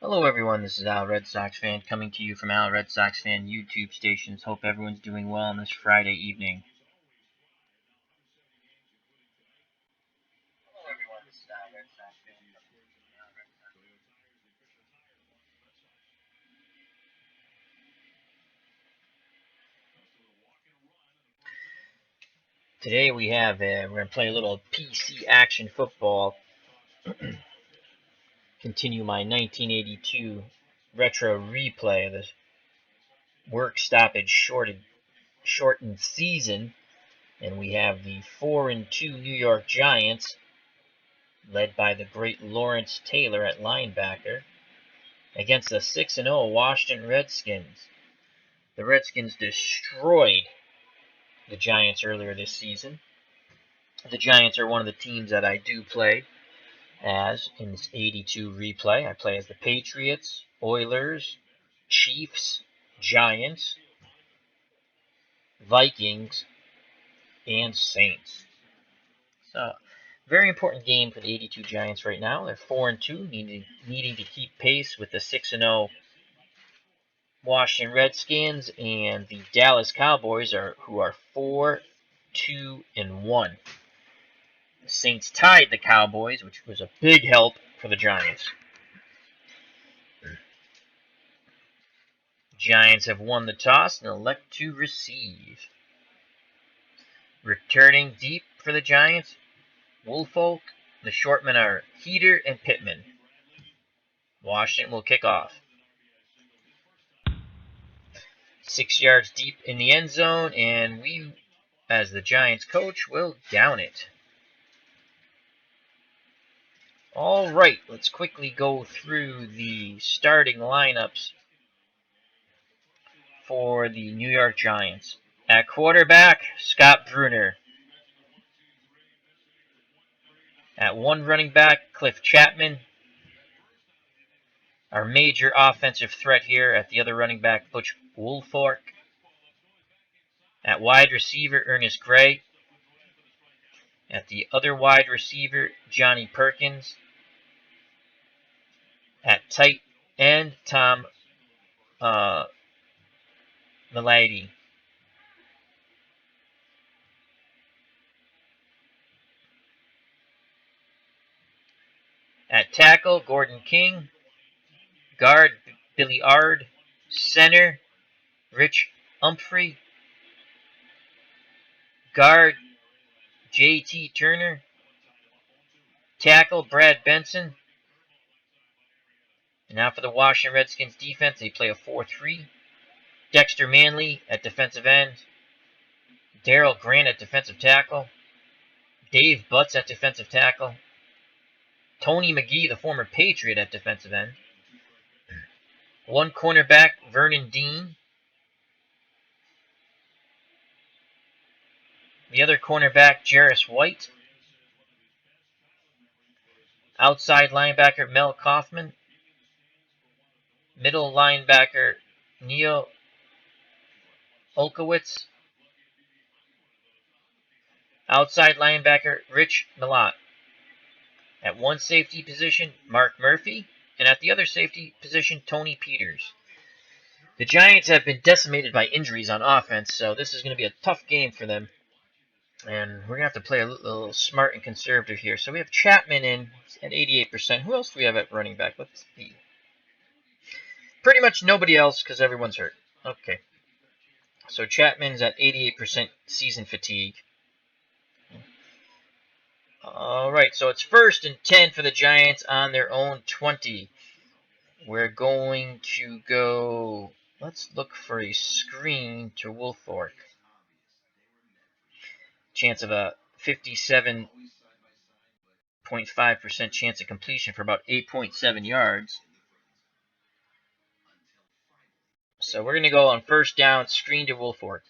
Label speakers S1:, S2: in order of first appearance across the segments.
S1: Hello everyone, this is Al Red Sox Fan coming to you from Al Red Sox Fan YouTube stations. Hope everyone's doing well on this Friday evening. Today we're going to play a little PC action football. Continue my 1982 retro replay of this work stoppage shortened season. And we have the 4-2 New York Giants, led by the great Lawrence Taylor at linebacker, against the 6-0 Washington Redskins. The Redskins destroyed the Giants earlier this season. The Giants are one of the teams that I do play as in this 82 replay. I play as the Patriots, Oilers, Chiefs, Giants, Vikings, and Saints. So, very important game for the 82 Giants right now. They're 4-2, needing to keep pace with the 6-0 Washington Redskins and the Dallas Cowboys, who are 4-2-1. The Saints tied the Cowboys, which was a big help for the Giants. Giants have won the toss and elect to receive. Returning deep for the Giants, Woolfolk. The shortmen are Heater and Pittman. Washington will kick off. 6 yards deep in the end zone, and we, as the Giants coach, will down it. All right, let's quickly go through the starting lineups for the New York Giants. At quarterback, Scott Bruner. At one running back, Cliff Chapman. Our major offensive threat here at the other running back, Butch Woolfolk. At wide receiver, Ernest Gray. At the other wide receiver, Johnny Perkins. At tight end, Tom Milady. At tackle, Gordon King. Guard, Billy Ard. Center, Rich Humphrey. Guard, J.T. Turner. Tackle, Brad Benson. And now for the Washington Redskins defense, they play a 4-3. Dexter Manley at defensive end. Daryl Grant at defensive tackle. Dave Butts at defensive tackle. Tony McGee, the former Patriot, at defensive end. One cornerback, Vernon Dean. The other cornerback, Jarris White. Outside linebacker, Mel Kaufman. Middle linebacker, Neil Olkowitz. Outside linebacker, Rich Millot. At one safety position, Mark Murphy. And at the other safety position, Tony Peters. The Giants have been decimated by injuries on offense, so this is going to be a tough game for them. And we're going to have to play a little smart and conservative here. So we have Chapman in at 88%. Who else do we have at running back? Let's see. Pretty much nobody else because everyone's hurt. Okay. So Chapman's at 88% season fatigue. All right, so it's 1st and 10 for the Giants on their own 20. We're going to go, let's look for a screen to Woolfolk. Chance of a 57.5% chance of completion for about 8.7 yards. So we're going to go on 1st down, screen to Woolfolk.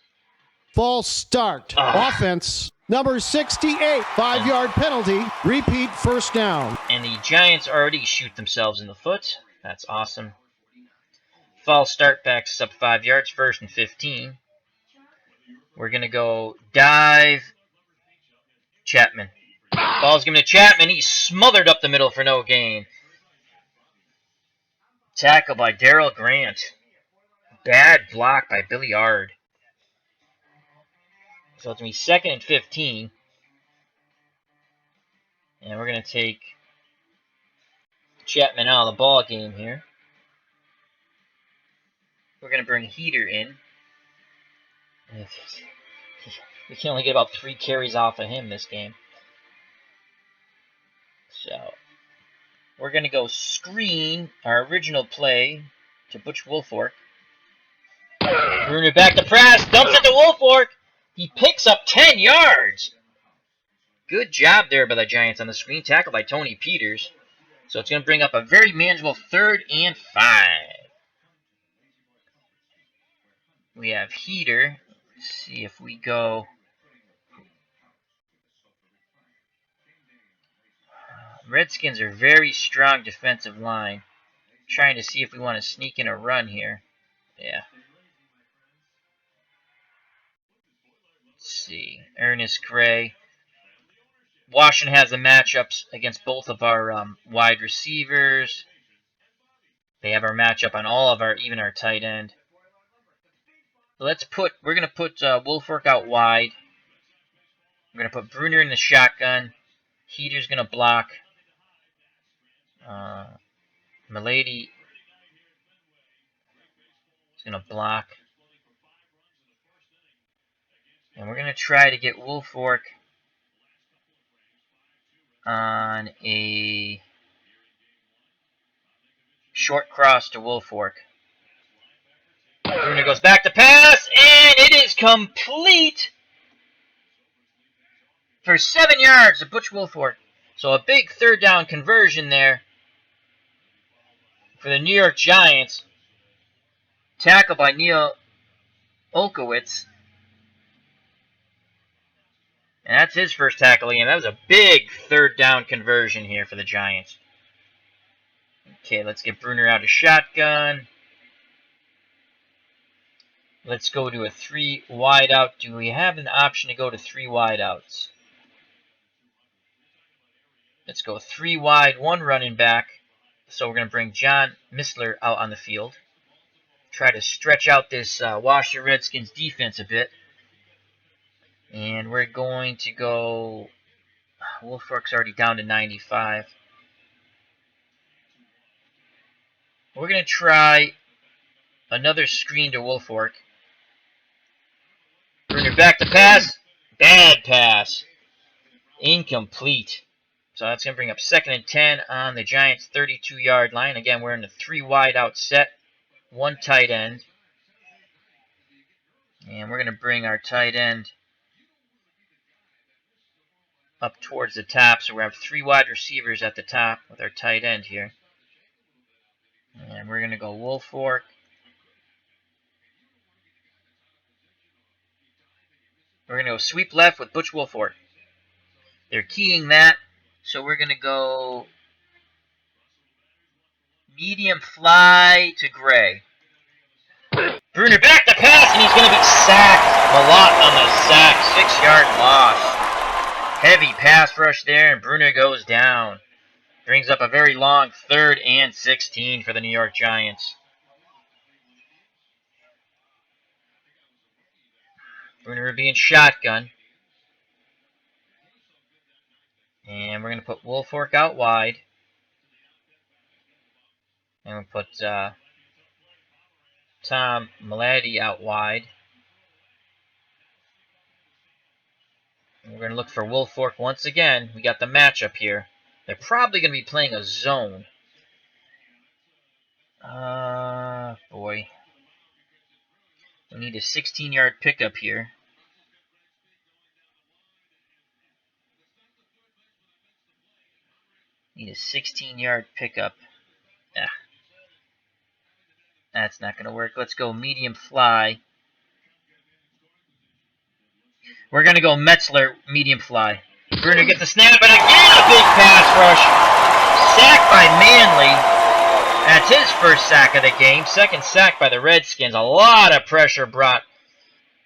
S2: False start. Offense. Number 68, 5-yard penalty. Repeat 1st down.
S1: And the Giants already shoot themselves in the foot. That's awesome. False start backs up 5 yards, 1st and 15. We're going to go dive. Chapman. Ball's given to Chapman. He's smothered up the middle for no gain. Tackle by Darrell Grant. Bad block by Billy Ard. So it's going to be 2nd and 15. And we're going to take Chapman out of the ball game here. We're going to bring Heater in. We can only get about 3 carries off of him this game. So we're going to go screen our original play to Butch Woolfolk. Bruner back to press. Dumps it to Woolfolk. He picks up 10 yards. Good job there by the Giants on the screen tackle by Tony Peters. So it's going to bring up a very manageable 3rd and 5. We have Heater. Let's see if we go. Redskins are very strong defensive line. Trying to see if we want to sneak in a run here. Yeah. Let's see. Ernest Gray. Washington has the matchups against both of our wide receivers. They have our matchup on all of even our tight end. We're going to put Woolfolk out wide. We're going to put Bruner in the shotgun. Heater's going to block. Milady is going to block. And we're going to try to get Woolfolk on a short cross to Woolfolk. Bruner goes back to pass, and it is complete for 7 yards to Butch Woolfolk. So a big 3rd down conversion there for the New York Giants. Tackle by Neil Olkowitz. And that's his first tackle again. That was a big 3rd down conversion here for the Giants. Okay, let's get Bruner out of shotgun. Let's go to a 3 wide out. Do we have an option to go to 3 wide outs? Let's go 3 wide, 1 running back. So we're going to bring John Missler out on the field. Try to stretch out this Washington Redskins defense a bit. And we're going to go. Woolfolk's already down to 95. We're going to try another screen to Woolfolk. Bruner back to pass. Bad pass. Incomplete. So that's going to bring up 2nd and 10 on the Giants' 32-yard line. Again, we're in the 3 wide out set. 1 tight end. And we're going to bring our tight end up towards the top. So we have 3 wide receivers at the top with our tight end here. And we're going to go Woolfolk. We're going to go sweep left with Butch Woolfolk. They're keying that. So we're going to go medium fly to Gray. Bruner back to pass, and he's going to be sacked. Malott on the sack. 6-yard loss. Heavy pass rush there, and Bruner goes down. Brings up a very long 3rd and 16 for the New York Giants. Bruner will be in shotgun. And we're going to put Woolfolk out wide. And we'll put Tom Milady out wide. And we're going to look for Woolfolk once again. We got the matchup here. They're probably going to be playing a zone. Boy. We need a 16-yard pickup here. Need a 16-yard pickup. That's not going to work. Let's go medium fly. We're going to go Metzler medium fly. Bruner gets the snap, and again a big pass rush. Sacked by Manley. That's his first sack of the game. 2nd sack by the Redskins. A lot of pressure brought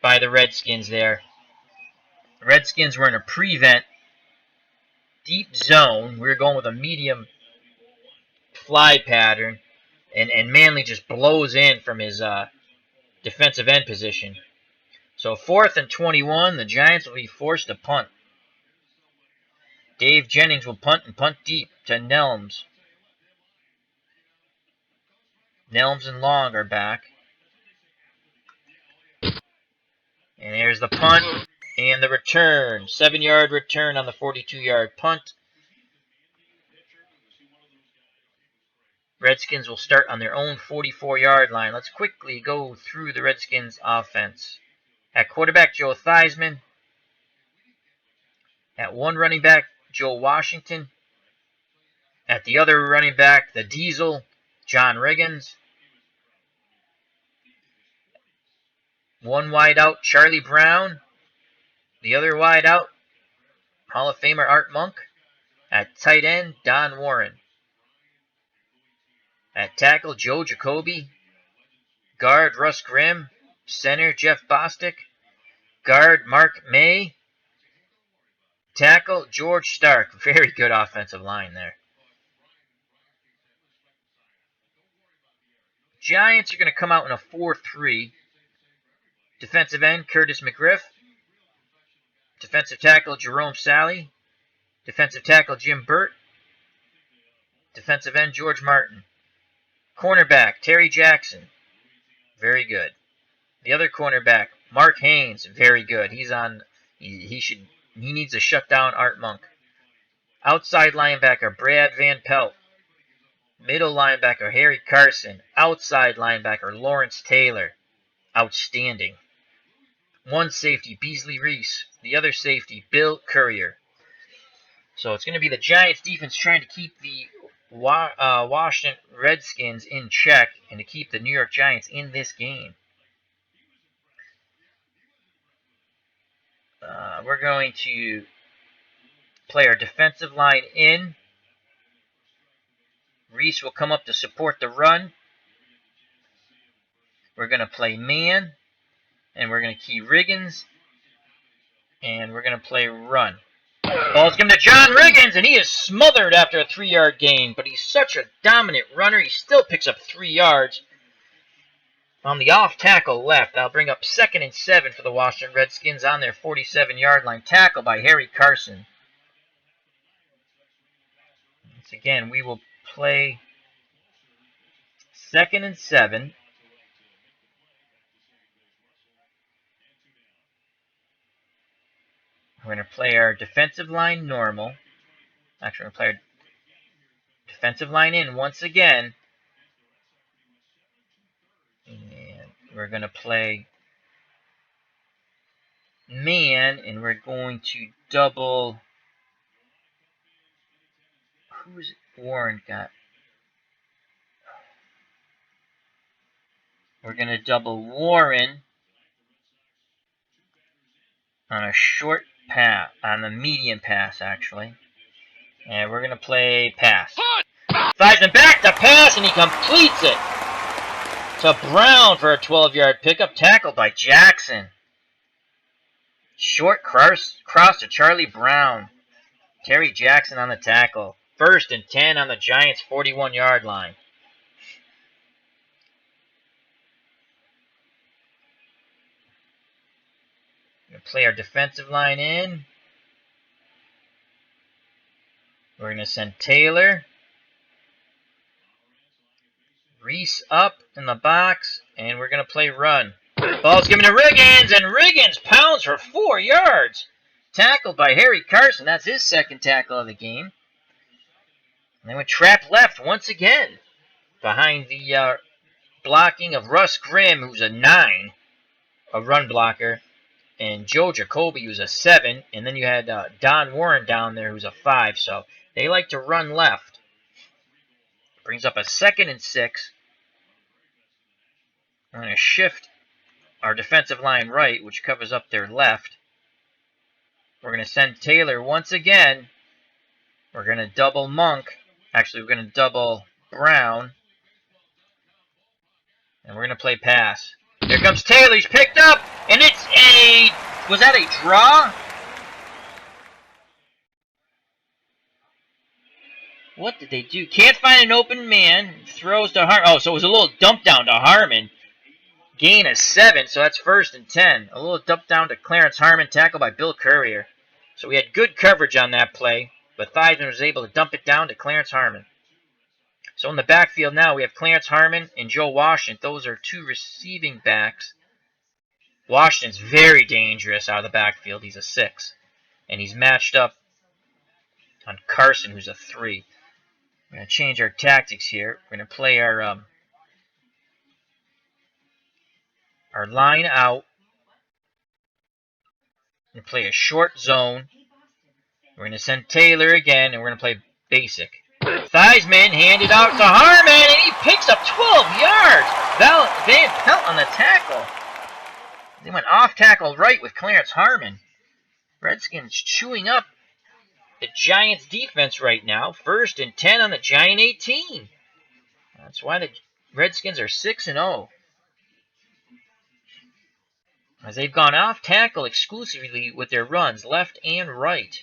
S1: by the Redskins there. The Redskins were in a prevent deep zone. We were going with a medium fly pattern. And Manley just blows in from his defensive end position. So 4th and 21, the Giants will be forced to punt. Dave Jennings will punt and punt deep to Nelms. Nelms and Long are back. And there's the punt and the return. 7-yard return on the 42-yard punt. Redskins will start on their own 44-yard line. Let's quickly go through the Redskins offense. At quarterback, Joe Theismann. At one running back, Joe Washington. At the other running back, the Diesel, John Riggins. One wide out, Charlie Brown. The other wide out, Hall of Famer Art Monk. At tight end, Don Warren. At tackle, Joe Jacoby. Guard, Russ Grimm. Center, Jeff Bostic. Guard, Mark May. Tackle, George Stark. Very good offensive line there. Giants are going to come out in a 4-3. Defensive end, Curtis McGriff. Defensive tackle, Jerome Sally. Defensive tackle, Jim Burt. Defensive end, George Martin. Cornerback, Terry Jackson. Very good. The other cornerback, Mark Haynes. Very good. He needs to shut down Art Monk. Outside linebacker, Brad Van Pelt. Middle linebacker, Harry Carson. Outside linebacker, Lawrence Taylor. Outstanding. One safety, Beasley Reese. The other safety, Bill Courier. So it's going to be the Giants defense trying to keep the Washington Redskins in check and to keep the New York Giants in this game. We're going to play our defensive line in. Reese will come up to support the run. We're going to play man. And we're going to key Riggins. And we're going to play run. Ball's given to John Riggins, and he is smothered after a 3-yard gain. But he's such a dominant runner, he still picks up 3 yards. On the off-tackle left, that'll bring up 2nd and 7 for the Washington Redskins on their 47-yard line. Tackle by Harry Carson. Once again, we will play 2nd and 7. We're going to play our defensive line normal. Actually, we're going to play our defensive line in once again. And we're going to play man, and we're going to double... Who's Warren got? We're going to double Warren on a short pass, on the medium pass, actually. And we're going to play pass. Theismann back to pass, and he completes it to Brown for a 12-yard pickup, tackled by Jackson. Short cross to Charlie Brown. Terry Jackson on the tackle. 1st and 10 on the Giants' 41-yard line. We're going to play our defensive line in. We're going to send Taylor. Reese up in the box, and we're going to play run. Ball's given to Riggins, and Riggins pounds for 4 yards. Tackled by Harry Carson. That's his 2nd tackle of the game. And they went trap left once again behind the blocking of Russ Grimm, who's a 9, a run blocker, and Joe Jacoby, who's a 7, and then you had Don Warren down there, who's a 5. So they like to run left. Brings up a 2nd and 6. We're going to shift our defensive line right, which covers up their left. We're going to send Taylor once again. We're going to double Monk. Actually, we're going to double Brown. And we're going to play pass. Here comes Taylor. He's picked up. And it's a... Was that a draw? What did they do? Can't find an open man. Throws to Harmon. Oh, so it was a little dump down to Harmon. Gain of 7, so that's 1st and 10. A little dump down to Clarence Harmon, tackled by Bill Courier. So we had good coverage on that play, but Theismann was able to dump it down to Clarence Harmon. So in the backfield now, we have Clarence Harmon and Joe Washington. Those are 2 receiving backs. Washington's very dangerous out of the backfield. He's a 6. And he's matched up on Carson, who's a 3. We're going to change our tactics here. We're going to play our line out. We're going to play a short zone. We're going to send Taylor again, and we're going to play basic. Theismann handed out to Harmon, and he picks up 12 yards. Van Pelt on the tackle. They went off tackle right with Clarence Harmon. Redskins chewing up the Giants' defense right now. 1st and 10 on the Giant 18. That's why the Redskins are 6-0. As they've gone off tackle exclusively with their runs, left and right.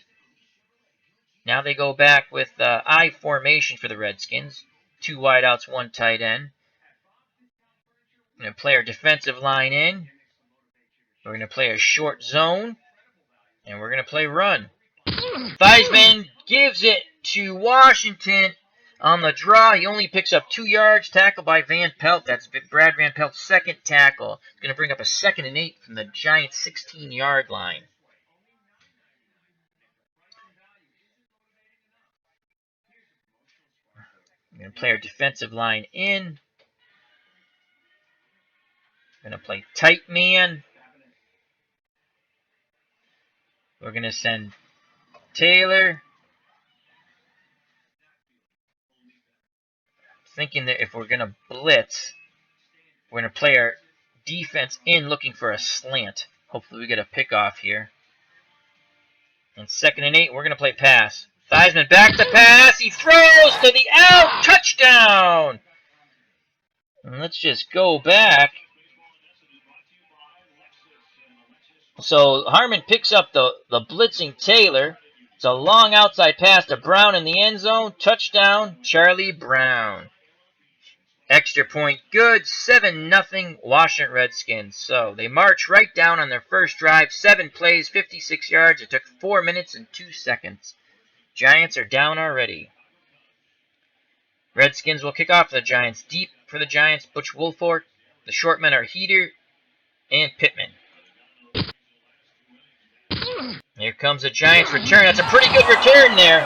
S1: Now they go back with I formation for the Redskins. 2 wideouts, 1 tight end. We're going to play our defensive line in. We're going to play a short zone. And we're going to play run. Theismann gives it to Washington on the draw. He only picks up 2 yards, tackled by Van Pelt. That's Brad Van Pelt's 2nd tackle. He's going to bring up a 2nd and 8 from the Giants' 16-yard line. We're going to play our defensive line in. We're going to play tight man. We're going to send Taylor. Thinking that if we're going to blitz, we're going to play our defense in looking for a slant. Hopefully we get a pickoff here. And 2nd and 8, we're going to play pass. Theismann back to pass. He throws to the out. Touchdown. And let's just go back. So Harmon picks up the blitzing Taylor. It's a long outside pass to Brown in the end zone. Touchdown, Charlie Brown. Extra point good. 7-0 Washington Redskins. So they march right down on their first drive. 7 plays, 56 yards. It took 4 minutes and 2 seconds. Giants are down already. Redskins will kick off for the Giants. Deep for the Giants, Butch Woolfolk. The short men are Heater and Pittman. Here comes the Giants return. That's a pretty good return there.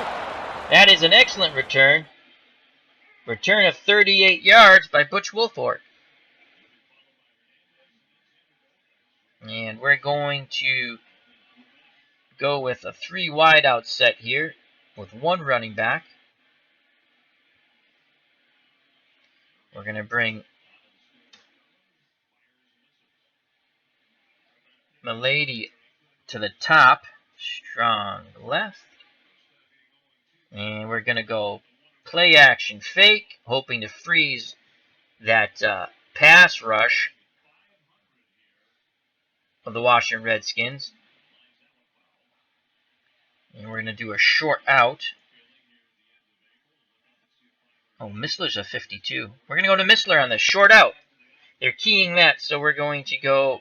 S1: That is an excellent return. Return of 38 yards by Butch Woolfolk. And we're going to go with a 3 wideout set here with 1 running back. We're going to bring Milady to the top. Strong left. And we're going to go play action fake, hoping to freeze that pass rush of the Washington Redskins. And we're going to do a short out. Oh, Missler's a 52. We're going to go to Missler on the short out. They're keying that, so we're going to go...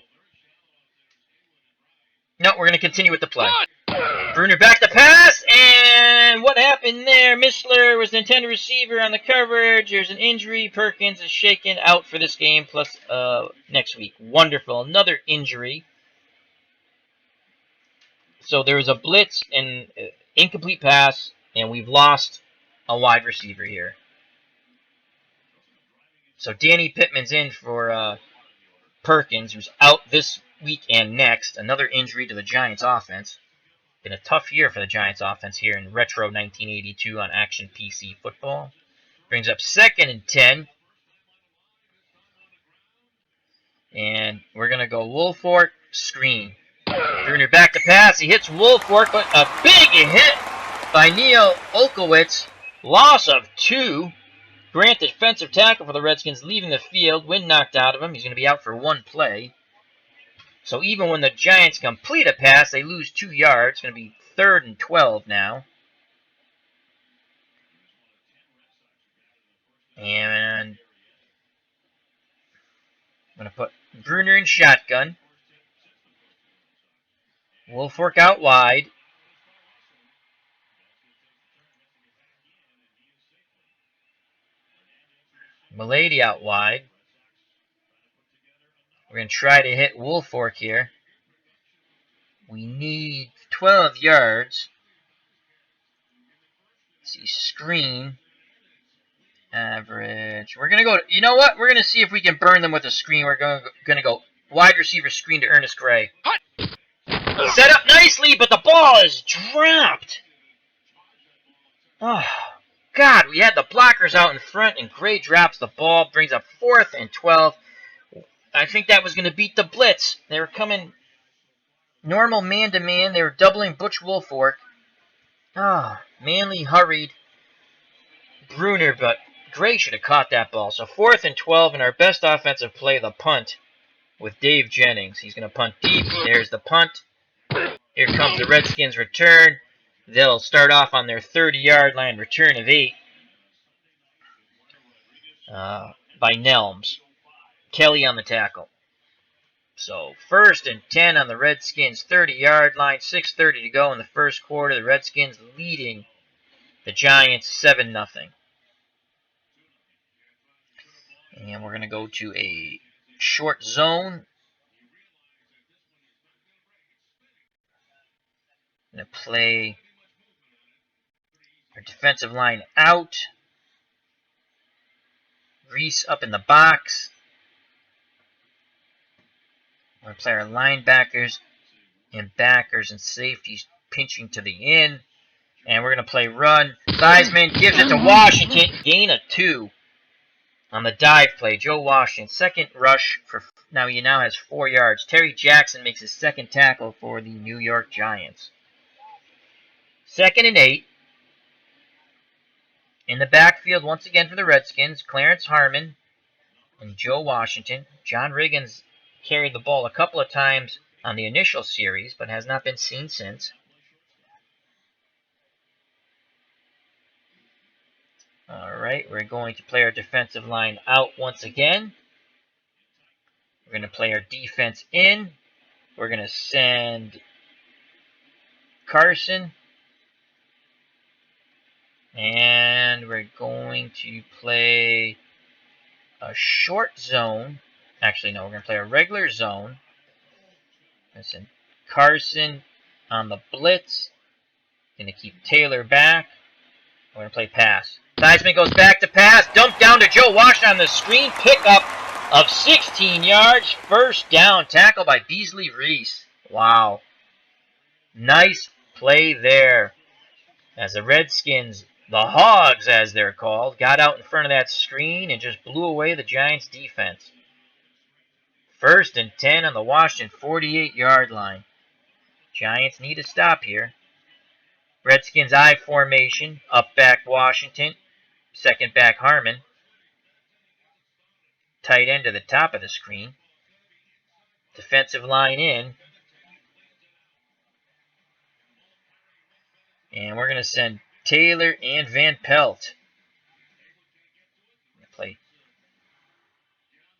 S1: No, we're going to continue with the play. Bruner back to pass, and what happened there? Missler was the intended receiver on the coverage. There's an injury. Perkins is shaken out for this game, plus next week. Wonderful. Another injury. So there was a blitz and incomplete pass, and we've lost a wide receiver here. So Danny Pittman's in for Perkins, who's out this week and next. Another injury to the Giants offense. Been a tough year for the Giants offense here in Retro 1982 on Action PC Football. Brings up 2nd and 10. And we're going to go Woolfolk, screen. Bruner back to pass. He hits Woolfolk, but a big hit by Neil Olkowitz. Loss of 2. Grant, defensive tackle for the Redskins, leaving the field. Wind knocked out of him. He's going to be out for 1 play. So even when the Giants complete a pass, they lose 2 yards. It's going to be 3rd and 12 now. And I'm going to put Bruner in shotgun. Woolfolk out wide. Milady out wide. We're going to try to hit Woolfolk here. We need 12 yards. Let's see, screen. Average. We're going to go, you know what? We're going to see if we can burn them with a screen. We're going to go wide receiver screen to Ernest Gray. Set up nicely, but the ball is dropped. Oh, God, we had the blockers out in front, and Gray drops the ball, brings up 4th and 12. I think that was going to beat the blitz. They were coming normal man-to-man. They were doubling Butch Woolfolk. Manley hurried Bruner, but Gray should have caught that ball. So 4th and 12, and our best offensive play, the punt, with Dave Jennings. He's going to punt deep. There's the punt. Here comes the Redskins return. They'll start off on their 30-yard line, return of 8 by Nelms. Kelly on the tackle. So 1st and 10 on the Redskins 30-yard line, 6:30 to go in the first quarter. The Redskins leading the Giants 7-0. And we're going to go to a short zone. Going to play our defensive line out. Reese up in the box. We're going to play our linebackers and backers and safeties pinching to the end. And we're going to play run. Theismann gives it to Washington. Gain of 2 on the dive play. Joe Washington, second rush. He now has 4 yards. Terry Jackson makes his second tackle for the New York Giants. 2nd and 8. In the backfield, once again for the Redskins, Clarence Harmon and Joe Washington. John Riggins carried the ball a couple of times on the initial series, but has not been seen since. All right, we're going to play our defensive line out once again. We're going to play our defense in. We're going to send Carson. And we're going to play a short zone. Actually, no, we're going to play a regular zone. We're going to send Carson on the blitz. Going to keep Taylor back. We're going to play pass. Theismann goes back to pass. Dumped down to Joe Washington on the screen. Pickup of 16 yards. First down. Tackle by Beasley Reese. Wow. Nice play there. As the Redskins, the Hogs as they're called, got out in front of that screen and just blew away the Giants' defense. 1st and 10 on the Washington 48-yard line. Giants need to stop here. Redskins I formation. Up back Washington. Second back Harmon. Tight end to the top of the screen. Defensive line in. And we're going to send Taylor and Van Pelt. Play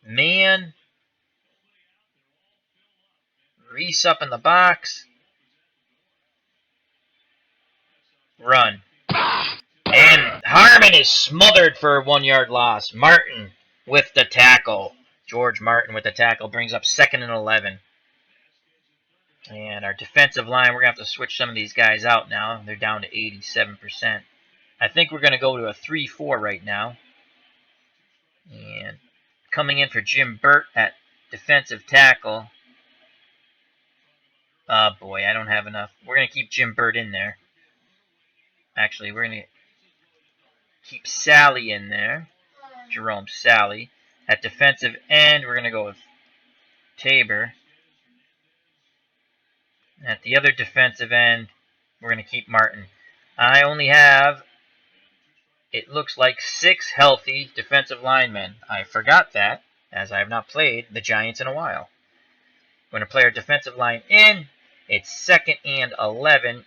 S1: man. Reese up in the box. Run. And Harmon is smothered for a 1-yard loss. Martin with the tackle. George Martin with the tackle brings up 2nd and 11. And our defensive line, we're going to have to switch some of these guys out now. They're down to 87%. I think we're going to go to a 3-4 right now. And coming in for Jim Burt at defensive tackle. Oh boy, I don't have enough. We're going to keep Jim Burt in there. Actually, we're going to keep Sally in there. Jerome Sally. At defensive end, we're going to go with Tabor. At the other defensive end, we're going to keep Martin. I only have, it looks like, 6 healthy defensive linemen. I forgot that, as I have not played the Giants in a while. We're going to play our defensive line in. It's 2nd and 11.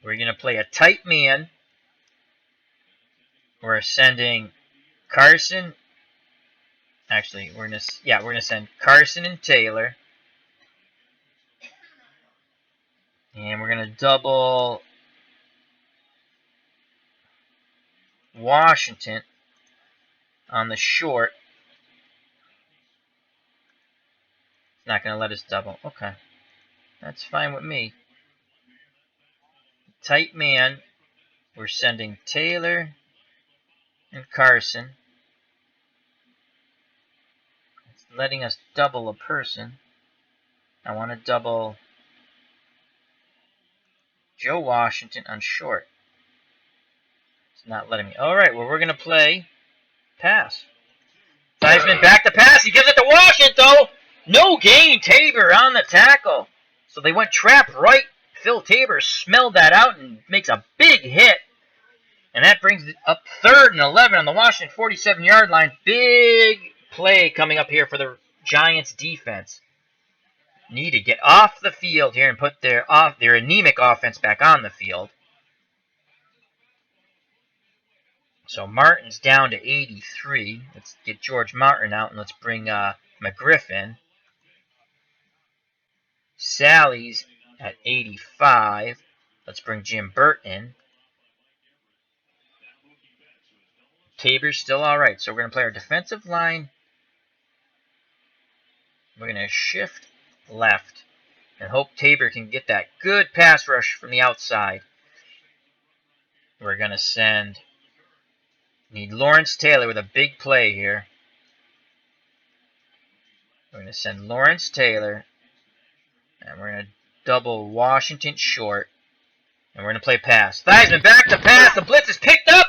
S1: We're going to play a tight man. We're sending Carson. Actually, we're gonna send Carson and Taylor. And we're going to double Washington on the short. It's not going to let us double. Okay. That's fine with me. Tight man. We're sending Taylor and Carson. It's letting us double a person. I want to double Joe Washington on short. It's not letting me. Alright, well, we're going to play pass. Theismann back to pass. He gives it to Washington, though. No gain. Tabor on the tackle. So they went trap right. Phil Tabor smelled that out and makes a big hit. And that brings it up 3rd and 11 on the Washington 47-yard line. Big play coming up here for the Giants defense. Need to get off the field here and put their anemic offense back on the field. So Martin's down to 83. Let's get George Martin out and let's bring McGriff in. Sally's at 85. Let's bring Jim Burt in. Tabor's still alright. So we're going to play our defensive line. We're going to shift left and hope Tabor can get that good pass rush from the outside. We're going to need Lawrence Taylor with a big play here. We're going to send Lawrence Taylor. And we're going to double Washington short. And we're going to play pass. Theismann back to pass. The blitz is picked up.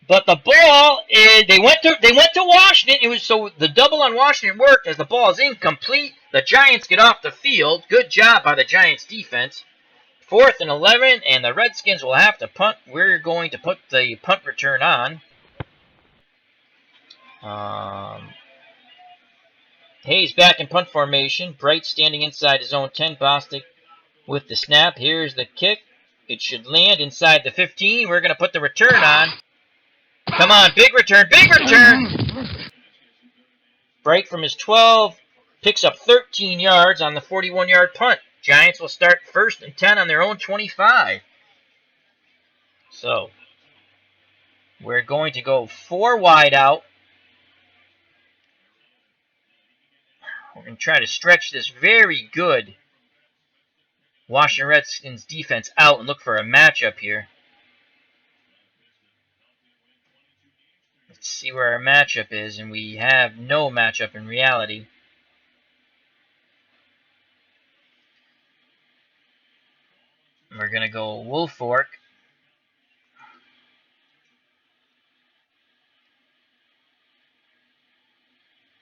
S1: But the ball is they went to Washington. It was so the double on Washington worked as the ball is incomplete. The Giants get off the field. Good job by the Giants defense. 4th and 11, and the Redskins will have to punt. We're going to put the punt return on. Hayes back in punt formation. Bright standing inside his own 10. Bostic with the snap. Here's the kick. It should land inside the 15. We're going to put the return on. Come on, big return, big return! Bright from his 12 picks up 13 yards on the 41-yard punt. Giants will start 1st and 10 on their own 25. So, we're going to go 4 wide out. We're going to try to stretch this very good Washington Redskins defense out and look for a matchup here. Let's see where our matchup is, and we have no matchup in reality. We're going to go Woolfolk.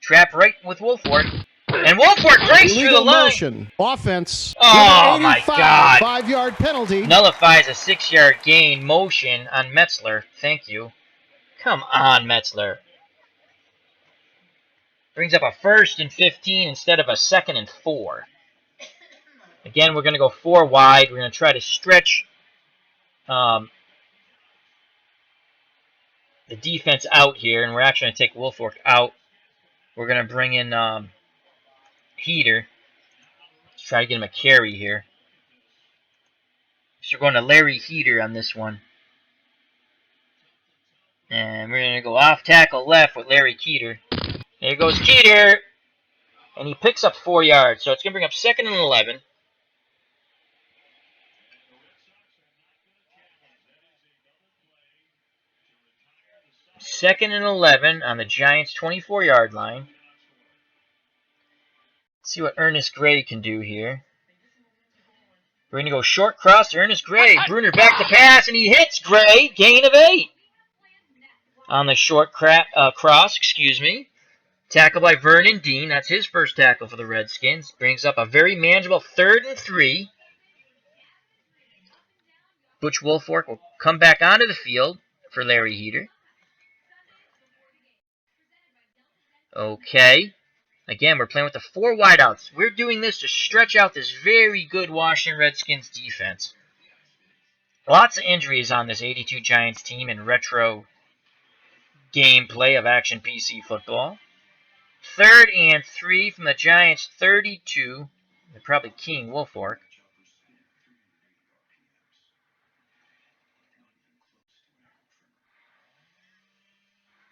S1: Trap right with Woolfolk. And Woolfolk breaks through the line.
S2: Motion. Offense.
S1: Oh, my God.
S2: 5-yard penalty.
S1: Nullifies a 6-yard gain. Motion on Metzler. Thank you. Come on, Metzler. Brings up a 1st and 15 instead of a 2nd and 4. Again, we're going to go 4 wide. We're going to try to stretch the defense out here, and we're actually going to take Woolfolk out. We're going to bring in Heater. Let's try to get him a carry here. So we're going to Larry Heater on this one. And we're going to go off tackle left with Larry Keeter. There goes Keeter. And he picks up 4 yards. So it's going to bring up 2nd and 11. Second and 11 on the Giants' 24-yard line. Let's see what Ernest Gray can do here. We're going to go short cross to Ernest Gray. Bruner back to pass, and he hits Gray. Gain of 8. On the short cross, Tackle by Vernon Dean. That's his first tackle for the Redskins. Brings up a very manageable 3rd and 3. Butch Woolfolk will come back onto the field for Larry Heater. Okay. Again, we're playing with the 4 wideouts. We're doing this to stretch out this very good Washington Redskins defense. Lots of injuries on this 82 Giants team in retro gameplay of Action PC football. 3rd and 3 from the Giants' 32. They're probably keying Woolfolk.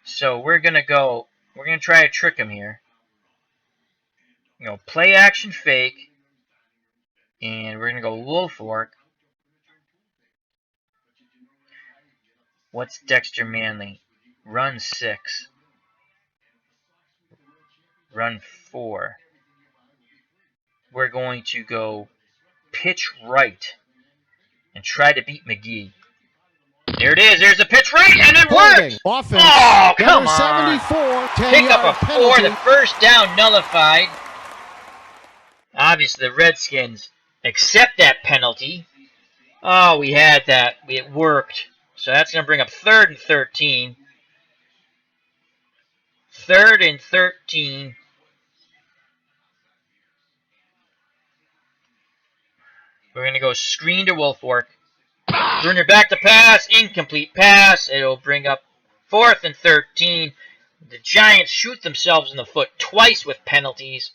S1: So we're going to try to trick him here. Play action fake. And we're going to go Woolfolk. What's Dexter Manley? Run 6. Run 4. We're going to go pitch right and try to beat McGee. There it is. There's a pitch right, and it
S2: Holding.
S1: works.
S2: Offense.
S1: Oh, come
S2: Number
S1: on.
S2: 74.
S1: Pick up a 4.
S2: Penalty.
S1: The first down nullified. Obviously, the Redskins accept that penalty. Oh, we had that. It worked. So that's going to bring up 3rd and 13. 3rd and 13. We're going to go screen to Woolfolk. Bruner back to pass. Incomplete pass. It'll bring up 4th and 13. The Giants shoot themselves in the foot twice with penalties.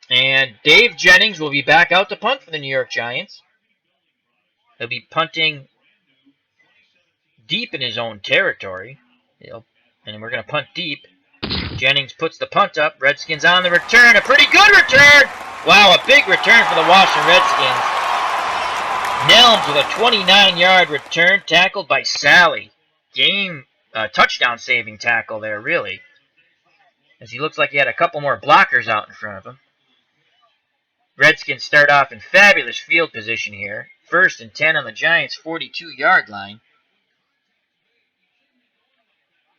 S1: And Dave Jennings will be back out to punt for the New York Giants. He'll be punting deep in his own territory. And we're going to punt deep. Jennings puts the punt up. Redskins on the return. A pretty good return. Wow, a big return for the Washington Redskins. Nelms with a 29-yard return, tackled by Sally. Touchdown-saving tackle there, really. As he looks like he had a couple more blockers out in front of him. Redskins start off in fabulous field position here. 1st and 10 on the Giants' 42-yard line.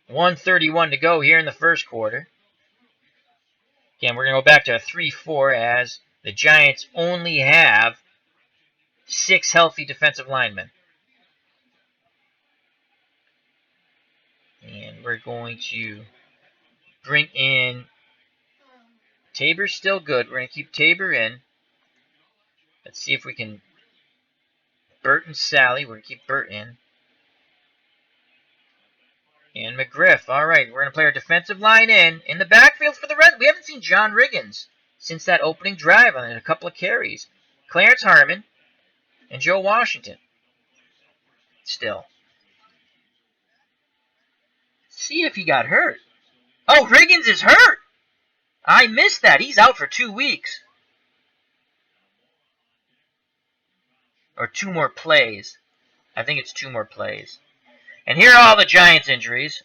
S1: 1:31 to go here in the first quarter. Again, we're going to go back to a 3-4 as the Giants only have 6 healthy defensive linemen. And we're going to bring in Tabor's still good. We're going to keep Tabor in. Let's see if we can Burt and Sally. We're going to keep Burt in. And McGriff. All right, we're going to play our defensive line in the backfield for the Reds. We haven't seen John Riggins since that opening drive on a couple of carries. Clarence Harmon and Joe Washington. Still. See if he got hurt. Oh, Riggins is hurt. I missed that. He's out for 2 weeks. Or 2 more plays. I think it's 2 more plays. And here are all the Giants injuries.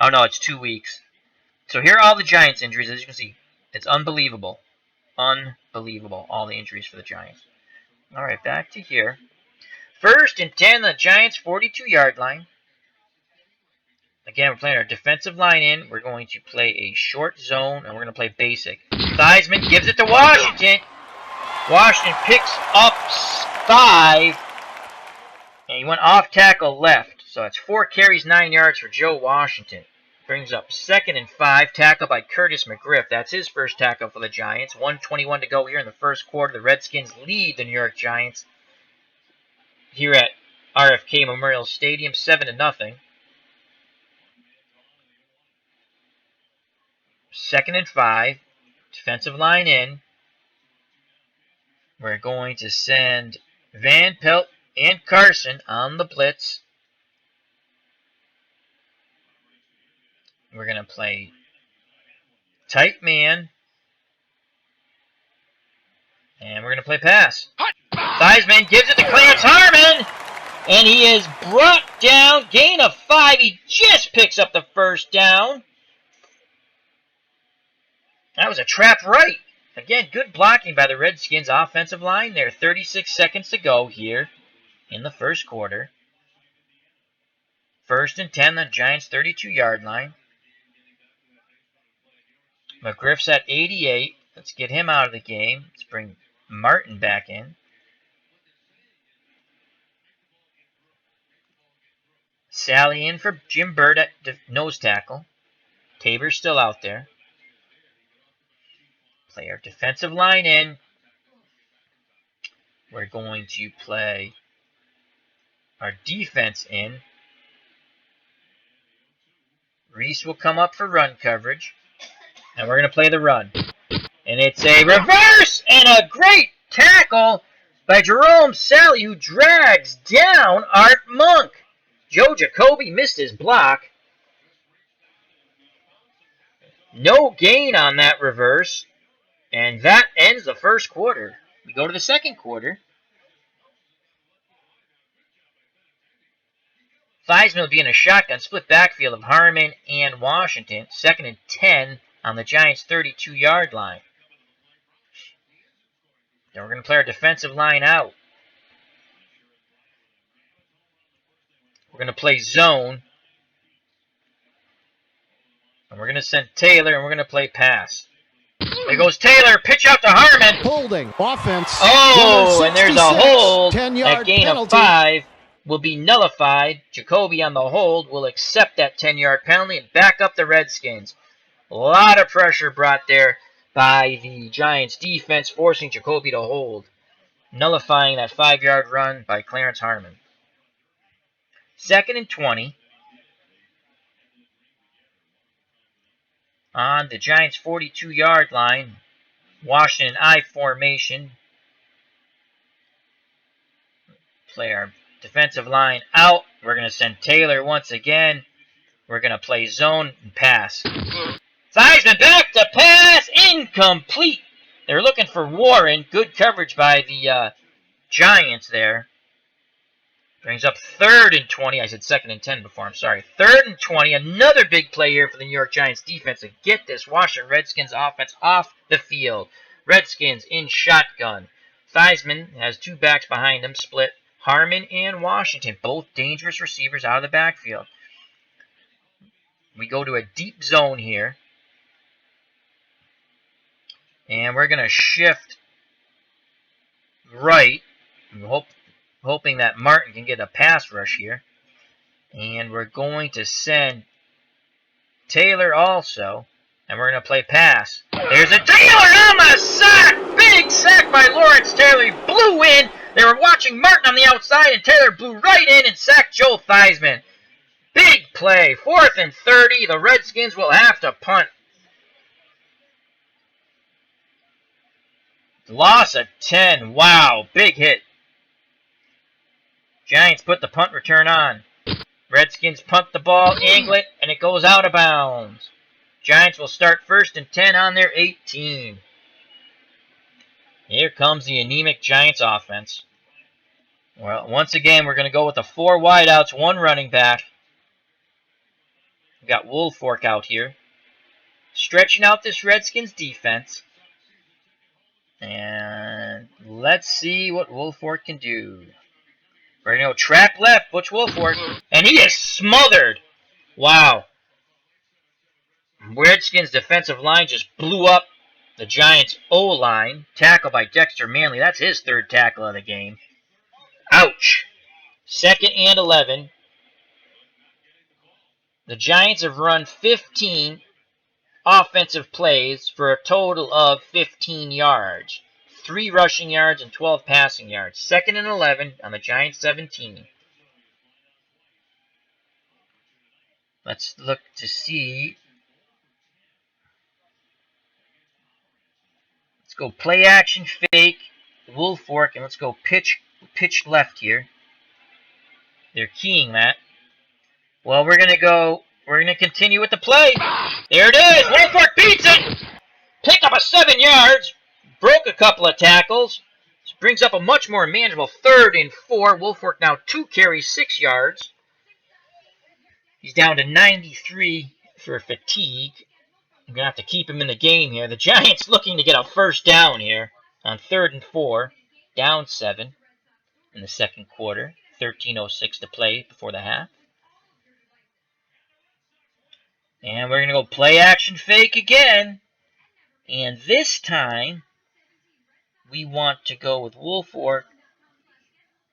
S1: Oh, no, it's 2 weeks. So here are all the Giants injuries. As you can see, it's unbelievable. Unbelievable, all the injuries for the Giants. All right, back to here. 1st and 10 on the Giants' 42-yard line. Again, we're playing our defensive line in. We're going to play a short zone, and we're going to play basic. Theismann gives it to Washington. Washington picks up 5. And he went off tackle left. So that's 4 carries, 9 yards for Joe Washington. Brings up 2nd and 5. Tackle by Curtis McGriff. That's his first tackle for the Giants. 1:21 to go here in the first quarter. The Redskins lead the New York Giants here at RFK Memorial Stadium 7-0. 2nd and 5. Defensive line in. We're going to send Van Pelt and Carson on the blitz. We're going to play tight man. And we're going to play pass. Theismann gives it to Clarence Harmon. And he is brought down. Gain of 5. He just picks up the first down. That was a trap right. Again, good blocking by the Redskins offensive line there. 36 seconds to go here in the first quarter. 1st and 10, the Giants' 32-yard line. McGriff's at 88. Let's get him out of the game. Let's bring Martin back in. Sally in for Jim Burt at nose tackle. Tabor's still out there. Play our defensive line in. We're going to play our defense in. Reese will come up for run coverage. And we're going to play the run. And it's a reverse and a great tackle by Jerome Sally, who drags down Art Monk. Joe Jacoby missed his block. No gain on that reverse. And that ends the first quarter. We go to the second quarter. Theismann will be in a shotgun split backfield of Harmon and Washington. 2nd and 10 on the Giants' 32-yard line. Then we're going to play our defensive line out. We're going to play zone. And we're going to send Taylor, and we're going to play pass. There goes Taylor. Pitch out to Harmon.
S2: Holding. Offense.
S1: Oh, and there's a hold.
S2: 10-yard
S1: That gain
S2: penalty.
S1: of 5 will be nullified. Jacoby on the hold will accept that 10-yard penalty and back up the Redskins. A lot of pressure brought there by the Giants defense, forcing Jacoby to hold, nullifying that 5-yard run by Clarence Harmon. 2nd and 20 on the Giants' 42-yard line. Washington I formation. Play our defensive line out. We're going to send Taylor once again. We're going to play zone and pass. Theismann back to pass. Incomplete. They're looking for Warren. Good coverage by the Giants there. Brings up 3rd and 20. I said 2nd and 10 before. I'm sorry. 3rd and 20. Another big play here for the New York Giants defense to get this Washington Redskins offense off the field. Redskins in shotgun. Theismann has 2 backs behind him, split. Harmon and Washington, both dangerous receivers out of the backfield. We go to a deep zone here. And we're going to shift right. Hoping that Martin can get a pass rush here. And we're going to send Taylor also. And we're going to play pass. There's a Taylor on the sack! Big sack by Lawrence Taylor. He blew in. They were watching Martin on the outside, and Taylor blew right in and sacked Joe Theismann. Big play. 4th and 30. The Redskins will have to punt. Loss of 10. Wow. Big hit. Giants put the punt return on. Redskins punt the ball, angle it, and it goes out of bounds. Giants will start 1st and 10 on their 18. Here comes the anemic Giants offense. Well, once again, we're going to go with the 4 wideouts, 1 running back. We've got Woolfork out here. Stretching out this Redskins defense. And let's see what Woolfork can do. We're going to go trap left, Butch Woolfork. And he is smothered. Wow. Redskins' defensive line just blew up the Giants' O-line. Tackle by Dexter Manley. That's his 3rd tackle of the game. Ouch. 2nd and 11. The Giants have run 15 offensive plays for a total of 15 yards. 3 rushing yards and 12 passing yards. 2nd and 11 on the Giants' 17. Let's look to see. Let's go play action fake, Woolfork, and let's go pitch left here. They're keying that. Well, we're going to continue with the play. There it is. Woolfork beats it. Picked up a 7 yards. Broke a couple of tackles. This brings up a much more manageable 3rd and 4. Woolfork now 2 carries, 6 yards. He's down to 93 for fatigue. I'm going to have to keep him in the game here. The Giants looking to get a 1st down here on 3rd and 4. Down 7 in the 2nd quarter. 13:06 to play before the half. And we're going to go play action fake again. And this time, we want to go with Woolfork,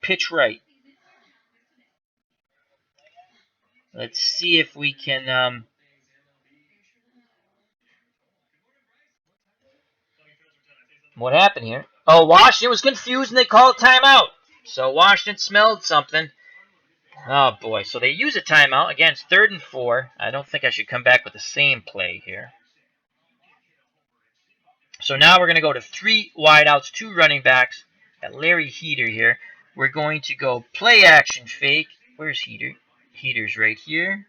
S1: pitch right. Let's see if we can... What happened here? Oh, Washington was confused and they called timeout. So Washington smelled something. Oh boy, so they use a timeout. Again, it's 3rd and 4. I don't think I should come back with the same play here. So now we're going to go to 3 wideouts, 2 running backs. Got Larry Heater here. We're going to go play action fake. Where's Heater? Heater's right here.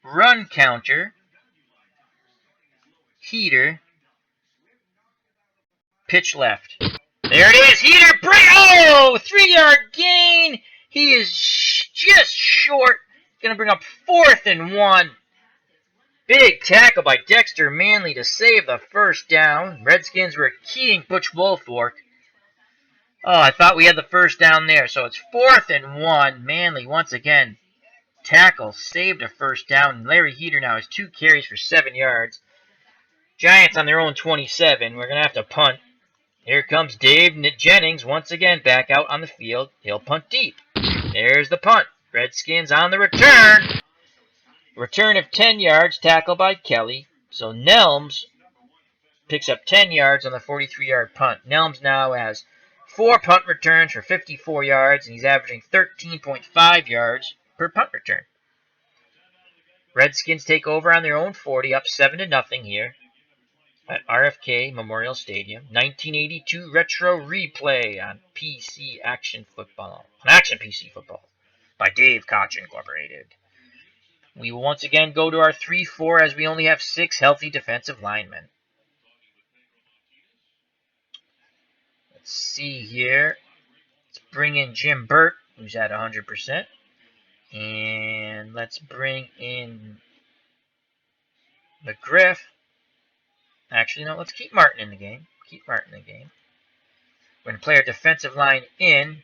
S1: Run counter. Heater. Pitch left. There it is. Heater break. Oh, 3-yard gain. He is just short. Going to bring up 4th and 1. Big tackle by Dexter Manley to save the first down. Redskins were keying Butch Wolfwork. Oh, I thought we had the first down there. So it's 4th and 1. Manley once again. Tackle saved a first down. Larry Heater now has 2 carries for 7 yards. Giants on their own 27. We're going to have to punt. Here comes Dave Jennings once again back out on the field. He'll punt deep. There's the punt. Redskins on the return. Return of 10 yards, tackle by Kelly. So Nelms picks up 10 yards on the 43-yard punt. Nelms now has 4 punt returns for 54 yards, and he's averaging 13.5 yards per punt return. Redskins take over on their own 40, up 7-0 here at RFK Memorial Stadium. 1982 retro replay on PC Action Football. Action PC Football by Dave Koch Incorporated. We will once again go to our 3-4 as we only have 6 healthy defensive linemen. Let's see here. Let's bring in Jim Burt, who's at 100%. And let's bring in McGriff. Actually, no, let's keep Martin in the game. We're going to play our defensive line in.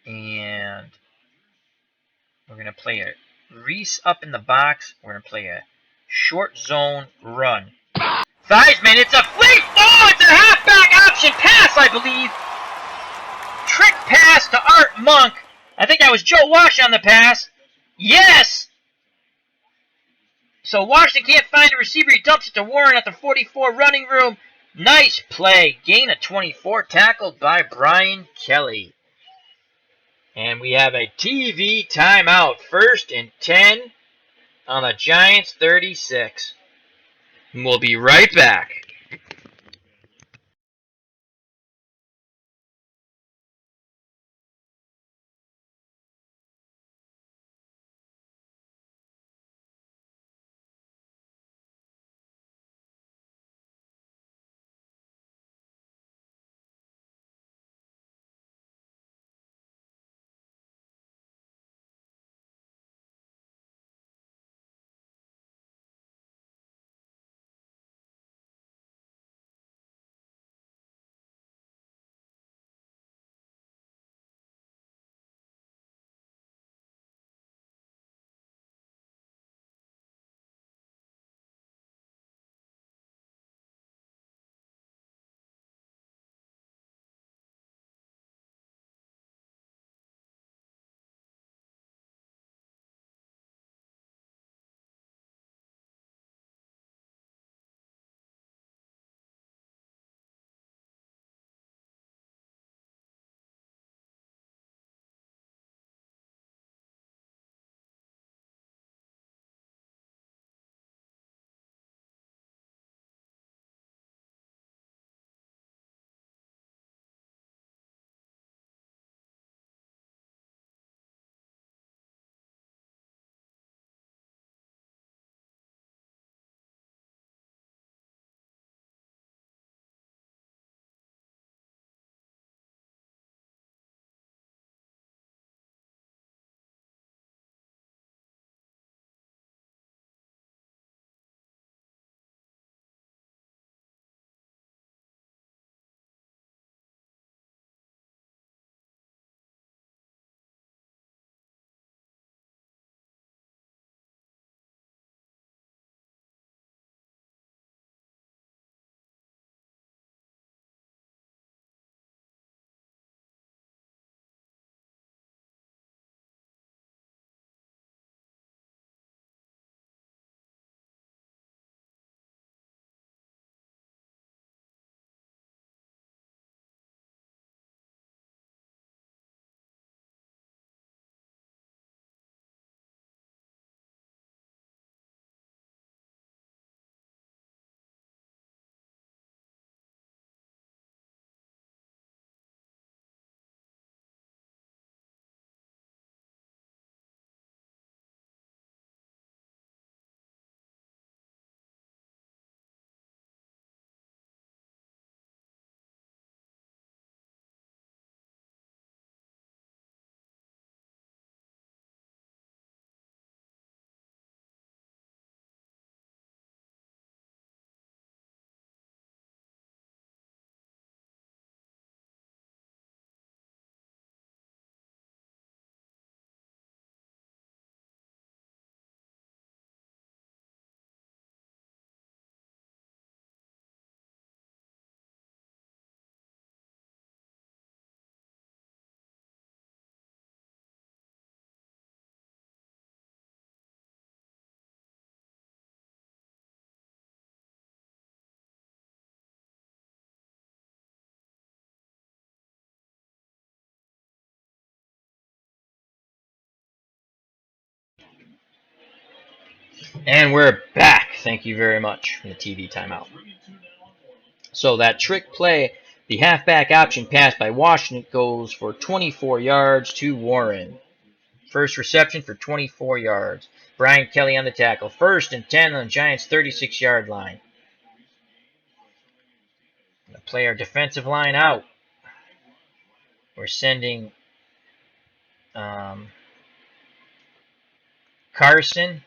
S1: And we're going to play a Reese up in the box. We're going to play a short zone run. Theismann, it's a fleet. Oh, it's a halfback option pass, I believe. Trick pass to Art Monk. I think that was Joe Wash on the pass. Yes! So Washington can't find a receiver. He dumps it to Warren at the 44 running room. Nice play. Gain of 24, tackled by Brian Kelly. And we have a TV timeout. 1st and 10 on the Giants 36. And we'll be right back. And we're back. Thank you very much from the TV timeout. So that trick play, the halfback option pass by Washington goes for 24 yards to Warren. First reception for 24 yards. Brian Kelly on the tackle. 1st and 10 on the Giants' 36-yard line. Gonna play our defensive line out. We're sending Carson.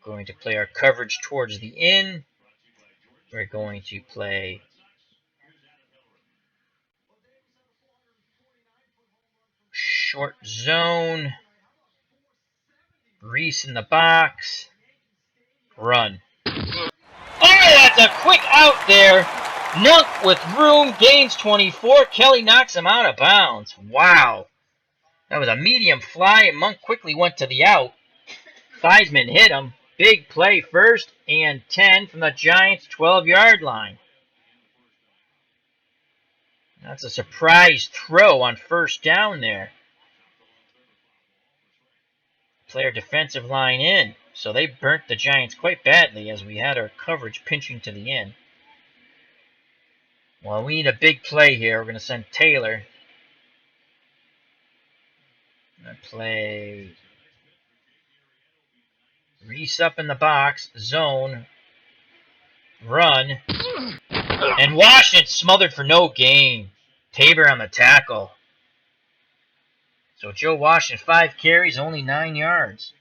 S1: Going to play our coverage towards the in. We're going to play short zone. Reese in the box. Run. Oh, that's a quick out there. Monk with room, gains 24. Kelly knocks him out of bounds. Wow. That was a medium fly, and Monk quickly went to the out. Theismann hit him. Big play, 1st and 10 from the Giants' 12-yard line. That's a surprise throw on 1st down there. Play our defensive line in. So they burnt the Giants quite badly as we had our coverage pinching to the end. Well, we need a big play here. We're going to send Taylor. Going to play Reese up in the box. Zone. Run. And Washington smothered for no gain. Tabor on the tackle. So Joe Washington, 5 carries, only 9 yards.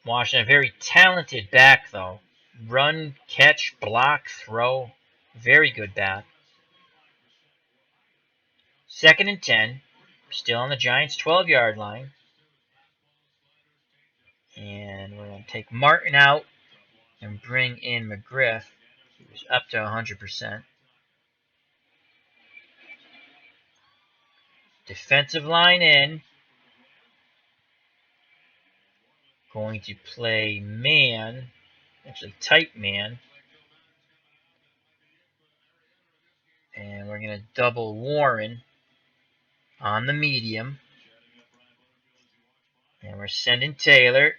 S1: Washington, a very talented back, though. Run, catch, block, throw. Very good back. 2nd and 10. Still on the Giants' 12-yard line. And we're going to take Martin out and bring in McGriff, who's up to 100%. Defensive line in. Going to play man, actually tight man. And we're going to double Warren on the medium. And we're sending Taylor.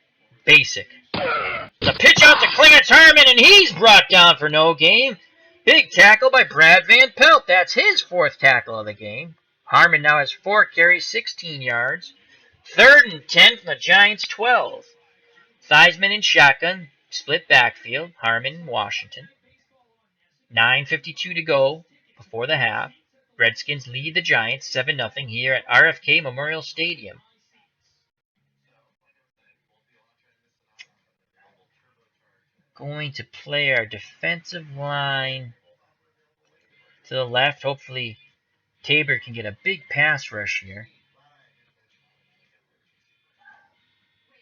S1: Basic. The pitch out to Clarence Harmon, and he's brought down for no gain. Big tackle by Brad Van Pelt. That's his 4th tackle of the game. Harmon now has 4 carries, 16 yards. 3rd and 10 from the Giants' 12. Theismann in shotgun. Split backfield. Harmon, Washington. 9:52 to go before the half. Redskins lead the Giants 7-0 here at RFK Memorial Stadium. Going to play our defensive line to the left. Hopefully Tabor can get a big pass rush here.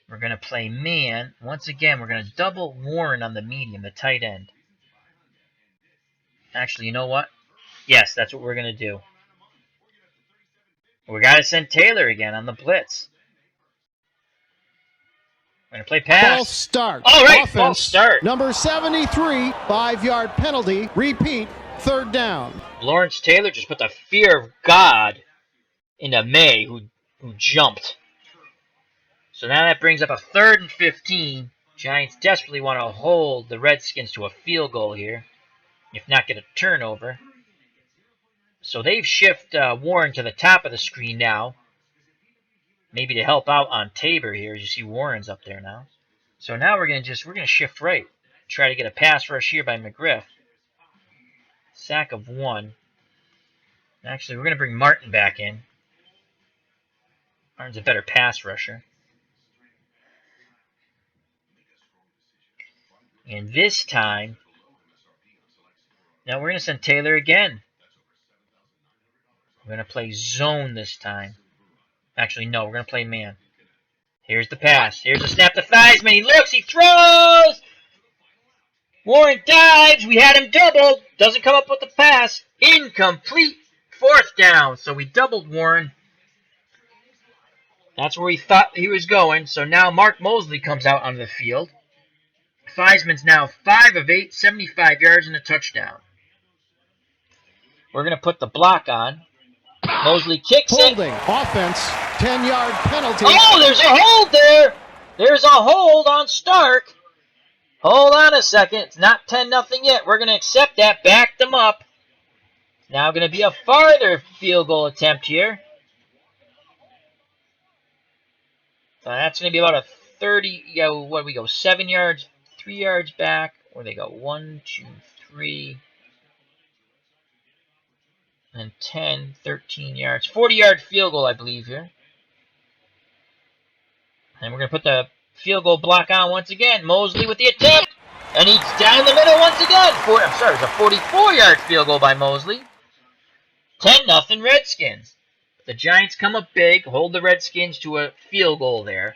S1: We're going to play man. Once again, we're going to double Warren on the medium, the tight end. Actually, you know what? Yes, that's what we're going to do. We got to send Taylor again on the blitz. We're going to play pass.
S2: False start.
S1: All right,
S2: Offense,
S1: false start.
S2: Number 73, 5-yard penalty. Repeat, 3rd down.
S1: Lawrence Taylor just put the fear of God into May, who jumped. So now that brings up a 3rd and 15. Giants desperately want to hold the Redskins to a field goal here, if not get a turnover. So they've shifted Warren to the top of the screen now, maybe to help out on Tabor here. As you see, Warren's up there now. So now we're gonna shift right, try to get a pass rush here by McGriff. Sack of 1. Actually, we're gonna bring Martin back in. Martin's a better pass rusher. And this time, now we're going to send Taylor again. We're going to play zone this time. Actually, no, we're going to play man. Here's the pass. Here's the snap to Theismann. He looks, he throws! Warren dives. We had him doubled. Doesn't come up with the pass. Incomplete. 4th down. So we doubled Warren. That's where we thought he was going. So now Mark Mosley comes out onto the field. Theismann's now 5 of 8, 75 yards and a touchdown. We're going to put the block on. Mosley kicks it.
S2: Holding. Offense. 10-yard penalty.
S1: Oh, there's a hold there. There's a hold on Stark. Hold on a second. It's not 10-0 yet. We're going to accept that. Back them up. Now going to be a farther field goal attempt here. So that's going to be about a 30, what do we go, 7 yards, 3 yards back. Or they go 1, 2, 3, and 10, 13 yards. 40-yard field goal, I believe, here. And we're going to put the field goal block on once again. Mosley with the attempt. And he's down the middle once again. It's a 44-yard field goal by Mosley. 10-0 Redskins. The Giants come up big, hold the Redskins to a field goal there.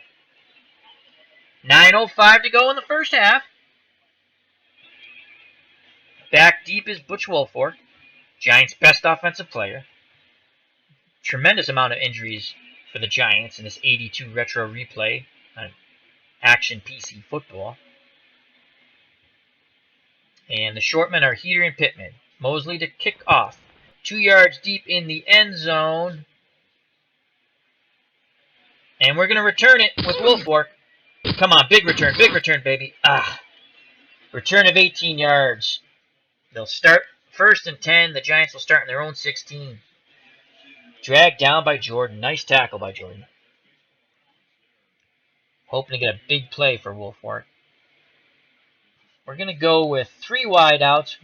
S1: 9:05 to go in the first half. Back deep is Butch Woolfolk, Giants' best offensive player. Tremendous amount of injuries for the Giants in this 82 retro replay on Action PC Football. And the shortmen are Heater and Pittman. Mosley to kick off. 2 yards deep in the end zone. And we're going to return it with Woolfolk. Come on, big return, baby. Return of 18 yards. They'll start 1st and 10. The Giants will start in their own 16. Dragged down by Jordan. Nice tackle by Jordan. Hoping to get a big play for Woolfolk. We're going to go with 3 wideouts,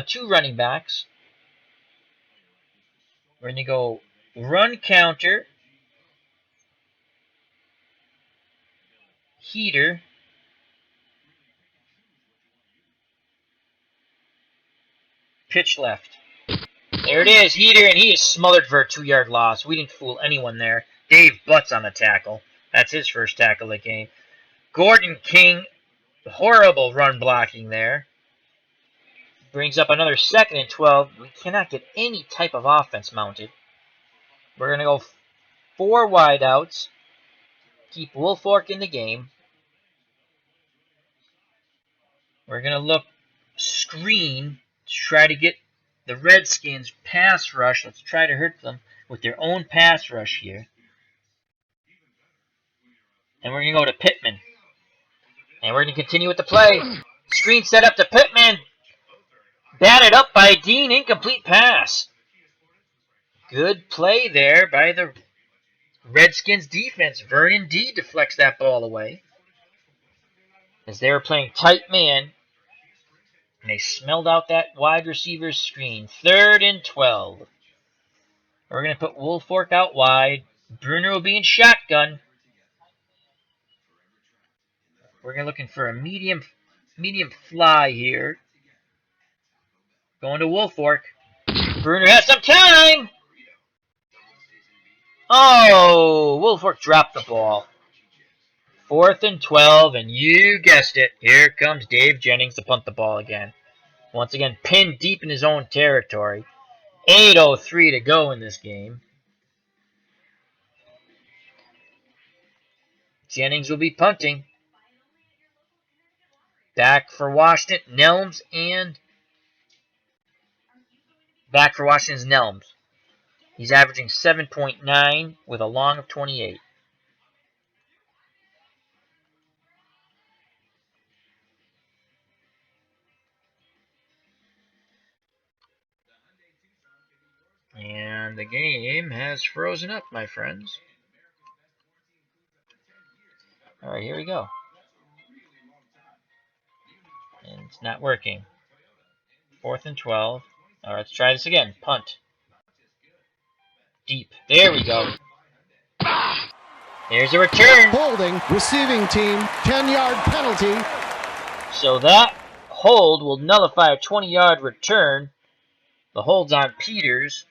S1: 2 running backs. We're going to go run counter, Heater, pitch left. There it is, Heater, and he is smothered for a 2-yard loss. We didn't fool anyone there. Dave Butts on the tackle. That's his first tackle of the game. Gordon King, horrible run blocking there. Brings up another 2nd and 12. We cannot get any type of offense mounted. We're going to go 4 wideouts. Keep Woolfolk in the game. We're going to look screen to try to get the Redskins pass rush. Let's try to hurt them with their own pass rush here. And we're going to go to Pittman. And we're going to continue with the play. Screen set up to Pittman. Batted up by Dean. Incomplete pass. Good play there by the Redskins defense. Vernon D deflects that ball away. As they were playing tight man. And they smelled out that wide receiver's screen. 3rd and 12. We're going to put Woolfolk out wide. Bruner will be in shotgun. We're looking for a medium fly here. Going to Woolfolk. Bruner has some time. Oh, Woolfolk dropped the ball. 4th and 12, and you guessed it. Here comes Dave Jennings to punt the ball again. Once again, pinned deep in his own territory. 8:03 to go in this game. Jennings will be punting. Back for Washington, Nelms, and back for Washington's Nelms. He's averaging 7.9 with a long of 28. And the game has frozen up, my friends. All right, here we go. And it's not working. 4th and 12. All right, let's try this again. Punt. Deep. There we go. There's a return.
S2: Holding. Receiving team. 10-yard penalty.
S1: So that hold will nullify a 20-yard return. The hold's on Peters.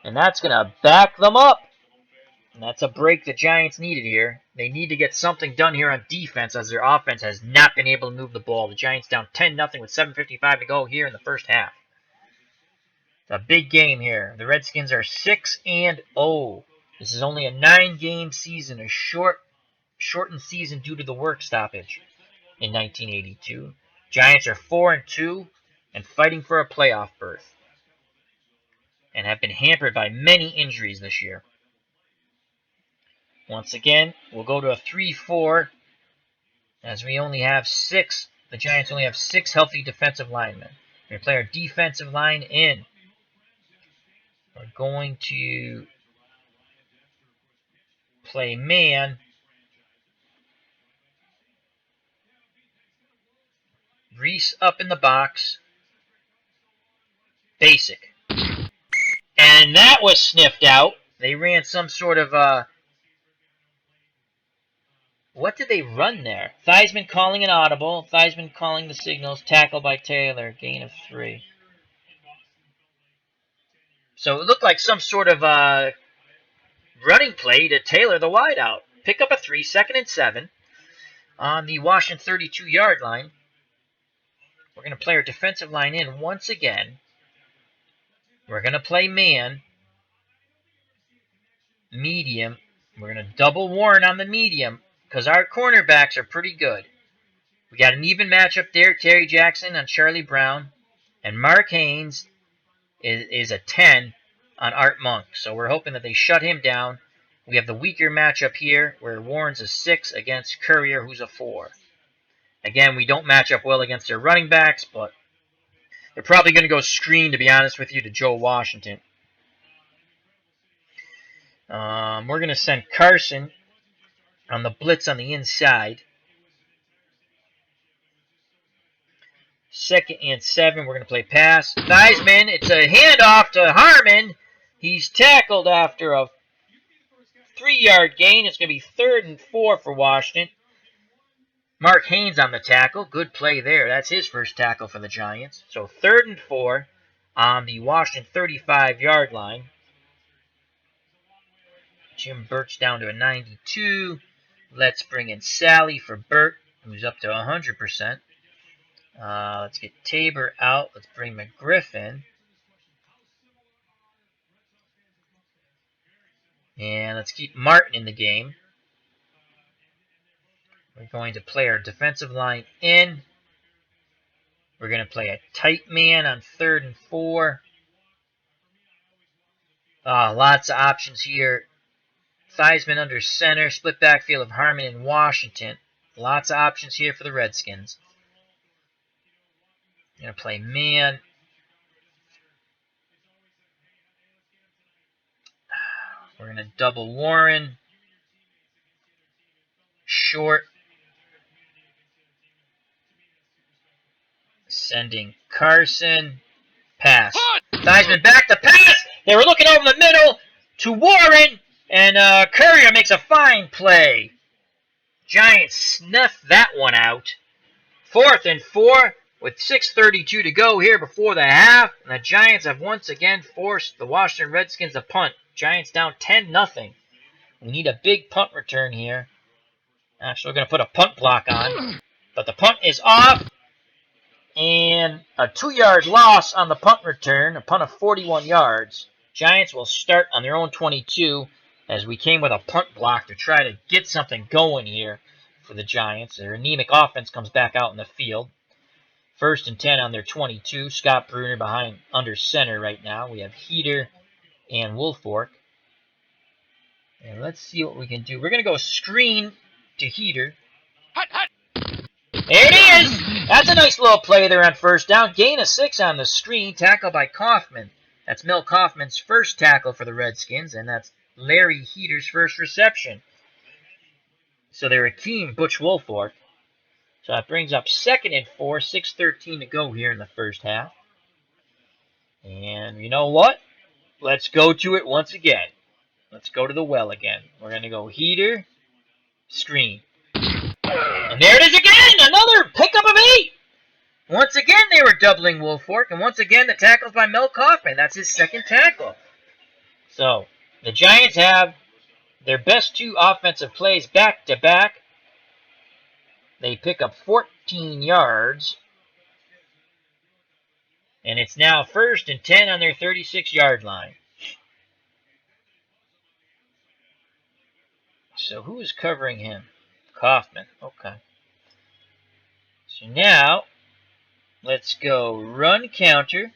S1: And that's going to back them up. And that's a break the Giants needed here. They need to get something done here on defense as their offense has not been able to move the ball. The Giants down 10-0 with 7:55 to go here in the first half. It's a big game here. The Redskins are 6-0. This is only a 9-game season, a shortened season due to the work stoppage in 1982. Giants are 4-2 and fighting for a playoff berth. and have been hampered by many injuries this year. Once again, we'll go to a 3-4 as we only have 6. The Giants only have 6 healthy defensive linemen. We're going to play our defensive line in. We're going to play man. Reese up in the box. Basic. And that was sniffed out. They ran some sort of, what did they run there? Theismann calling an audible. Theismann calling the signals. Tackle by Taylor. Gain of 3. So it looked like some sort of running play to Taylor, the wideout. Pick up a 3, 2nd and 7 on the Washington 32-yard line. We're going to play our defensive line in once again. We're going to play man, medium. We're going to double Warren on the medium because our cornerbacks are pretty good. We got an even matchup there. Terry Jackson on Charlie Brown. And Mark Haynes is a 10 on Art Monk. So we're hoping that they shut him down. We have the weaker matchup here where Warren's a 6 against Courier, who's a 4. Again, we don't match up well against their running backs, but they're probably going to go screen, to be honest with you, to Joe Washington. We're going to send Carson on the blitz on the inside. 2nd and 7, we're going to play pass. Theismann, it's a handoff to Harmon. He's tackled after a 3-yard gain. It's going to be 3rd and 4 for Washington. Mark Haynes on the tackle. Good play there. That's his first tackle for the Giants. So 3rd and 4 on the Washington 35-yard line. Jim Burt's down to a 92. Let's bring in Sally for Burt, who's up to 100%. Let's get Tabor out. Let's bring McGriffin. And let's keep Martin in the game. We're going to play our defensive line in. We're going to play a tight man on 3rd and 4. Lots of options here. Theismann under center. Split backfield of Harmon and Washington. Lots of options here for the Redskins. We're going to play man. We're going to double Warren. Short. Sending Carson. Pass. Theismann back to pass. They were looking over the middle to Warren. And Courier makes a fine play. Giants snuff that one out. 4th and 4 with 6:32 to go here before the half. And the Giants have once again forced the Washington Redskins to punt. Giants down 10-0. We need a big punt return here. Actually, we're going to put a punt block on. But the punt is off. And a 2-yard loss on the punt return. A punt of 41 yards. Giants will start on their own 22 as we came with a punt block to try to get something going here for the Giants. Their anemic offense comes back out in the field. 1st and 10 on their 22. Scott Bruner behind under center right now. We have Heater and Woolfork. And let's see what we can do. We're going to go screen to Heater. There it is! That's a nice little play there on 1st down. Gain of 6 on the screen. Tackle by Kaufman. That's Mel Kaufman's first tackle for the Redskins, and that's Larry Heater's first reception. So they're Akeem Butch Woolfork. So that brings up 2nd and 4, 6:13 to go here in the first half. And you know what? Let's go to it once again. Let's go to the well again. We're going to go Heater, screen. And there it is again! Another pickup of 8! Once again, they were doubling Woolfork, and once again, the tackle's by Mel Kaufman. That's his 2nd tackle. So, the Giants have their best 2 offensive plays back-to-back. They pick up 14 yards. And it's now 1st and 10 on their 36-yard line. So who is covering him? Kaufman. Okay. So now, let's go run counter.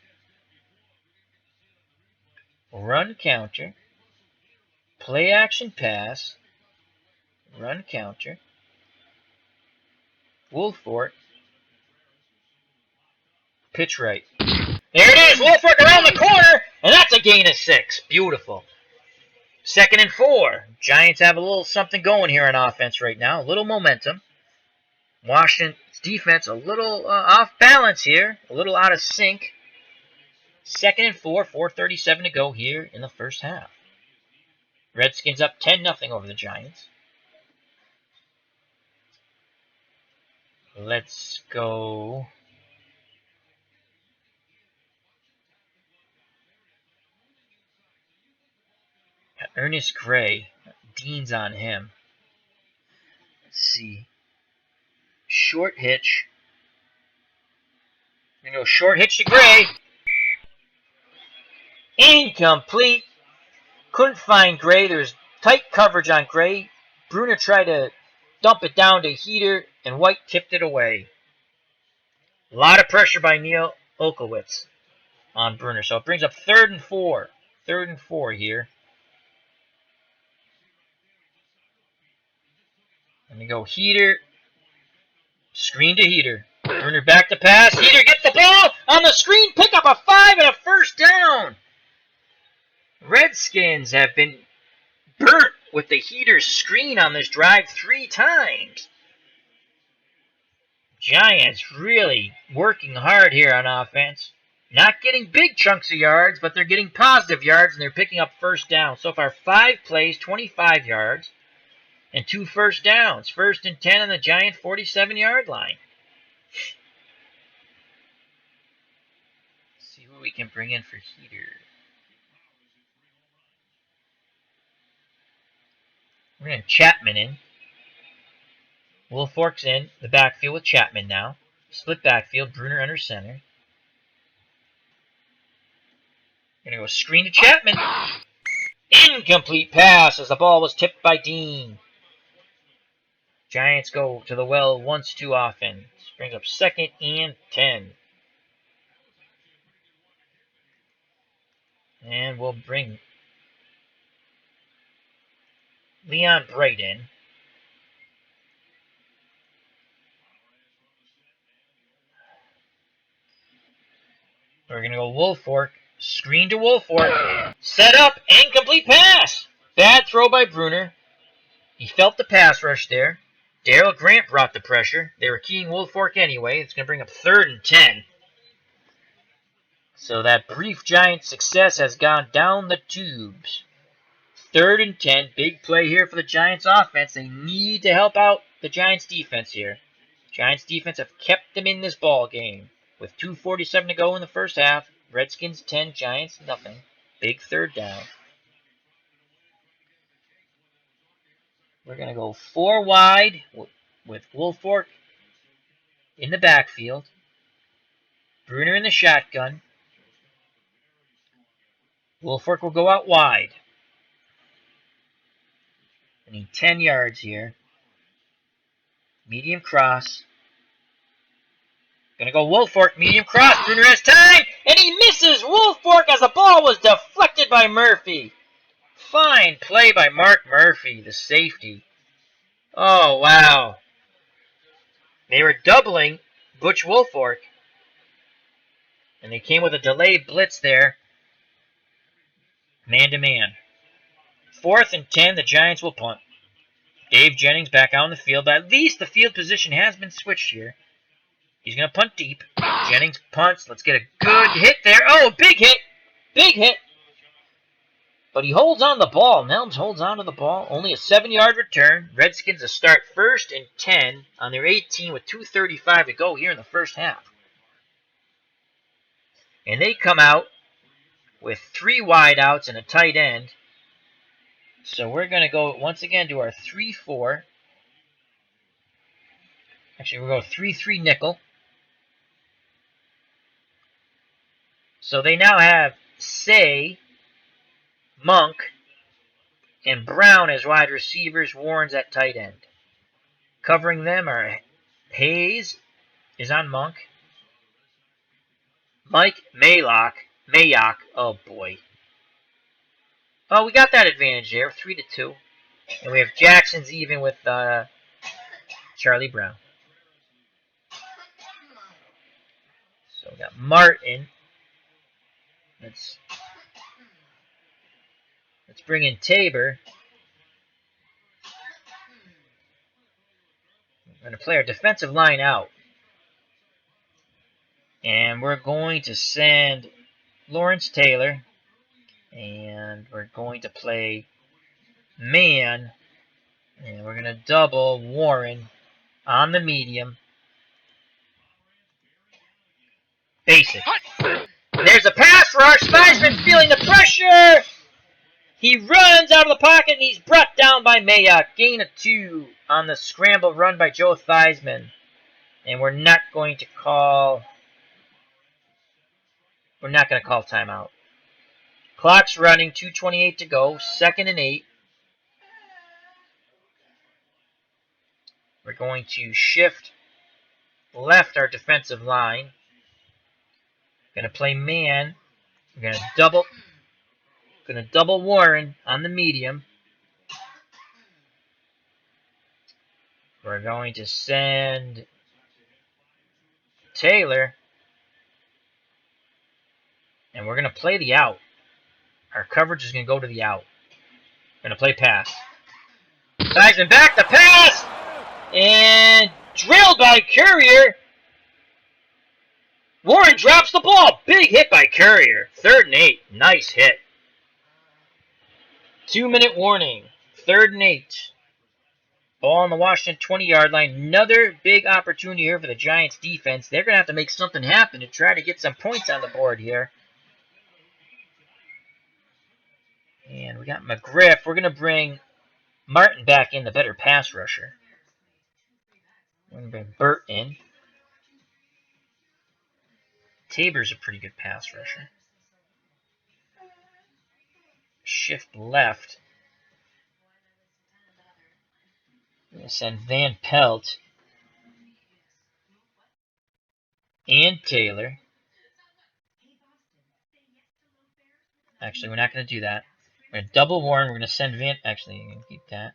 S1: run counter, play action pass, run counter, Woolfolk, pitch right. There it is, Woolfolk around the corner, and that's a gain of 6. Beautiful. 2nd and 4. Giants have a little something going here on offense right now, a little momentum. Washington's defense a little off balance here, a little out of sync. 2nd and 4, 4:37 to go here in the first half. Redskins up 10-0 over the Giants. Let's go. Ernest Gray. Dean's on him. Let's see. Short hitch. We're going to go short hitch to Gray. Incomplete. Couldn't find Gray. There's tight coverage on Gray. Bruner tried to dump it down to Heater, and White tipped it away. A lot of pressure by Neil Olkowitz on Bruner. So it brings up 3rd and 4. 3rd and 4 here. And we go Heater. Screen to Heater. Bruner back to pass. Heater gets the ball on the screen. Pick up a 5 and a first down. Redskins have been burnt with the Heater screen on this drive 3 times. Giants really working hard here on offense. Not getting big chunks of yards, but they're getting positive yards, and they're picking up first down. So far, 5 plays, 25 yards, and 2 first downs. 1st and 10 on the Giant 47-yard line. Let's see who we can bring in for Heater. We're going to have Chapman in. Woolfolk's in the backfield with Chapman now. Split backfield, Bruner under center. Going to go screen to Chapman. Incomplete pass as the ball was tipped by Dean. Giants go to the well once too often. Brings up 2nd and 10. And we'll bring Leon Bright in. We're going to go Woolfolk. Screen to Woolfolk. Set up. Incomplete pass. Bad throw by Bruner. He felt the pass rush there. Darryl Grant brought the pressure. They were keying Woolfolk anyway. It's going to bring up 3rd and 10. So that brief Giant success has gone down the tubes. 3rd and 10. Big play here for the Giants offense. They need to help out the Giants defense here. Giants defense have kept them in this ball game. With 2:47 to go in the first half, Redskins 10, Giants nothing. Big 3rd down. We're going to go 4 wide with Woolfolk in the backfield. Bruner in the shotgun. Woolfolk will go out wide. I need 10 yards here. Medium cross. Gonna go Woolfolk, medium cross. Bruner has time, and he misses Woolfolk as the ball was deflected by Murphy. Fine play by Mark Murphy, the safety. Oh, wow. They were doubling Butch Woolfolk, and they came with a delayed blitz there. Man-to-man. 4th and 10, the Giants will punt. Dave Jennings back out on the field, but at least the field position has been switched here. He's going to punt deep. Jennings punts. Let's get a good hit there. Oh, big hit. Big hit. But he holds on to the ball. Nelms holds on to the ball. Only a 7-yard return. Redskins to start 1st and 10 on their 18 with 2:35 to go here in the first half. And they come out with 3 wideouts and a tight end. So we're going to go once again to our 3-4. Actually, we'll go 3-3 nickel. So they now have Say, Monk, and Brown as wide receivers. Warren's at tight end. Covering them are Hayes is on Monk. Mike Mayock. Oh boy. Oh, we got that advantage there, 3-2. And we have Jackson's even with Charlie Brown. So we got Martin. Let's bring in Tabor. We're going to play our defensive line out. And we're going to send Lawrence Taylor. And we're going to play man. And we're going to double Warren on the medium. Basic. There's a pass rush. Theismann feeling the pressure. He runs out of the pocket and he's brought down by Mayock. Gain of 2 on the scramble run by Joe Theismann. And we're not going to call timeout. Clock's running, 2:28 to go, 2nd and 8. We're going to shift left our defensive line. Going to play man. We're going to double Warren on the medium. We're going to send Taylor. And we're going to play the out. Our coverage is going to go to the out. We're going to play pass. Theismann back, the pass! And drilled by Courier. Warren drops the ball. Big hit by Courier. 3rd and 8. Nice hit. 2-minute warning. 3rd and 8. Ball on the Washington 20-yard line. Another big opportunity here for the Giants defense. They're going to have to make something happen to try to get some points on the board here. And we got McGriff. We're going to bring Martin back in, the better pass rusher. We're going to bring Burt in. Tabor's a pretty good pass rusher. Shift left. We're going to send Van Pelt and Taylor. Actually, we're not going to do that. We're going to double Warren. We're going to send Van... Actually, I'm going to keep that.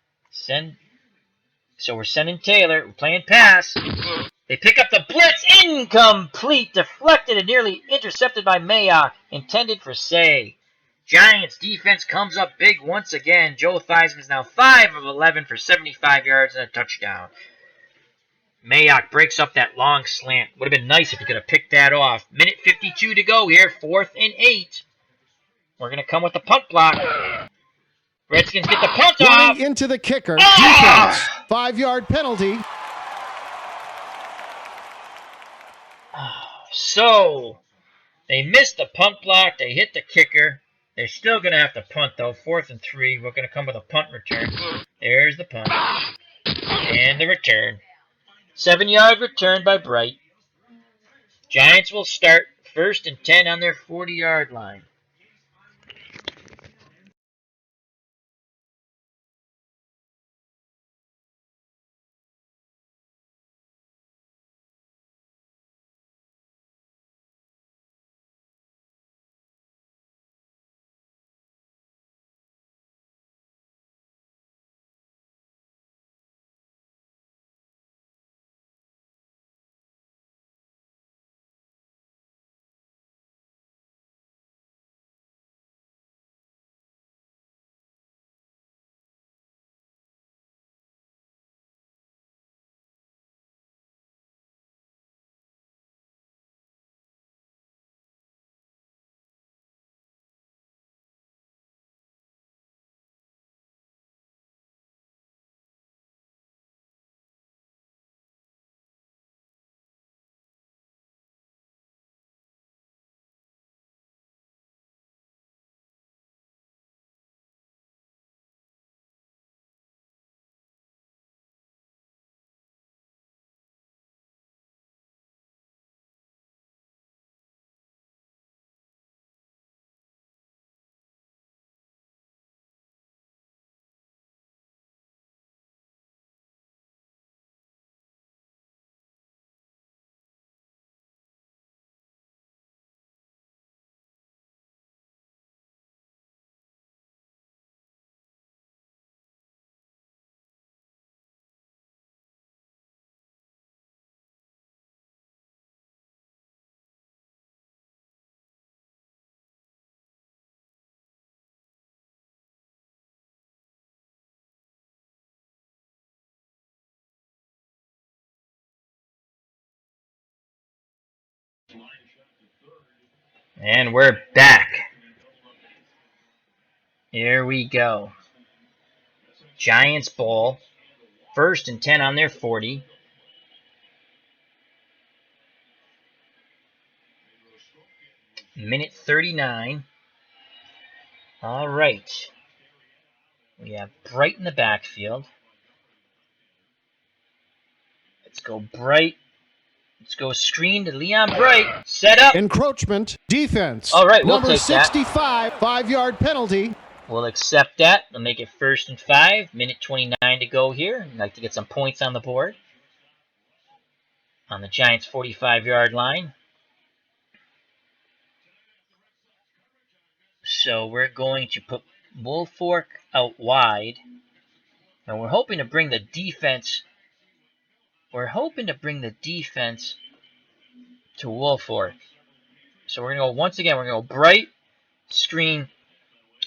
S1: So we're sending Taylor. We're playing pass. They pick up the blitz. Incomplete. Deflected and nearly intercepted by Mayock. Intended for Say. Giants defense comes up big once again. Joe Theismann is now 5 of 11 for 75 yards and a touchdown. Mayock breaks up that long slant. Would have been nice if he could have picked that off. Minute 52 to go here. 4th and 8. We're going to come with the punt block. Redskins get the punt off.
S2: Running into the kicker. Defense. 5-yard penalty.
S1: So, they missed the punt block. They hit the kicker. They're still going to have to punt, though. 4th and 3. We're going to come with a punt return. There's the punt. And the return. 7-yard return by Bright. Giants will start 1st and 10 on their 40-yard line. And we're back. Here we go. Giants ball. 1st and 10 on their 40. Minute 39. All right. We have Bright in the backfield. Let's go Bright. Let's go screen to Leon Bright. Set up.
S2: Encroachment. Defense.
S1: All right, we'll
S2: Number
S1: take that.
S2: 65, 5-yard penalty.
S1: We'll accept that. We'll make it 1st and 5. Minute 29 to go here. I'd like to get some points on the board. On the Giants' 45-yard line. So we're going to put Woolfolk out wide. And we're hoping to bring the defense. We're hoping to bring the defense to Woolfolk. So we're going to go, once again, we're going to go Bright, screen.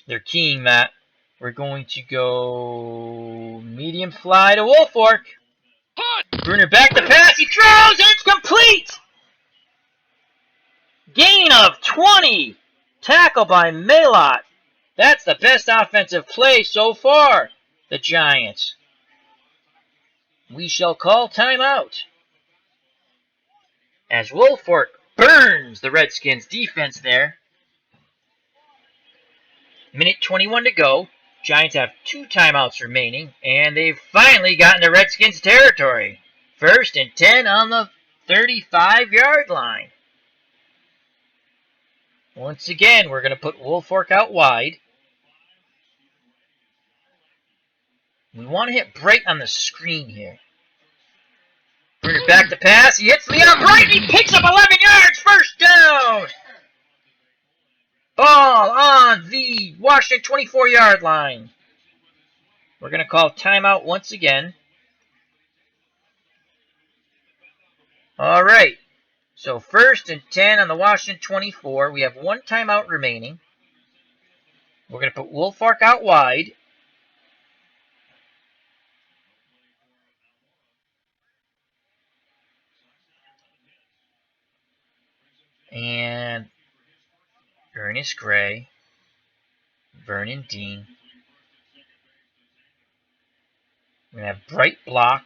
S1: They're keying that. We're going to go medium fly to Woolfolk. Bruner back to pass. He throws. It's complete. Gain of 20. Tackle by Maylott. That's the best offensive play so far. The Giants. We shall call timeout. As Woolfolk burns the Redskins defense there. Minute 21 to go. Giants have 2 timeouts remaining, and they've finally gotten to Redskins territory. 1st and 10 on the 35-yard line. Once again, we're going to put Woolfolk out wide. We want to hit Bright on the screen here. Bruner back to pass. He hits Leon Bright. He picks up 11 yards. 1st down. Ball on the Washington 24-yard line. We're going to call timeout once again. All right. So 1st and 10 on the Washington 24. We have 1 timeout remaining. We're going to put Woolfolk out wide. And Ernest Gray, Vernon Dean. We're going to have Bright block.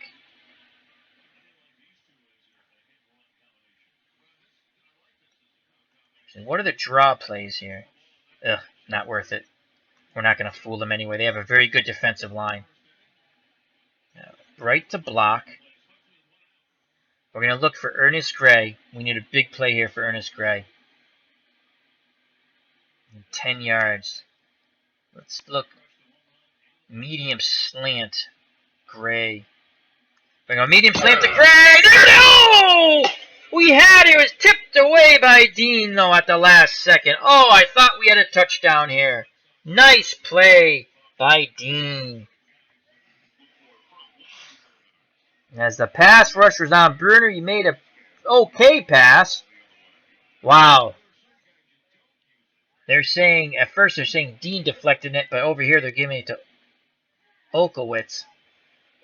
S1: So what are the draw plays here? Ugh, not worth it. We're not going to fool them anyway. They have a very good defensive line. Bright to block. We're going to look for Ernest Gray. We need a big play here for Ernest Gray. 10 yards. Let's look. Medium slant. Gray. We're going medium slant to Gray. No! We had it. It was tipped away by Dean, though, at the last second. Oh, I thought we had a touchdown here. Nice play by Dean. As the pass rush was on Bruner, he made a okay pass. Wow. They're saying, at first they're saying Dean deflected it, but over here they're giving it to Olkowitz.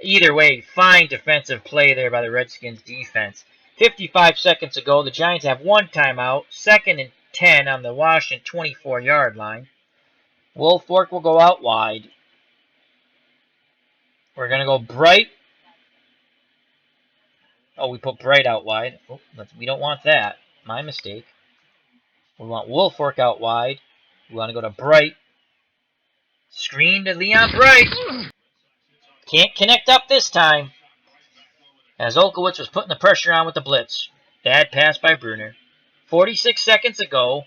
S1: Either way, fine defensive play there by the Redskins defense. 55 seconds ago, the Giants have 1 timeout. 2nd and 10 on the Washington 24-yard line. Woolfolk will go out wide. We're going to go Bright. Oh, we put Bright out wide. Oh, we don't want that. My mistake. We want Woolfolk out wide. We want to go to Bright. Screen to Leon Bright. Can't connect up this time. As Olkowitz was putting the pressure on with the blitz. Bad pass by Bruner. 46 seconds ago.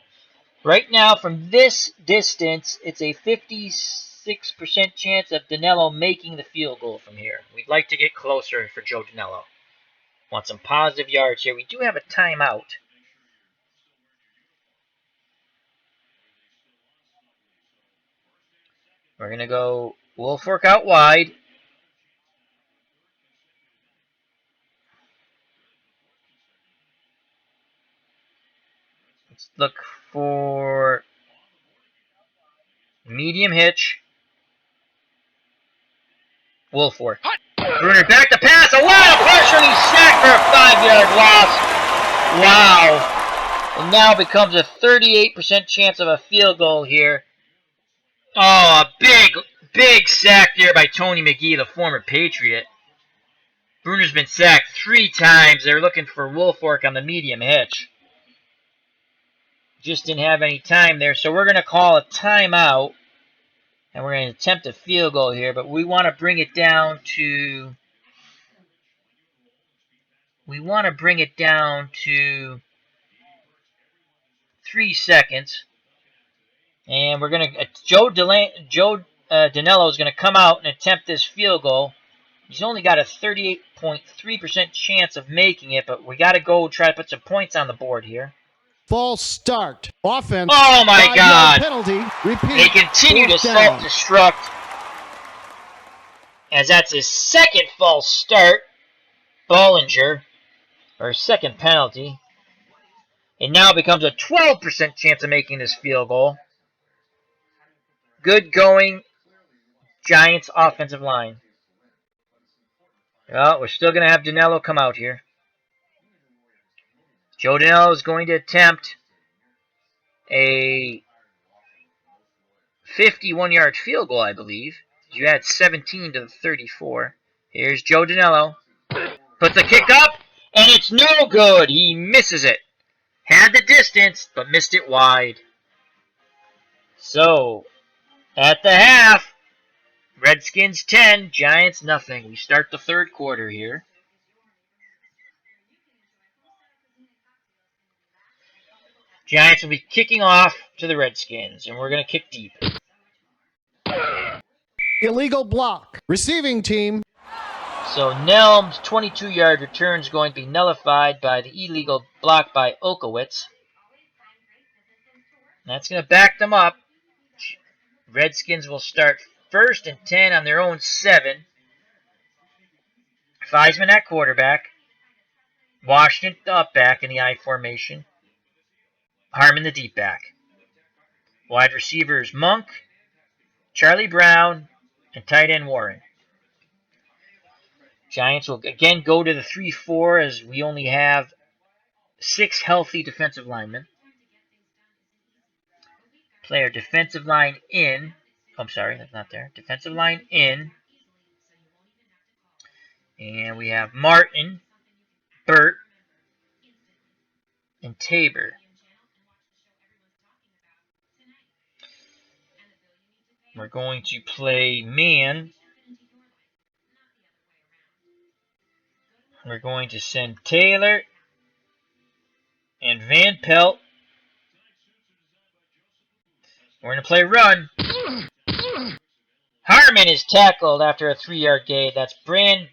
S1: Right now, from this distance, it's a 56% chance of Danilo making the field goal from here. We'd like to get closer for Joe Danilo. Want some positive yards here. We do have a timeout. We're going to go Woolfolk out wide. Let's look for medium hitch. Woolfolk. Bruner back to pass. A lot of pressure and he's sacked for a 5-yard loss. Wow. And now becomes a 38% chance of a field goal here. Oh, a big sack there by Tony McGee, the former Patriot. Bruner's been sacked 3 times. They're looking for Woolfolk on the medium hitch. Just didn't have any time there, so we're going to call a timeout. And we're going to attempt a field goal here, but we want to bring it down to... We want to bring it down to 3 seconds. And we're going to... Joe Danello is going to come out and attempt this field goal. He's only got a 38.3% chance of making it, but we got to go try to put some points on the board here.
S2: False start. Offense.
S1: Oh my God!
S2: Penalty. Repeat.
S1: They continue to self-destruct, as that's his second false start. Bollinger, or second penalty. It now becomes a 12% chance of making this field goal. Good going, Giants offensive line. Well, we're still going to have Danello come out here. Joe Danello is going to attempt a 51-yard field goal, I believe. You had 17 to the 34. Here's Joe Danello. Puts the kick up, and it's no good. He misses it. Had the distance, but missed it wide. So, at the half, Redskins 10, Giants nothing. We start the third quarter here. Giants will be kicking off to the Redskins, and we're going to kick deep.
S2: Illegal block. Receiving team.
S1: So Nelm's 22-yard return is going to be nullified by the illegal block by Okowitz. That's going to back them up. Redskins will start 1st and 10 on their own 7. Theismann at quarterback. Washington up back in the I formation. Harmon the deep back. Wide receivers Monk, Charlie Brown, and tight end Warren. Giants will again go to the 3-4 as we only have 6 healthy defensive linemen. Player defensive line in. Oh, I'm sorry, that's not there. Defensive line in. And we have Martin, Burt, and Tabor. We're going to play man. We're going to send Taylor and Van Pelt. We're going to play run. Harmon is tackled after a 3-yard gain. That's Brad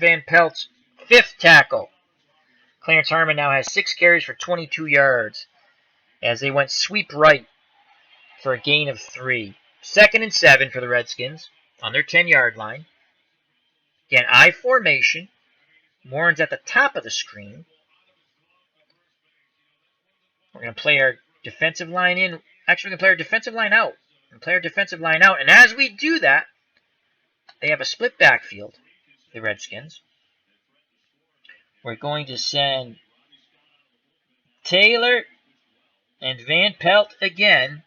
S1: Van Pelt's 5th tackle. Clarence Harmon now has 6 carries for 22 yards as they went sweep right for a gain of 3. 2nd and 7 for the Redskins on their 10-yard line. Again, I formation. Warren's at the top of the screen. We're going to play our defensive line in. Actually, we're going to play our defensive line out. And as we do that, they have a split backfield, the Redskins. We're going to send Taylor and Van Pelt again.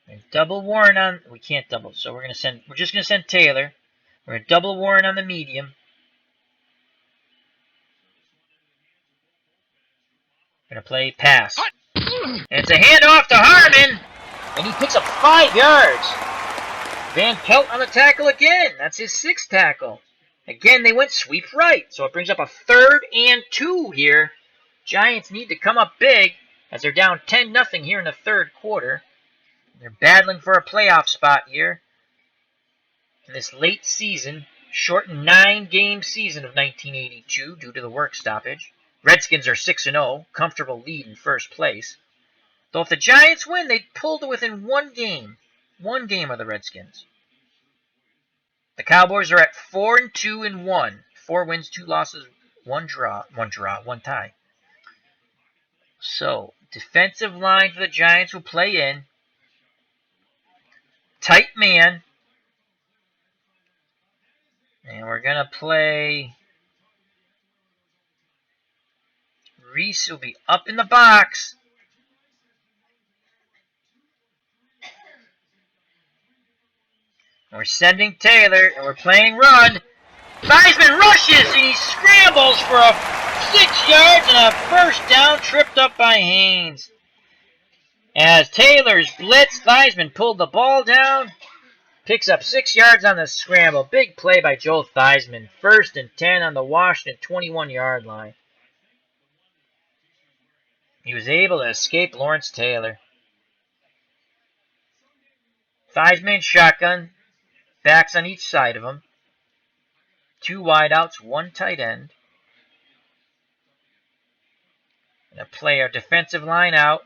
S1: And double Warren on. We can't double, so we're just going to send Taylor. We're going to double Warren on the medium. We're going to play pass. And it's a handoff to Harmon. And he picks up 5 yards. Van Pelt on the tackle again. That's his 6th tackle. Again, they went sweep right. So it brings up a 3rd and 2 here. Giants need to come up big as they're down 10-0 here in the third quarter. They're battling for a playoff spot here in this late season, shortened 9-game season of 1982 due to the work stoppage. Redskins are 6-0, comfortable lead in first place. Though if the Giants win, they'd pull to within 1 game. 1 game of the Redskins. The Cowboys are at 4-2-1. 4 wins, 2 losses, 1 tie. So, defensive line for the Giants will play in. Tight man. And we're going to play Reese will be up in the box. We're sending Taylor, and we're playing run. Theismann rushes, and he scrambles for a 6 yards and a first down, tripped up by Haynes. As Taylor's blitz, Theismann pulled the ball down, picks up 6 yards on the scramble. Big play by Joe Theismann. 1st and 10 on the Washington 21-yard line. He was able to escape Lawrence Taylor. Theismann shotgun, backs on each side of him. 2 wideouts, 1 tight end. Gonna play our defensive line out.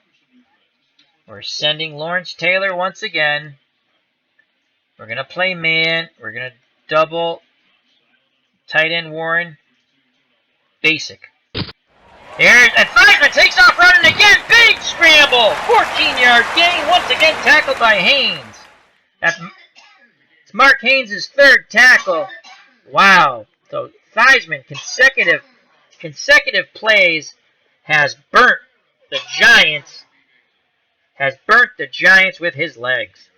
S1: We're sending Lawrence Taylor once again. We're gonna play man. We're gonna double tight end Warren. Basic. And Theismann takes off running again. Big scramble. 14-yard gain. Once again tackled by Haynes. It's Mark Haynes' 3rd tackle. Wow. So Theismann consecutive plays has burnt the Giants. With his legs.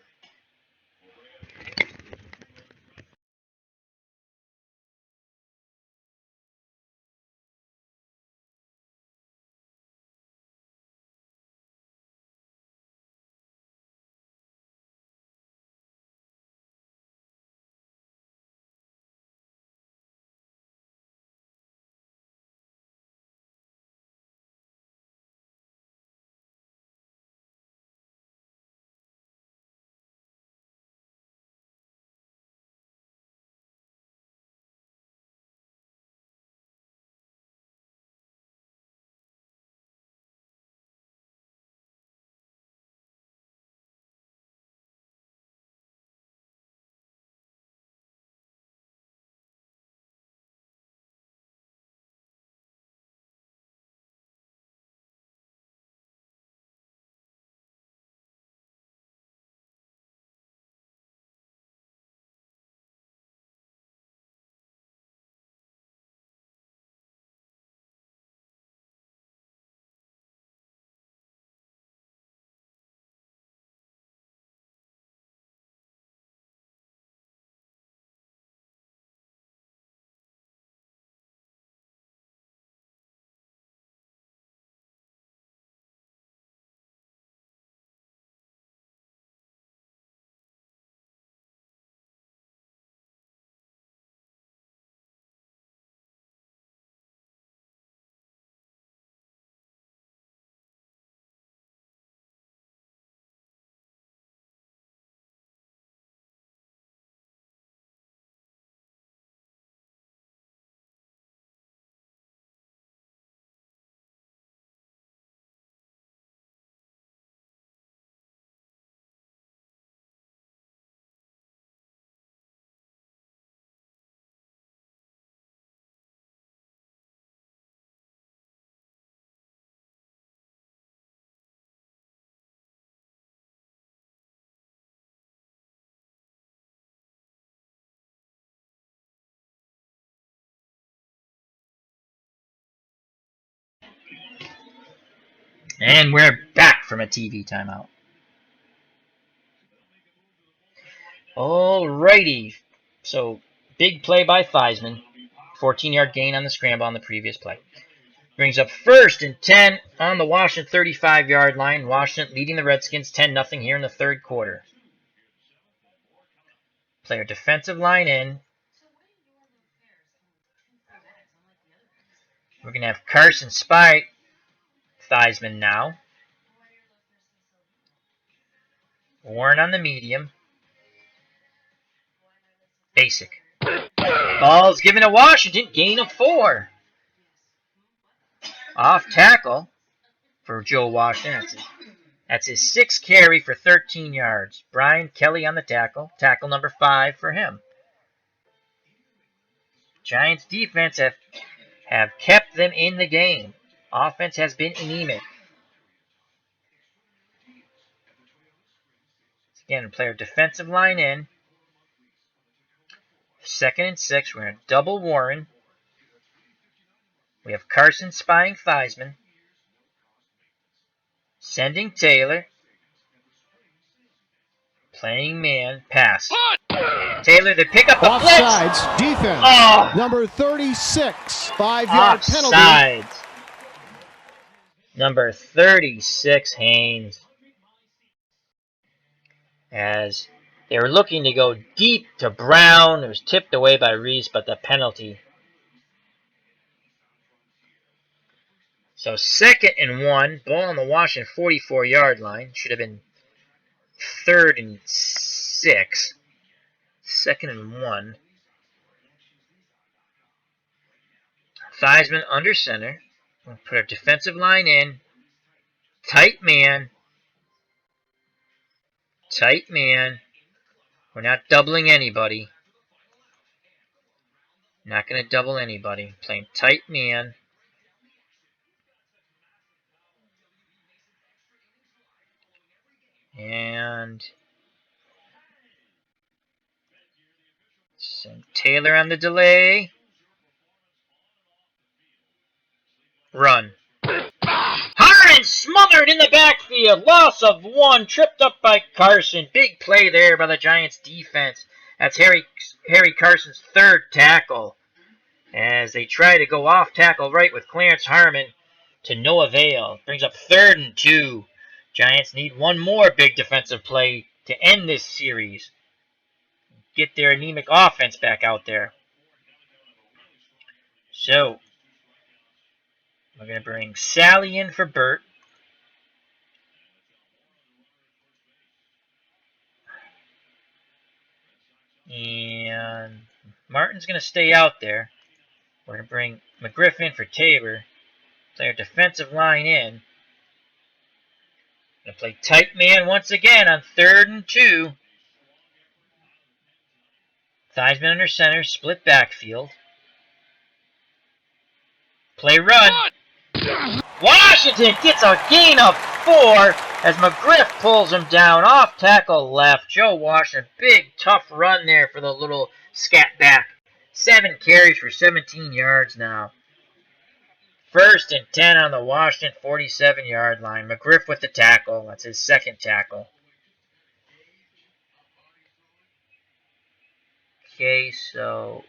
S1: And we're back from a TV timeout. Alrighty. So, big play by Theismann. 14-yard gain on the scramble on the previous play. Brings up 1st and 10 on the Washington 35-yard line. Washington leading the Redskins 10-0 here in the 3rd quarter. Play our defensive line in. We're going to have Carson spy Theismann now. Warren on the medium. Basic. Ball's given to Washington. Gain of 4. Off tackle for Joe Washington. That's his 6th carry for 13 yards. Brian Kelly on the tackle. Tackle number 5 for him. Giants defense have kept them in the game. Offense has been anemic. Again, play our defensive line in. 2nd and 6. We're going to double Warren. We have Carson spying Theismann. Sending Taylor. Playing man. Pass. Taylor to pick up the blitz.
S2: Offsides, defense.
S1: Oh.
S2: Number 36, 5-yard penalty.
S1: Offsides. Number 36, Haynes. As they were looking to go deep to Brown. It was tipped away by Reese, but the penalty. So 2nd and 1. Ball on the Washington 44-yard line. Should have been 3rd and 6. 2nd and 1. Theismann under center. We'll put our defensive line in. Tight man. Tight man. We're not doubling anybody. Not going to double anybody. Playing tight man. And send Taylor on the delay. Run. Harden smothered in the backfield. Loss of 1. Tripped up by Carson. Big play there by the Giants defense. That's Harry Carson's 3rd tackle. As they try to go off tackle right with Clarence Harmon to no avail. Brings up 3rd and 2. Giants need one more big defensive play to end this series. Get their anemic offense back out there. So, we're going to bring Sally in for Burt. And Martin's going to stay out there. We're going to bring McGriff in for Tabor. Play our defensive line in. Going to play tight man once again on 3rd and 2. Theismann under center, split backfield. Play run. Washington gets a gain of 4 as McGriff pulls him down off tackle left. Joe Washington, big tough run there for the little scat back. 7 carries for 17 yards now. 1st and 10 on the Washington 47-yard line. McGriff with the tackle. That's his 2nd tackle. Okay, so let's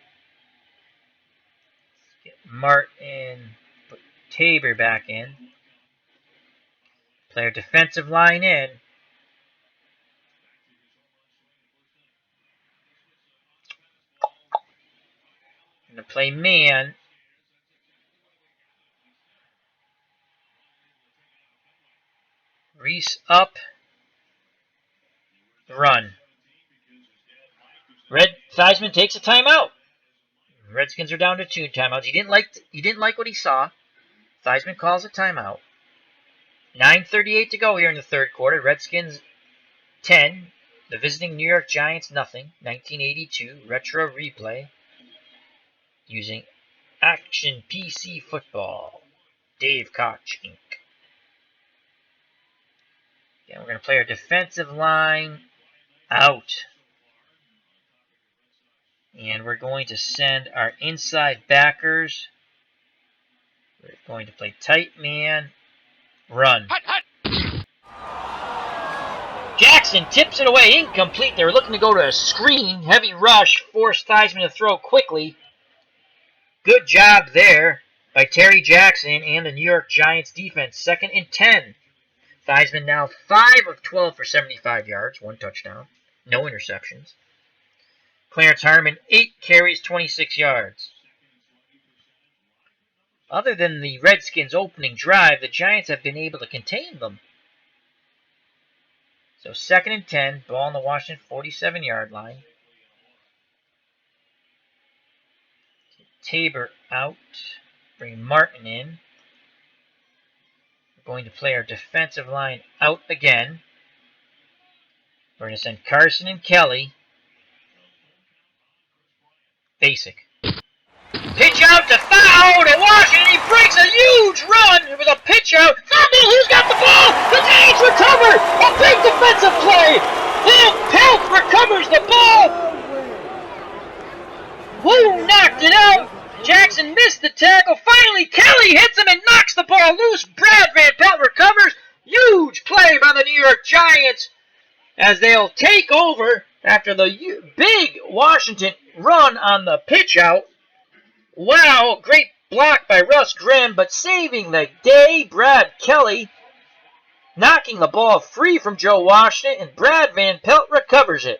S1: get Martin, put Tabor back in. Play our defensive line in. Gonna play man. Reese up. Run. Theismann takes a timeout. Redskins are down to 2 timeouts. He didn't like what he saw. Theismann calls a timeout. 9:38 to go here in the 3rd quarter. Redskins 10. The visiting New York Giants nothing. 1982 retro replay using Action PC Football. Dave Koch Inc. Again, we're going to play our defensive line out. And we're going to send our inside backers. We're going to play tight man. Run. Jackson tips it away. Incomplete. They were looking to go to a screen. Heavy rush. Forced Theismann to throw quickly. Good job there by Terry Jackson and the New York Giants defense. 2nd and 10. Theismann now 5 of 12 for 75 yards. 1 touchdown. No interceptions. Clarence Harmon, 8 carries, 26 yards. Other than the Redskins' opening drive, the Giants have been able to contain them. So 2nd and 10, ball on the Washington 47-yard line. Tabor out. Bring Martin in. We're going to play our defensive line out again. We're going to send Carson and Kelly. Basic. Pitch out to Thao to Washington. He breaks a huge run with a pitch out. Fumble. Who's got the ball? The Giants recover. A big defensive play. Pelt recovers the ball. Who knocked it out? Jackson missed the tackle. Finally, Kelly hits him and knocks the ball loose. Brad Van Pelt recovers. Huge play by the New York Giants as they'll take over after the big Washington run on the pitch out. Wow, great block by Russ Grimm, but saving the day, Brad Kelly knocking the ball free from Joe Washington, and Brad Van Pelt recovers it.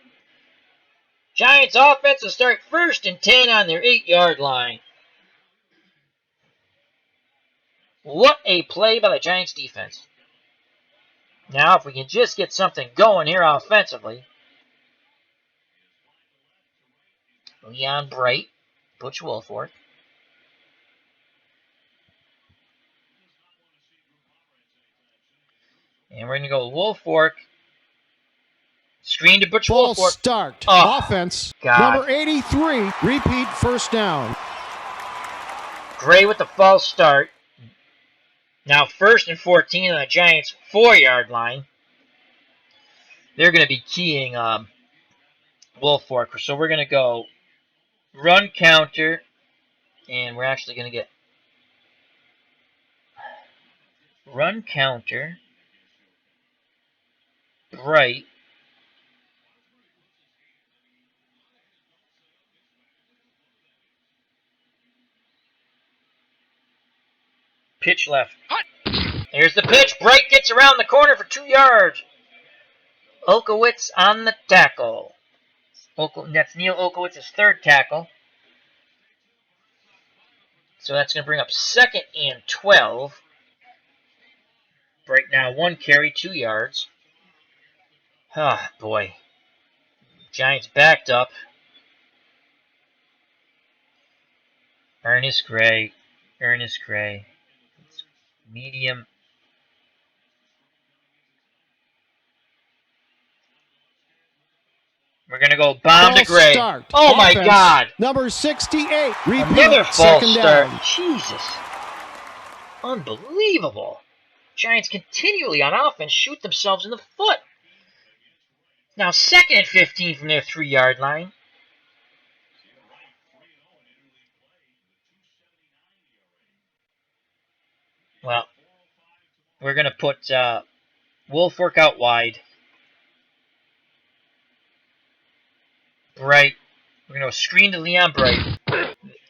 S1: Giants offense will start 1st and 10 on their 8-yard line. What a play by the Giants defense. Now, if we can just get something going here offensively. Leon Bright, Butch Wilfork. And we're going to go Wilfork. Screen to Butch
S2: Ball
S1: Wilfork.
S2: start.
S1: Oh,
S2: offense.
S1: God.
S2: Number 83. Repeat 1st down.
S1: Gray with the false start. Now 1st and 14 on the Giants' 4-yard line. They're going to be keying Wilfork. So we're going to go run counter. And we're actually going to get run counter. Bright. Pitch left. Here's the pitch. Bright gets around the corner for 2 yards. Olkowitz on the tackle. That's Neil Olkowitz's 3rd tackle. So that's going to bring up 2nd and 12. Bright now 1 carry, 2 yards. Ah, boy. Giants backed up. Ernest Gray. Medium. We're going to go bomb to Gray.
S2: Start.
S1: Oh,
S2: offense.
S1: my God.
S2: Number 68. Repeat.
S1: Another false
S2: 2nd
S1: start.
S2: down.
S1: Jesus. Unbelievable. Giants continually on offense shoot themselves in the foot. Now 2nd and 15 from their 3-yard line. Well, we're going to put Wilfork out wide. Bright. We're going to screen to Leon Bright.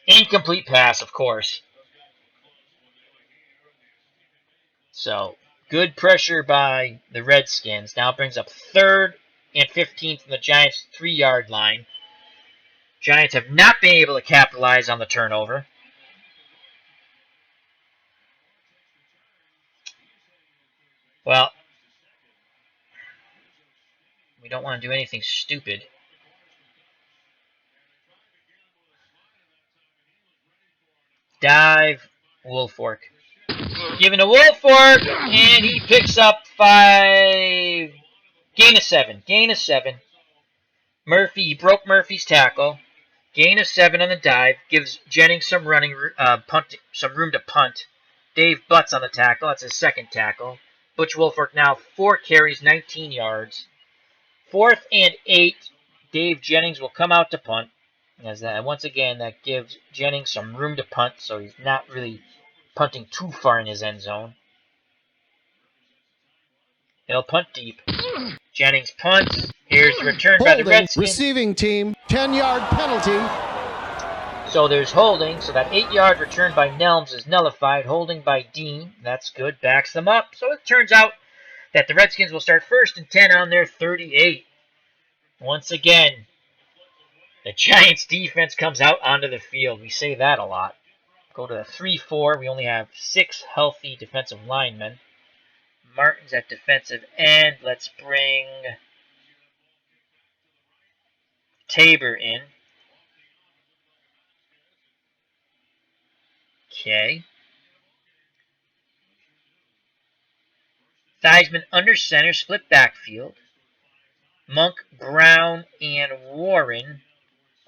S1: Incomplete pass, of course. So, good pressure by the Redskins. Now it brings up 3rd and 15 from the Giants' 3-yard line. Giants have not been able to capitalize on the turnover. Well, we don't want to do anything stupid. Dive, Wilfork. Giving to Wilfork, and he picks up 5. Gain of 7. He broke Murphy's tackle. Gain of 7 on the dive. Gives Jennings some some room to punt. Dave Butts on the tackle. That's his 2nd tackle. Butch Wilfork now 4 carries, 19 yards. 4th and 8. Dave Jennings will come out to punt. Once again, that gives Jennings some room to punt, so he's not really punting too far in his end zone. He'll punt deep. Jennings punts. Here's the return by the Redskins.
S2: Receiving team, 10-yard penalty.
S1: So there's holding. So that 8-yard return by Nelms is nullified. Holding by Dean. That's good. Backs them up. So it turns out that the Redskins will start 1st and 10 on their 38. Once again, the Giants defense comes out onto the field. We say that a lot. Go to the 3-4. We only have 6 healthy defensive linemen. Martin's at defensive end. Let's bring Tabor in. Okay. Theismann under center, split backfield. Monk, Brown, and Warren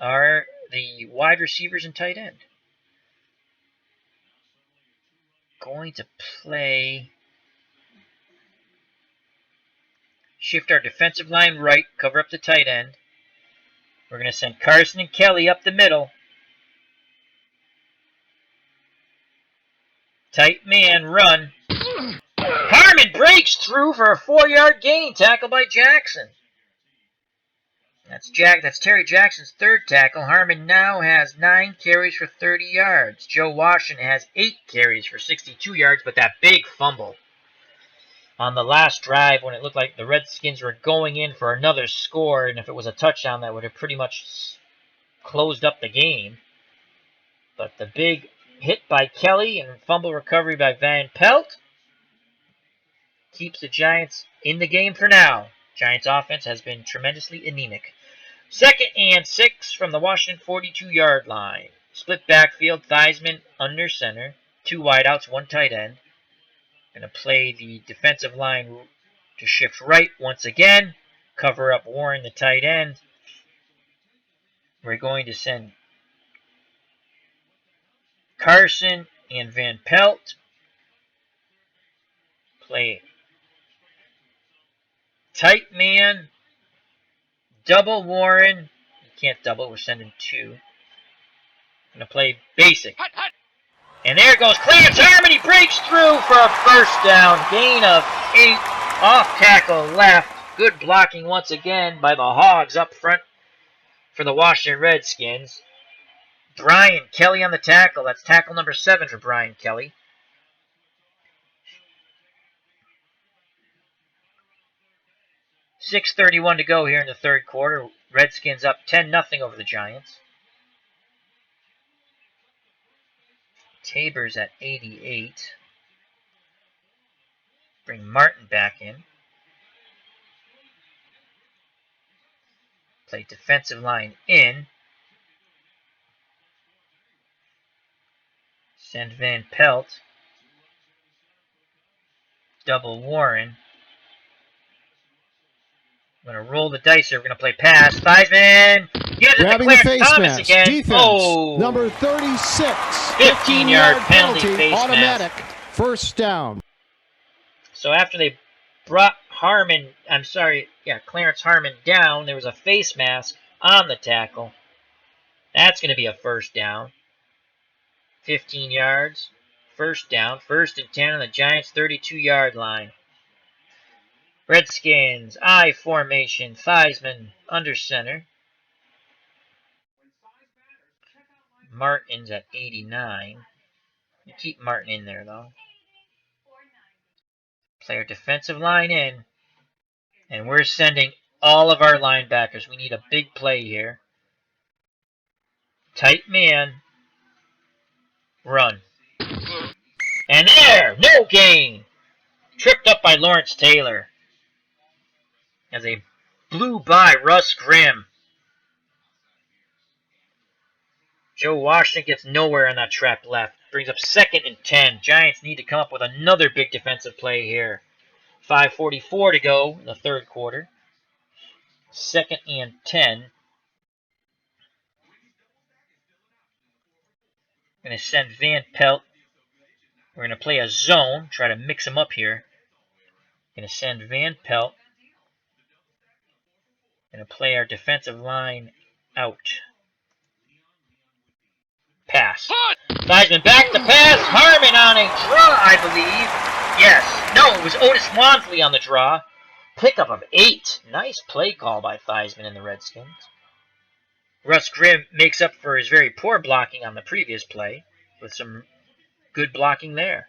S1: are the wide receivers and tight end. Going to play. Shift our defensive line right, cover up the tight end. We're going to send Carson and Kelly up the middle. Tight man, run. Harmon breaks through for a 4-yard gain, tackled by Jackson. That's Terry Jackson's third tackle. Harmon now has 9 carries for 30 yards. Joe Washington has 8 carries for 62 yards, but that big fumble on the last drive when it looked like the Redskins were going in for another score, and if it was a touchdown, that would have pretty much closed up the game. But the big hit by Kelly and fumble recovery by Van Pelt keeps the Giants in the game for now. Giants offense has been tremendously anemic. 2nd and 6 from the Washington 42-yard line. Split backfield, Theismann under center. 2 wideouts, 1 tight end. Going to play the defensive line to shift right once again. Cover up Warren, the tight end. We're going to send Carson and Van Pelt. Play tight man. Double Warren. You can't double, we're sending 2. Going to play basic. And there goes Clarence Harmon. Breaks through for a first down. Gain of 8. Off tackle left. Good blocking once again by the Hogs up front for the Washington Redskins. Brian Kelly on the tackle. That's tackle number 7 for Brian Kelly. .6:31 to go here in the third quarter. Redskins up 10-0 over the Giants. Tabor's at 88. Bring Martin back in. Play defensive line in. Send Van Pelt. Double Warren. I'm going to roll the dice here. We're going to play pass. Theismann gives it to Clarence Thomas again.
S2: Defense, number 36.
S1: 15-yard penalty face
S2: automatic.
S1: mask.
S2: First down.
S1: So after they brought Clarence Harmon down, there was a face mask on the tackle. That's going to be a first down. 15 yards. First down. 1st and 10 on the Giants' 32-yard line. Redskins, I formation, Theismann under center. Martin's at 89. You keep Martin in there, though. Play our defensive line in. And we're sending all of our linebackers. We need a big play here. Tight man. Run. And there! No gain! Tripped up by Lawrence Taylor. As they blew by Russ Grimm. Joe Washington gets nowhere on that trap left. Brings up 2nd and 10. Giants need to come up with another big defensive play here. 5:44 to go in the third quarter. 2nd and 10. Going to send Van Pelt. We're going to play a zone. Try to mix them up here. Going to send Van Pelt. Going to play our defensive line out. Pass. Theismann back to pass. Harmon on a draw, I believe. Yes. No, it was Otis Wansley on the draw. Pickup of 8. Nice play call by Theismann and the Redskins. Russ Grimm makes up for his very poor blocking on the previous play with some good blocking there.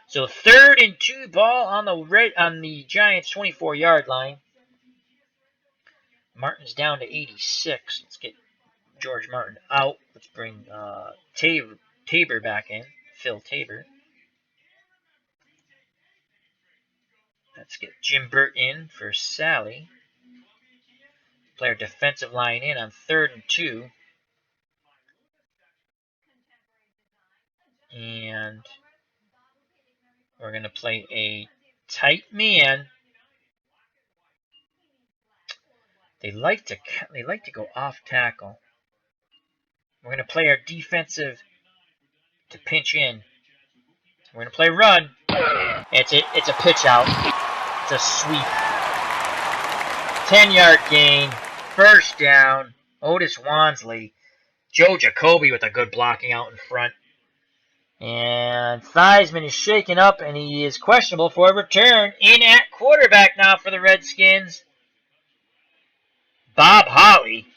S1: So 3rd and 2 ball on the Giants' 24-yard line. Martin's down to 86. Let's get George Martin out. Let's bring Tabor back in. Phil Tabor. Let's get Jim Burt in for Sally. Play our defensive line in on 3rd and 2. And we're going to play a tight man. They like to go off tackle. We're going to play our defensive to pinch in. We're going to play run. It's a pitch out. It's a sweep. 10-yard gain. First down. Otis Wansley. Joe Jacoby with a good blocking out in front. And Theismann is shaken up, and he is questionable for a return. In at quarterback now for the Redskins, Bob Holly.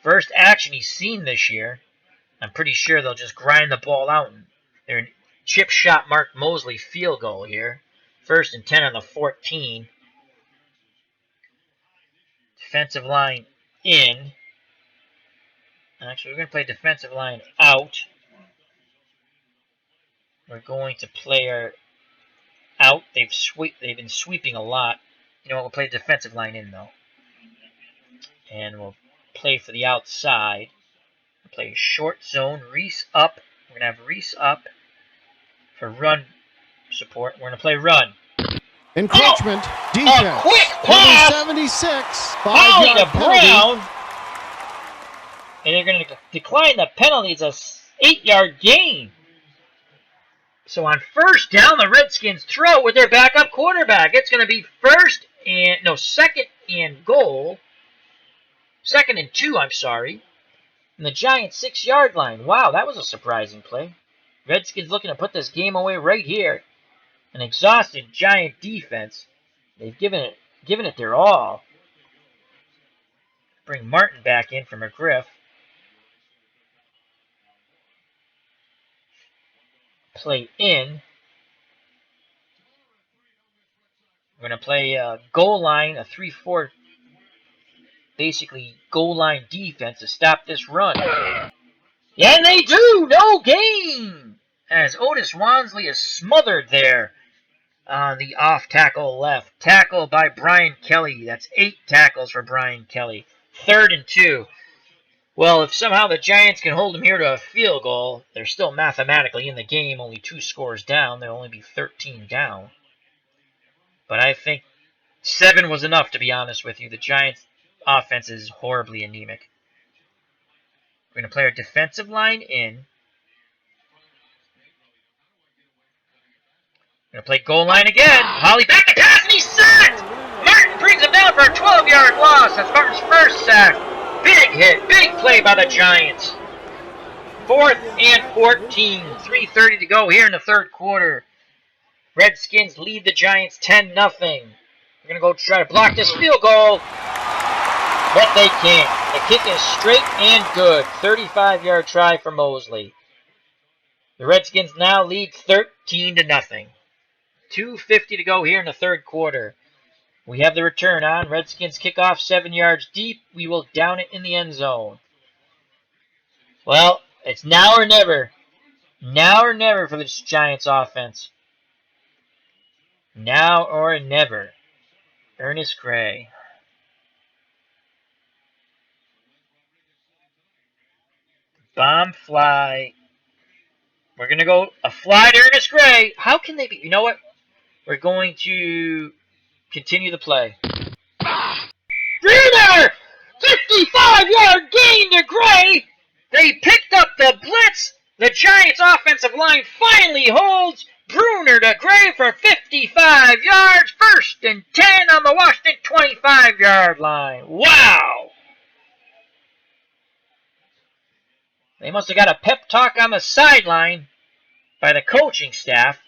S1: First action he's seen this year. I'm pretty sure they'll just grind the ball out. They're in chip shot Mark Mosley field goal here. 1st and 10 on the 14. Defensive line in. Actually, we're going to play defensive line out. We're going to play our out. They've been sweeping a lot. You know what? We'll play defensive line in, though. And we'll play for the outside. We'll play short zone. Reese up. We're going to have Reese up for run support. We're going to play run.
S2: Encroachment, defense.
S1: A quick pass.
S2: Number 76,
S1: Holly
S2: 5-yard
S1: to
S2: penalty.
S1: Brown. And they're going to decline the penalty. It's a 8-yard gain. So on 1st down, the Redskins throw with their backup quarterback. It's going to be 2nd and goal. 2nd and 2, I'm sorry. And the Giants' 6-yard line. Wow, that was a surprising play. Redskins looking to put this game away right here. An exhausted Giant defense. They've given it their all. Bring Martin back in for McGriff. Play in. We're going to play a goal line, a 3-4, basically goal line defense to stop this run. Yeah, and they do! No gain! As Otis Wansley is smothered there on the off tackle left. Tackle by Brian Kelly. That's 8 tackles for Brian Kelly. 3rd and 2. Well, if somehow the Giants can hold them here to a field goal, they're still mathematically in the game, only 2 scores down. They'll only be 13 down. But I think 7 was enough, to be honest with you. The Giants' offense is horribly anemic. We're going to play our defensive line in. We're going to play goal line again. Holly back to pass, and he's sacked! Martin brings him down for a 12-yard loss. That's Martin's first sack. Big hit, big play by the Giants. 4th and 14. 3:30 to go here in the 3rd quarter. Redskins lead the Giants 10-0. We're going to go try to block this field goal. But they can't. The kick is straight and good. 35-yard try for Mosley. The Redskins now lead 13-0. 2:50 to go here in the 3rd quarter. We have the return on. Redskins kick off 7 yards deep. We will down it in the end zone. Well, it's now or never. Now or never for the Giants offense. Now or never. Ernest Gray. Bomb fly. We're going to go a fly to Ernest Gray. How can they be? You know what? We're going to continue the play. Bruner! 55-yard gain to Gray. They picked up the blitz. The Giants' offensive line finally holds. Bruner to Gray for 55 yards. 1st and 10 on the Washington 25-yard line. Wow! They must have got a pep talk on the sideline by the coaching staff.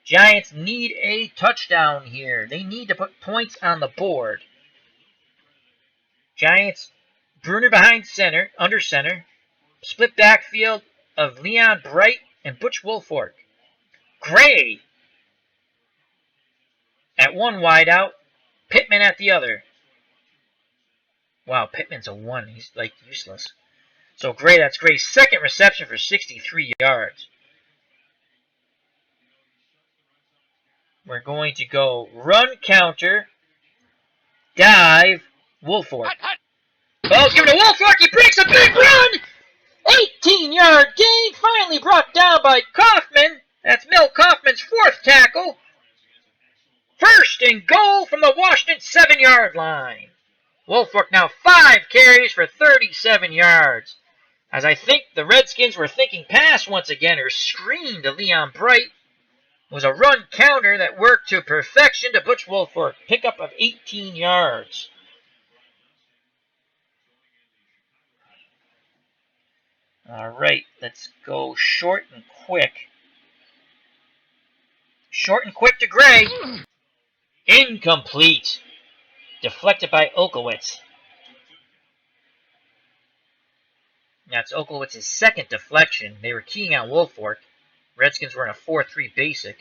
S1: Giants need a touchdown here. They need to put points on the board. Giants, Bruner behind center, under center. Split backfield of Leon Bright and Butch Woolfolk. Gray at one wideout. Pittman at the other. Wow, Pittman's a 1. He's like useless. So Gray, that's Gray's 2nd reception for 63 yards. We're going to go run counter, dive, Woolfolk. Ball's given to Woolfolk. He breaks a big run. 18-yard gain, finally brought down by Kaufman. That's Mel Kaufman's 4th tackle. 1st and goal from the Washington 7-yard line. Woolfolk now 5 carries for 37 yards. As I think the Redskins were thinking pass once again, or screen to Leon Bright. It was a run counter that worked to perfection to Butch Woolfolk. Pickup of 18 yards. All right, let's go short and quick. Short and quick to Gray. Incomplete. Deflected by Olkowitz. That's Olkowitz's second deflection. They were keying on Woolfolk. Redskins were in a 4-3 basic.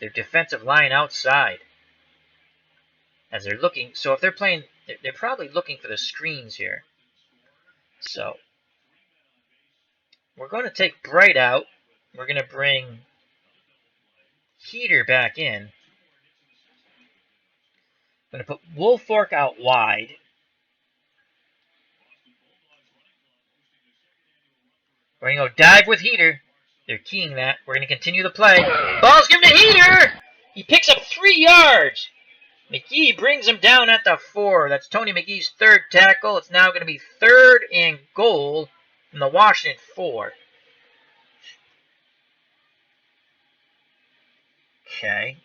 S1: Their defensive line outside. As they're looking, so if they're playing, they're probably looking for the screens here. So we're going to take Bright out. We're going to bring Heater back in. I'm going to put Woolfolk out wide. We're going to go dive with Heater. They're keying that. We're going to continue the play. Ball's given to Heater! He picks up 3 yards. McGee brings him down at the 4. That's Tony McGee's third tackle. It's now going to be 3rd and goal from the Washington 4. Okay.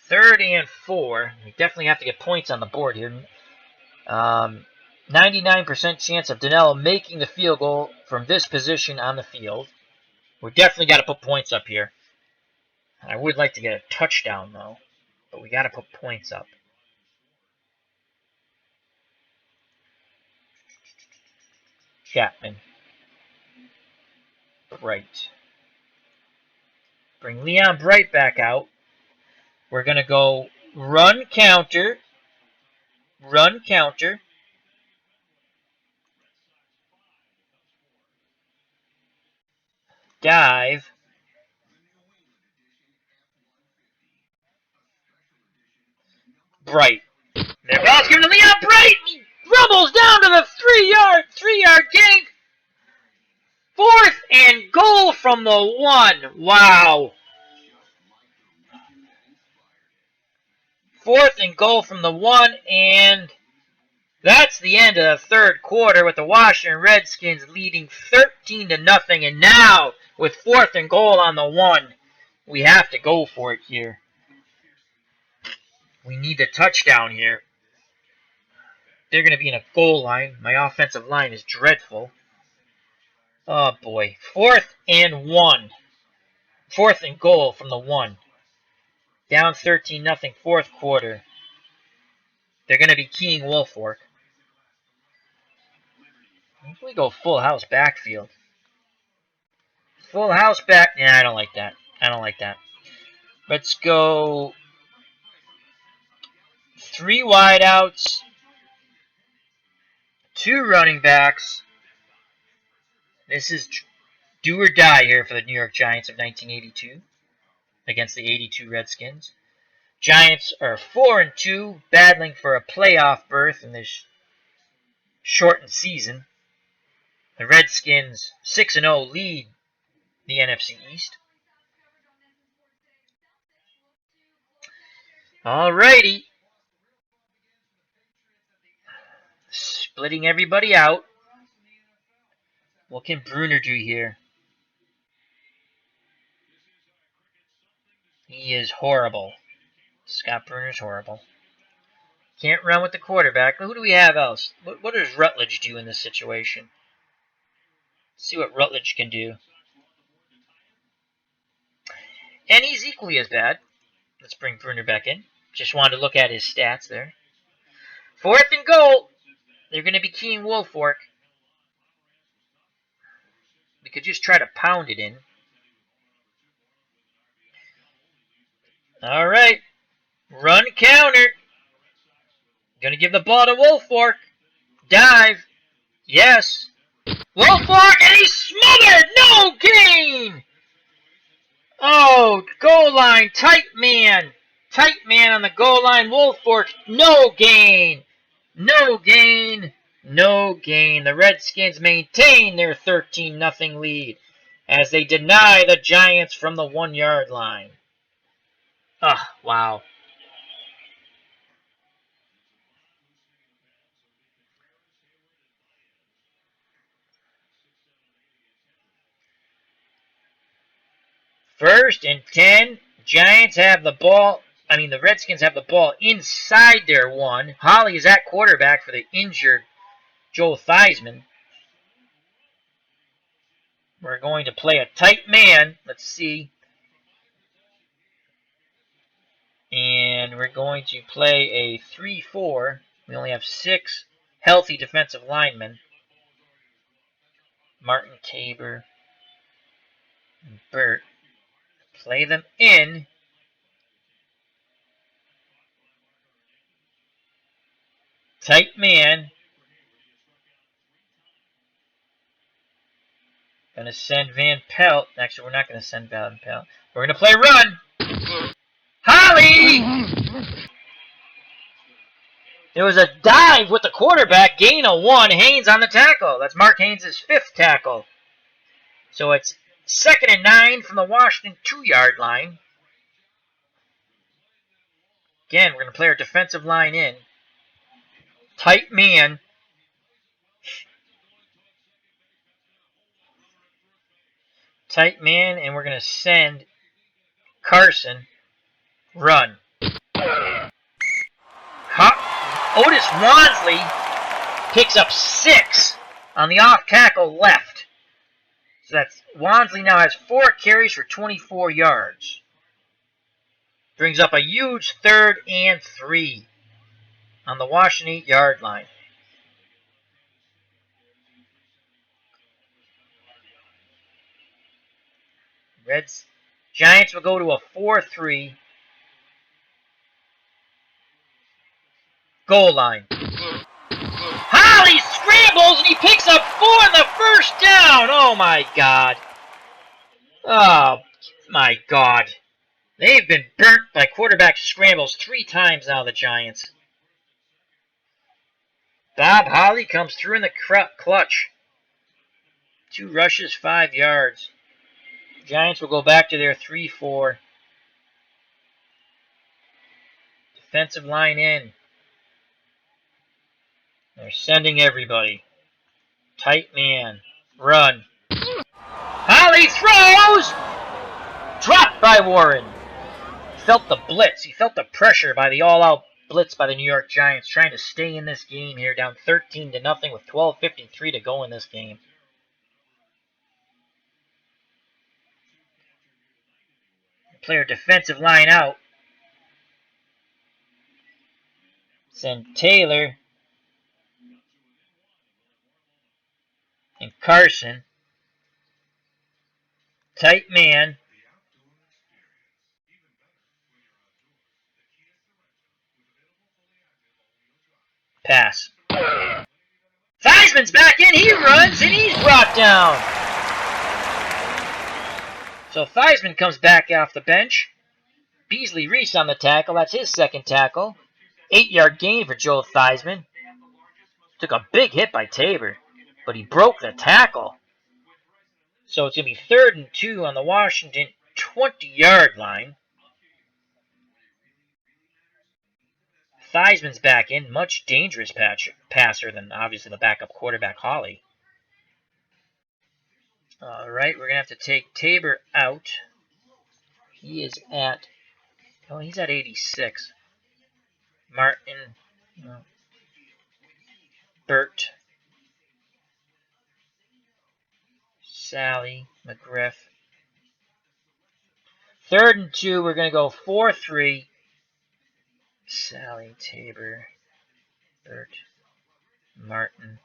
S1: 3rd and 4. We definitely have to get points on the board here. 99% chance of Danilo making the field goal from this position on the field. We definitely got to put points up here. I would like to get a touchdown, though. But we got to put points up. Chapman. Bright. Bring Leon Bright back out. We're going to go run counter. Run counter. Dive. Bright. Their ball's given to Leon Bright. He rumbles down to the 3-yard gain. 4th and goal from the 1. Wow. 4th and goal from the 1, and that's the end of the 3rd quarter with the Washington Redskins leading 13-0. And now, with 4th and goal on the 1, we have to go for it here. We need a touchdown here. They're going to be in a goal line. My offensive line is dreadful. Oh, boy. 4th and 1. 4th and goal from the 1. Down 13-0, 4th quarter. They're going to be keying Woolfolk. We go full house backfield. Full house back. Nah, I don't like that. I don't like that. Let's go 3 wideouts, 2 running backs. This is do or die here for the New York Giants of 1982 against the 82 Redskins. Giants are 4-2, battling for a playoff berth in this shortened season. The Redskins 6-0 lead the NFC East. Alrighty. Splitting everybody out. What can Bruner do here? He is horrible. Scott Bruner's horrible. Can't run with the quarterback. Who do we have else? What does Rutledge do in this situation? Let's see what Rutledge can do. And he's equally as bad. Let's bring Bruner back in. Just wanted to look at his stats there. 4th and goal. They're going to be keying Woolfolk. We could just try to pound it in. All right. Run counter. Going to give the ball to Woolfolk. Dive. Yes. Woolfolk, and he's smothered. No gain. Oh, goal line. Tight man. Tight man on the goal line. Woolfolk, no gain. No gain. No gain. The Redskins maintain their 13-0 lead as they deny the Giants from the 1-yard line. Ah, wow. First and 10. Giants have the ball. The Redskins have the ball inside their 1. Holly is at quarterback for the injured Joel Theismann. We're going to play a tight man. Let's see. And we're going to play a 3-4. We only have 6 healthy defensive linemen. Martin, Tabor, and Burt. Play them in. Tight man. Gonna send Van Pelt. Actually, we're not gonna send Van Pelt. We're gonna play run. Holly! There was a dive with the quarterback. Gain of 1. Haynes on the tackle. That's Mark Haynes' 5th tackle. So it's 2nd and 9 from the Washington 2-yard line. Again, we're gonna play our defensive line in. Tight man. Tight man, and we're gonna send Carson. Run. Otis Wansley picks up 6 on the off tackle left. So that's Wansley now has 4 carries for 24 yards. Brings up a huge 3rd and 3 on the Washington 8-yard line. Giants will go to a 4-3. Goal line. Holly scrambles and he picks up 4 on the first down. Oh my God. Oh my God. They've been burnt by quarterback scrambles 3 times now, the Giants. Bob Holly comes through in the clutch. 2 rushes, 5 yards. Giants will go back to their 3-4. Defensive line in. They're sending everybody. Tight man. Run. Holly throws! Dropped by Warren. He felt the blitz. He felt the pressure by the all-out blitz by the New York Giants, trying to stay in this game here, down 13-0 with 12:53 to go in this game. Player defensive line out. Send Taylor and Carson. Tight man. Pass. Theismann's back in. He runs and he's brought down. So Theismann comes back off the bench. Beasley Reese on the tackle. That's his 2nd tackle. 8-yard gain for Joe Theismann. Took a big hit by Tabor, but he broke the tackle. So it's going to be 3rd and 2 on the Washington 20-yard line. Theismann's back in. Much dangerous passer than, obviously, the backup quarterback, Holly. All right, we're going to have to take Tabor out. He is at, he's at 86. Martin, Burt, Sally, McGriff. 3rd and 2, we're going to go 4-3. Sally, Tabor, Burt, Martin.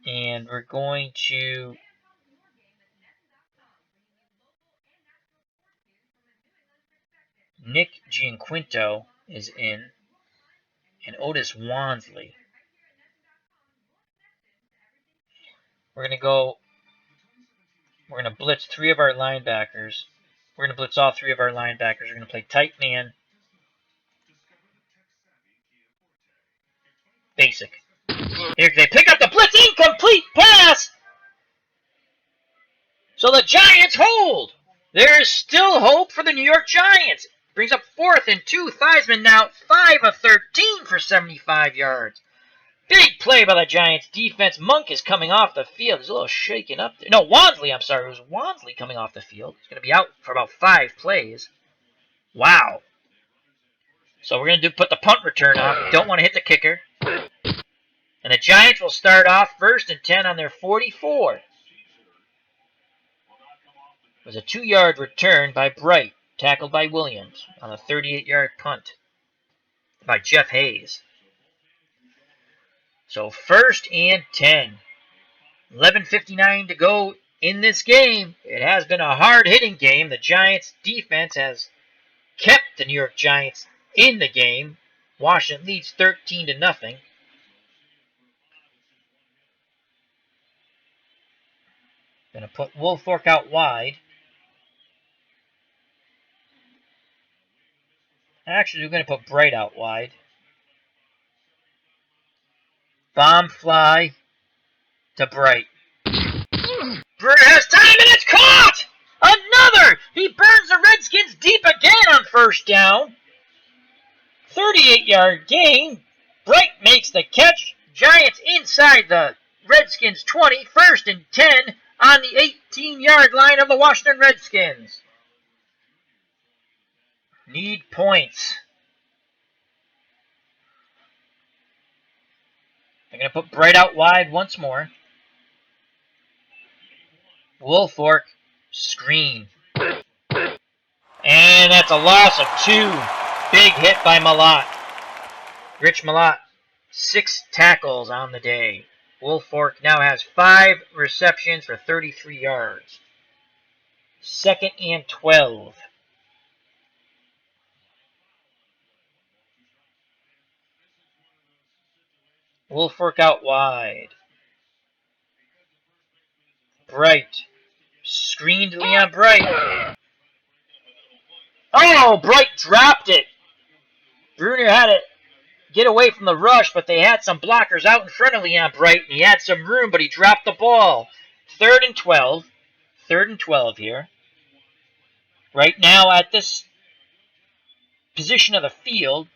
S1: And we're going to Nick Gianquinto is in, and Otis Wansley. We're going to blitz 3 of our linebackers. We're going to blitz all 3 of our linebackers. We're going to play tight man. Basic. Here they pick up the blitz. Incomplete pass. So the Giants hold. There's still hope for the New York Giants. Brings up 4th and 2. Theismann now 5 of 13 for 75 yards. Big play by the Giants defense. Monk is coming off the field. He's a little shaken up there. No, Wansley, I'm sorry. It was Wansley coming off the field. He's going to be out for about 5 plays. Wow. So we're going to put the punt return on. We don't want to hit the kicker. And the Giants will start off 1st and 10 on their 44. was a 2-yard return by Bright, tackled by Williams on a 38-yard punt by Jeff Hayes. So 1st and 10. 11:59 to go in this game. It has been a hard-hitting game. The Giants' defense has kept the New York Giants in the game. Washington leads 13-0. Going to put Woolfolk out wide. Actually, we're going to put Bright out wide. Bomb fly to Bright. Bright has time and it's caught! Another! He burns the Redskins deep again on 1st down. 38-yard gain. Bright makes the catch. Giants inside the Redskins 20. 1st and 10 on the 18-yard line of the Washington Redskins. Need points. They're going to put Bright out wide once more. Woolfolk, screen. And that's a loss of 2. Big hit by Malott. Rich Malott, 6 tackles on the day. Woolfolk now has 5 receptions for 33 yards. 2nd and 12. Woolfolk out wide. Bright. Screened Leon Bright. Oh, Bright dropped it. Bruner had to get away from the rush, but they had some blockers out in front of Leon Bright, and he had some room, but he dropped the ball. 3rd and 12. 3rd and 12 here. Right now at this position of the field,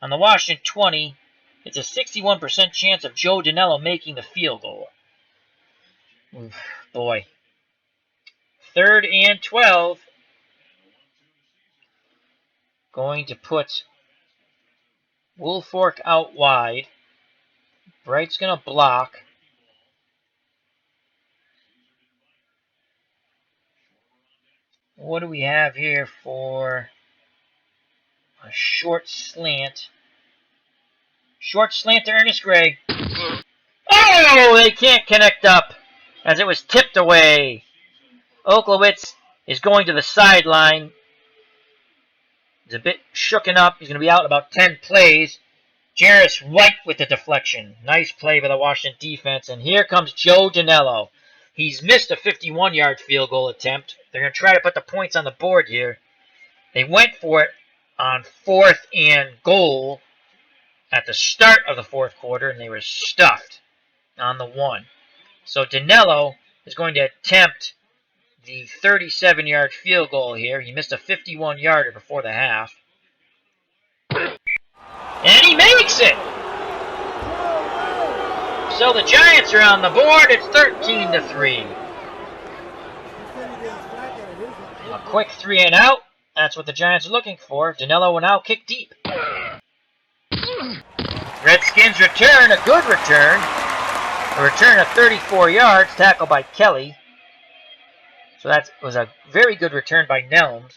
S1: on the Washington 20, it's a 61% chance of Joe Danello making the field goal. Oof, boy. 3rd and 12. Going to put Woolfolk out wide. Bright's going to block. What do we have here for a short slant? Short slant to Ernest Gray. Oh, they can't connect up as it was tipped away. Oklowitz is going to the sideline. He's a bit shooken up. He's going to be out about 10 plays. Jarris White with the deflection. Nice play by the Washington defense. And here comes Joe Danello. He's missed a 51-yard field goal attempt. They're going to try to put the points on the board here. They went for it on 4th and goal at the start of the 4th quarter, and they were stuffed on the 1. So Danello is going to attempt the 37-yard field goal here. He missed a 51-yarder before the half. And he makes it! So the Giants are on the board. It's 13-3. A quick 3 and out. That's what the Giants are looking for. Danello will now kick deep. Redskins return, a good return. A return of 34 yards, tackled by Kelly. So that was a very good return by Nelms.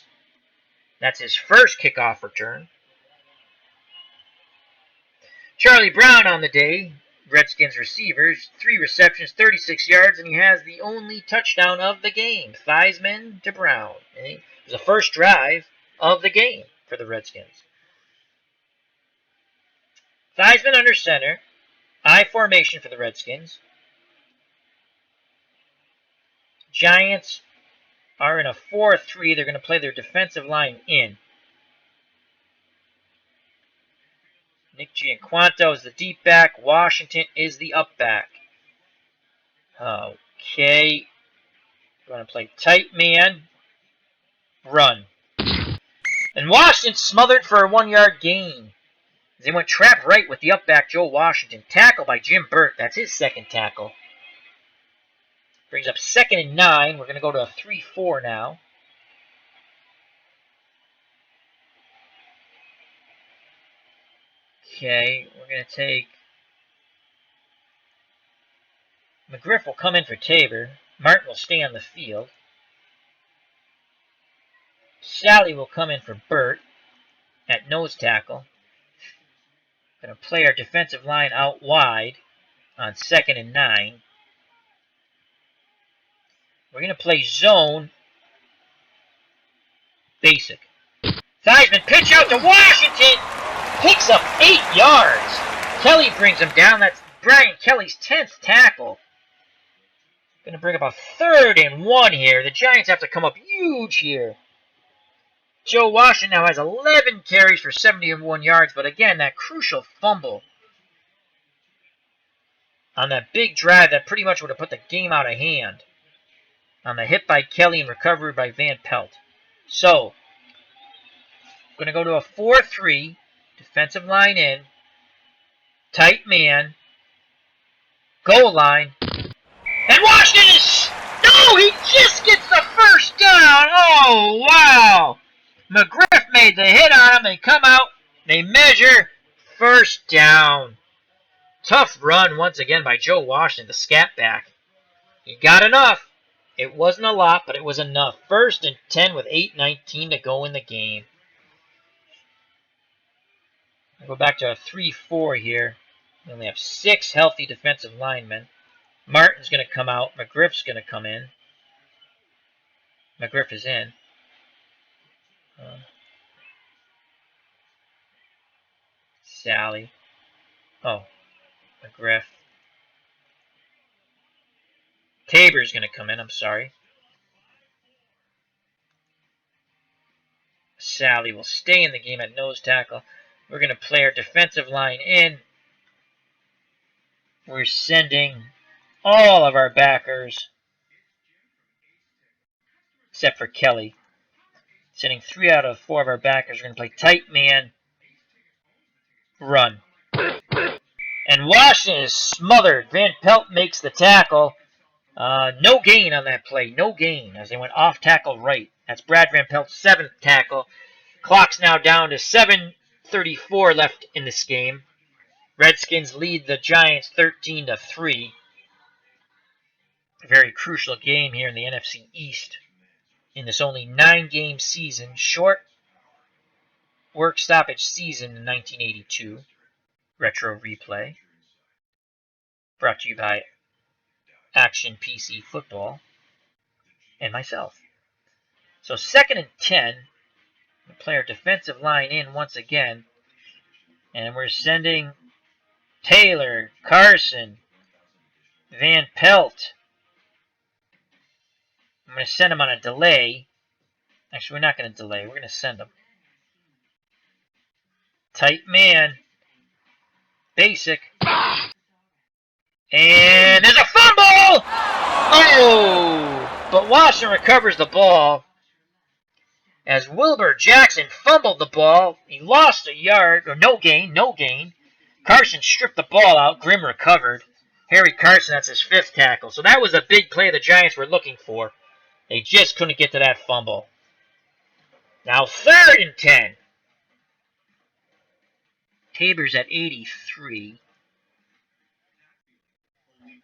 S1: That's his first kickoff return. Charlie Brown on the day, Redskins receivers, 3 receptions, 36 yards, and he has the only touchdown of the game. Theismann to Brown. It was the first drive of the game for the Redskins. Theismann under center. I formation for the Redskins. Giants are in a 4-3. They're going to play their defensive line in. Nick Gianquanto is the deep back. Washington is the up back. Okay. We're going to play tight man. Run. And Washington smothered for a 1-yard gain. They went trap right with the up back, Joe Washington. Tackle by Jim Burt. That's his second tackle. Brings up 2nd and 9. We're going to go to a 3-4 now. Okay, we're going to take... McGriff will come in for Tabor. Martin will stay on the field. Sally will come in for Burt at nose tackle. Going to play our defensive line out wide on 2nd and 9. We're going to play zone basic. Theismann pitch out to Washington. Picks up 8 yards. Kelly brings him down. That's Brian Kelly's 10th tackle. Going to bring up a 3rd and 1 here. The Giants have to come up huge here. Joe Washington now has 11 carries for 71 yards, but again, that crucial fumble on that big drive that pretty much would have put the game out of hand. On the hit by Kelly and recovery by Van Pelt. So, going to go to a 4-3, defensive line in, tight man, goal line, and Washington is... No, he just gets the first down. Oh, wow. McGriff made the hit on him. They come out, they measure, first down. Tough run once again by Joe Washington, the scat back. He got enough. It wasn't a lot, but it was enough. 1st and 10 with 8:19 to go in the game. I'll go back to a 3-4 here. We only have 6 healthy defensive linemen. Martin's going to come out. McGriff's going to come in. McGriff is in. Sally. Oh, McGriff. Tabor's going to come in, I'm sorry. Sally will stay in the game at nose tackle. We're going to play our defensive line in. We're sending all of our backers, except for Kelly. Sending 3 out of 4 of our backers. We're going to play tight man, run. And Washington is smothered. Van Pelt makes the tackle. No gain on that play. No gain as they went off tackle right. That's Brad Van Pelt's 7th tackle. Clock's now down to 7:34 left in this game. Redskins lead the Giants 13-3. A very crucial game here in the NFC East. In this only 9-game season, short work stoppage season in 1982. Retro replay. Brought to you by Action PC Football and myself. So 2nd and 10. We play our defensive line in once again. And we're sending Taylor, Carson, Van Pelt. I'm going to send him on a delay. Actually, we're not going to delay. We're going to send him. Tight man. Basic. And there's a fumble! Oh! But Washington recovers the ball. As Wilbur Jackson fumbled the ball, he lost a yard, or no gain. Carson stripped the ball out. Grimm recovered. Harry Carson, that's his 5th tackle. So that was a big play the Giants were looking for. They just couldn't get to that fumble. Now 3rd and 10. Tabor's at 83.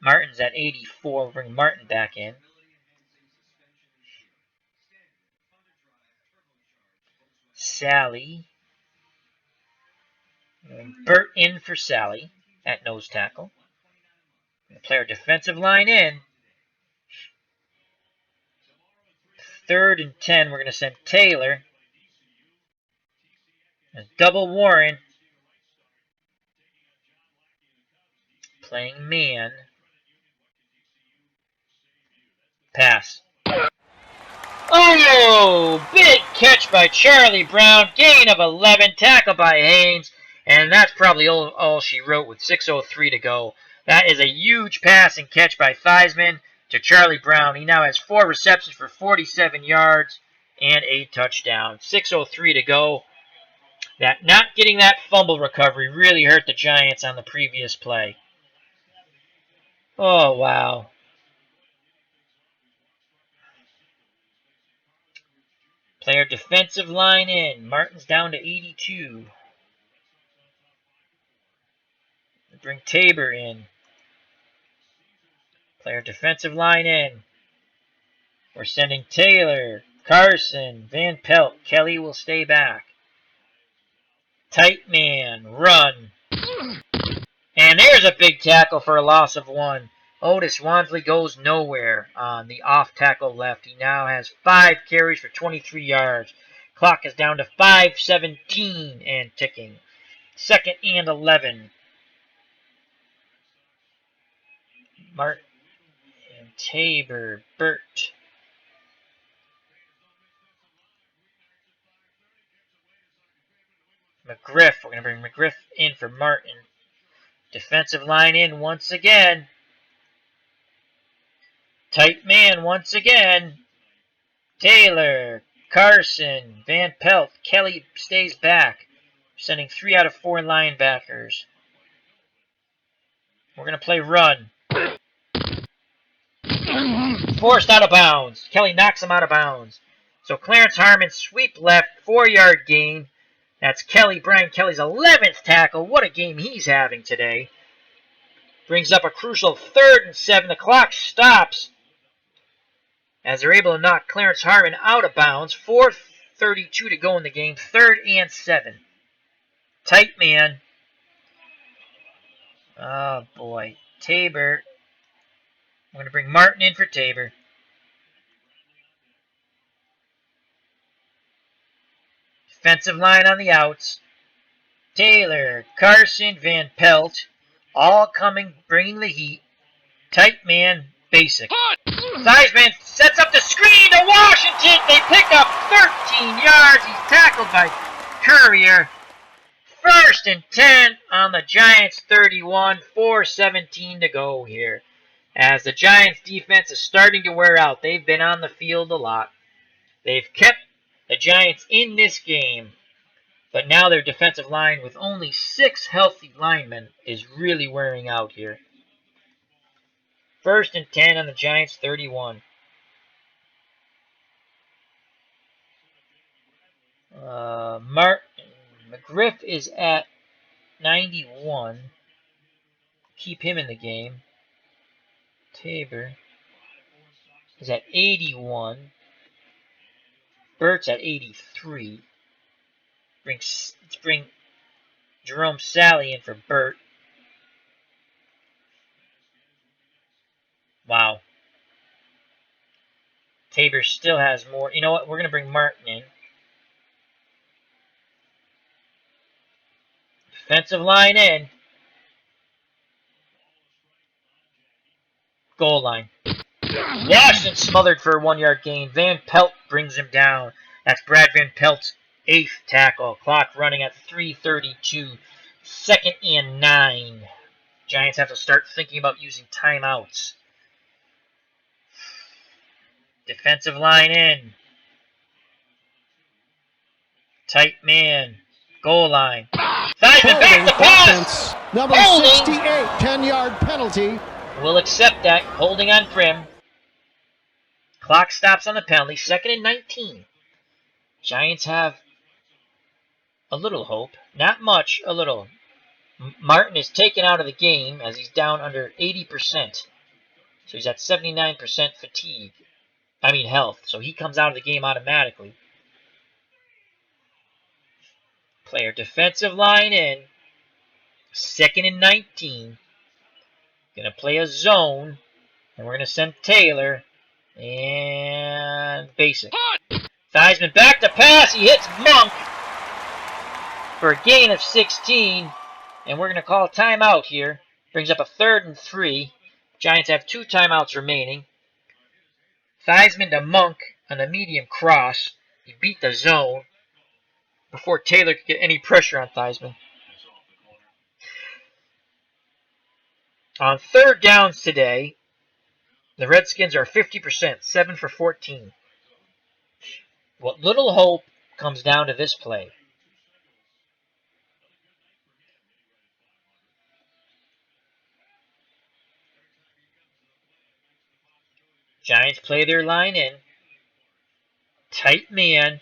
S1: Martin's at 84. We'll bring Martin back in. Sally. Burt in for Sally at nose tackle. We'll play our defensive line in. 3rd and 10. We're going to send Taylor. And double Warren. Playing man. Pass. Oh! Big catch by Charlie Brown. Gain of 11. Tackle by Haynes. And that's probably all she wrote with 6:03 to go. That is a huge pass and catch by Theismann to Charlie Brown. He now has 4 receptions for 47 yards and a touchdown. 6:03 to go. That not getting that fumble recovery really hurt the Giants on the previous play. Oh, wow. Player defensive line in. Martin's down to 82. Bring Tabor in. Player defensive line in. We're sending Taylor, Carson, Van Pelt, Kelly will stay back. Tight man, run. And there's a big tackle for a loss of 1. Otis Wansley goes nowhere on the off tackle left. He now has 5 carries for 23 yards. Clock is down to 5:17 and ticking. 2nd and 11. Martin and Tabor, Burt. McGriff, we're going to bring McGriff in for Martin. Defensive line in once again. Tight man once again. Taylor, Carson, Van Pelt, Kelly stays back. Sending 3 out of 4 linebackers. We're going to play run. Forced out of bounds. Kelly knocks him out of bounds. So Clarence Harmon sweep left, 4-yard gain. That's Kelly, Brian Kelly's 11th tackle. What a game he's having today. Brings up a crucial 3rd and 7. The clock stops as they're able to knock Clarence Harmon out of bounds. 4:32 to go in the game. 3rd and 7. Tight man. Oh, boy. Tabor. We're going to bring Martin in for Tabor. Defensive line on the outs. Taylor, Carson, Van Pelt, all coming, bringing the heat. Tight man, basic. Theismann sets up the screen to Washington. They pick up 13 yards. He's tackled by Courier. 1st and 10 on the Giants 31. 4:17 to go here. As the Giants defense is starting to wear out. They've been on the field a lot. They've kept the Giants in this game, but now their defensive line with only 6 healthy linemen is really wearing out here. 1st and 10 on the Giants 31. McGriff is at 91. Keep him in the game. Tabor is at 81. Burt's at 83. Let's bring Jerome Sally in for Burt. Wow. Tabor still has more. You know what? We're going to bring Martin in. Defensive line in. Goal line. Washington smothered for a 1-yard gain. Van Pelt brings him down. That's Brad Van Pelt's 8th tackle. Clock running at 3:32. 2nd and 9. Giants have to start thinking about using timeouts. Defensive line in. Tight man. Goal line. Theismann back to pass.
S2: Number
S1: Holding.
S2: 68, 10-yard penalty.
S1: We'll accept that. Holding on Prim. Clock stops on the penalty. 2nd and 19. Giants have a little hope. Not much, a little. Martin is taken out of the game as he's down under 80%. So he's at 79% health. So he comes out of the game automatically. Player defensive line in. 2nd and 19. Going to play a zone. And we're going to send Taylor. And basic. Theismann back to pass. He hits Monk for a gain of 16. And we're going to call a timeout here. Brings up a 3rd and 3. Giants have 2 timeouts remaining. Theismann to Monk on the medium cross. He beat the zone before Taylor could get any pressure on Theismann. On 3rd downs today, the Redskins are 50%, 7 for 14. What little hope comes down to this play. Giants play their line in. Tight man.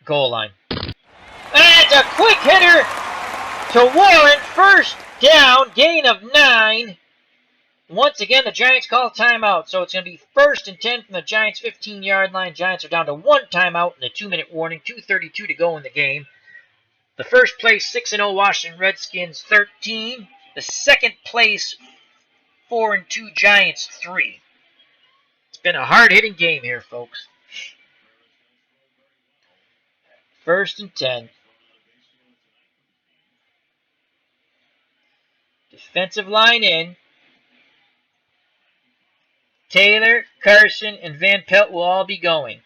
S1: Goal line. And a quick hitter to Warren. 1st down. Gain of 9. Once again, the Giants call timeout, so it's going to be 1st and 10 from the Giants' 15-yard line. Giants are down to 1 timeout in the 2-minute warning, 2:32 to go in the game. The first place 6-0 Washington Redskins 13. The second place 4-2 Giants 3. It's been a hard-hitting game here, folks. 1st and 10. Defensive line in. Taylor, Carson, and Van Pelt will all be going.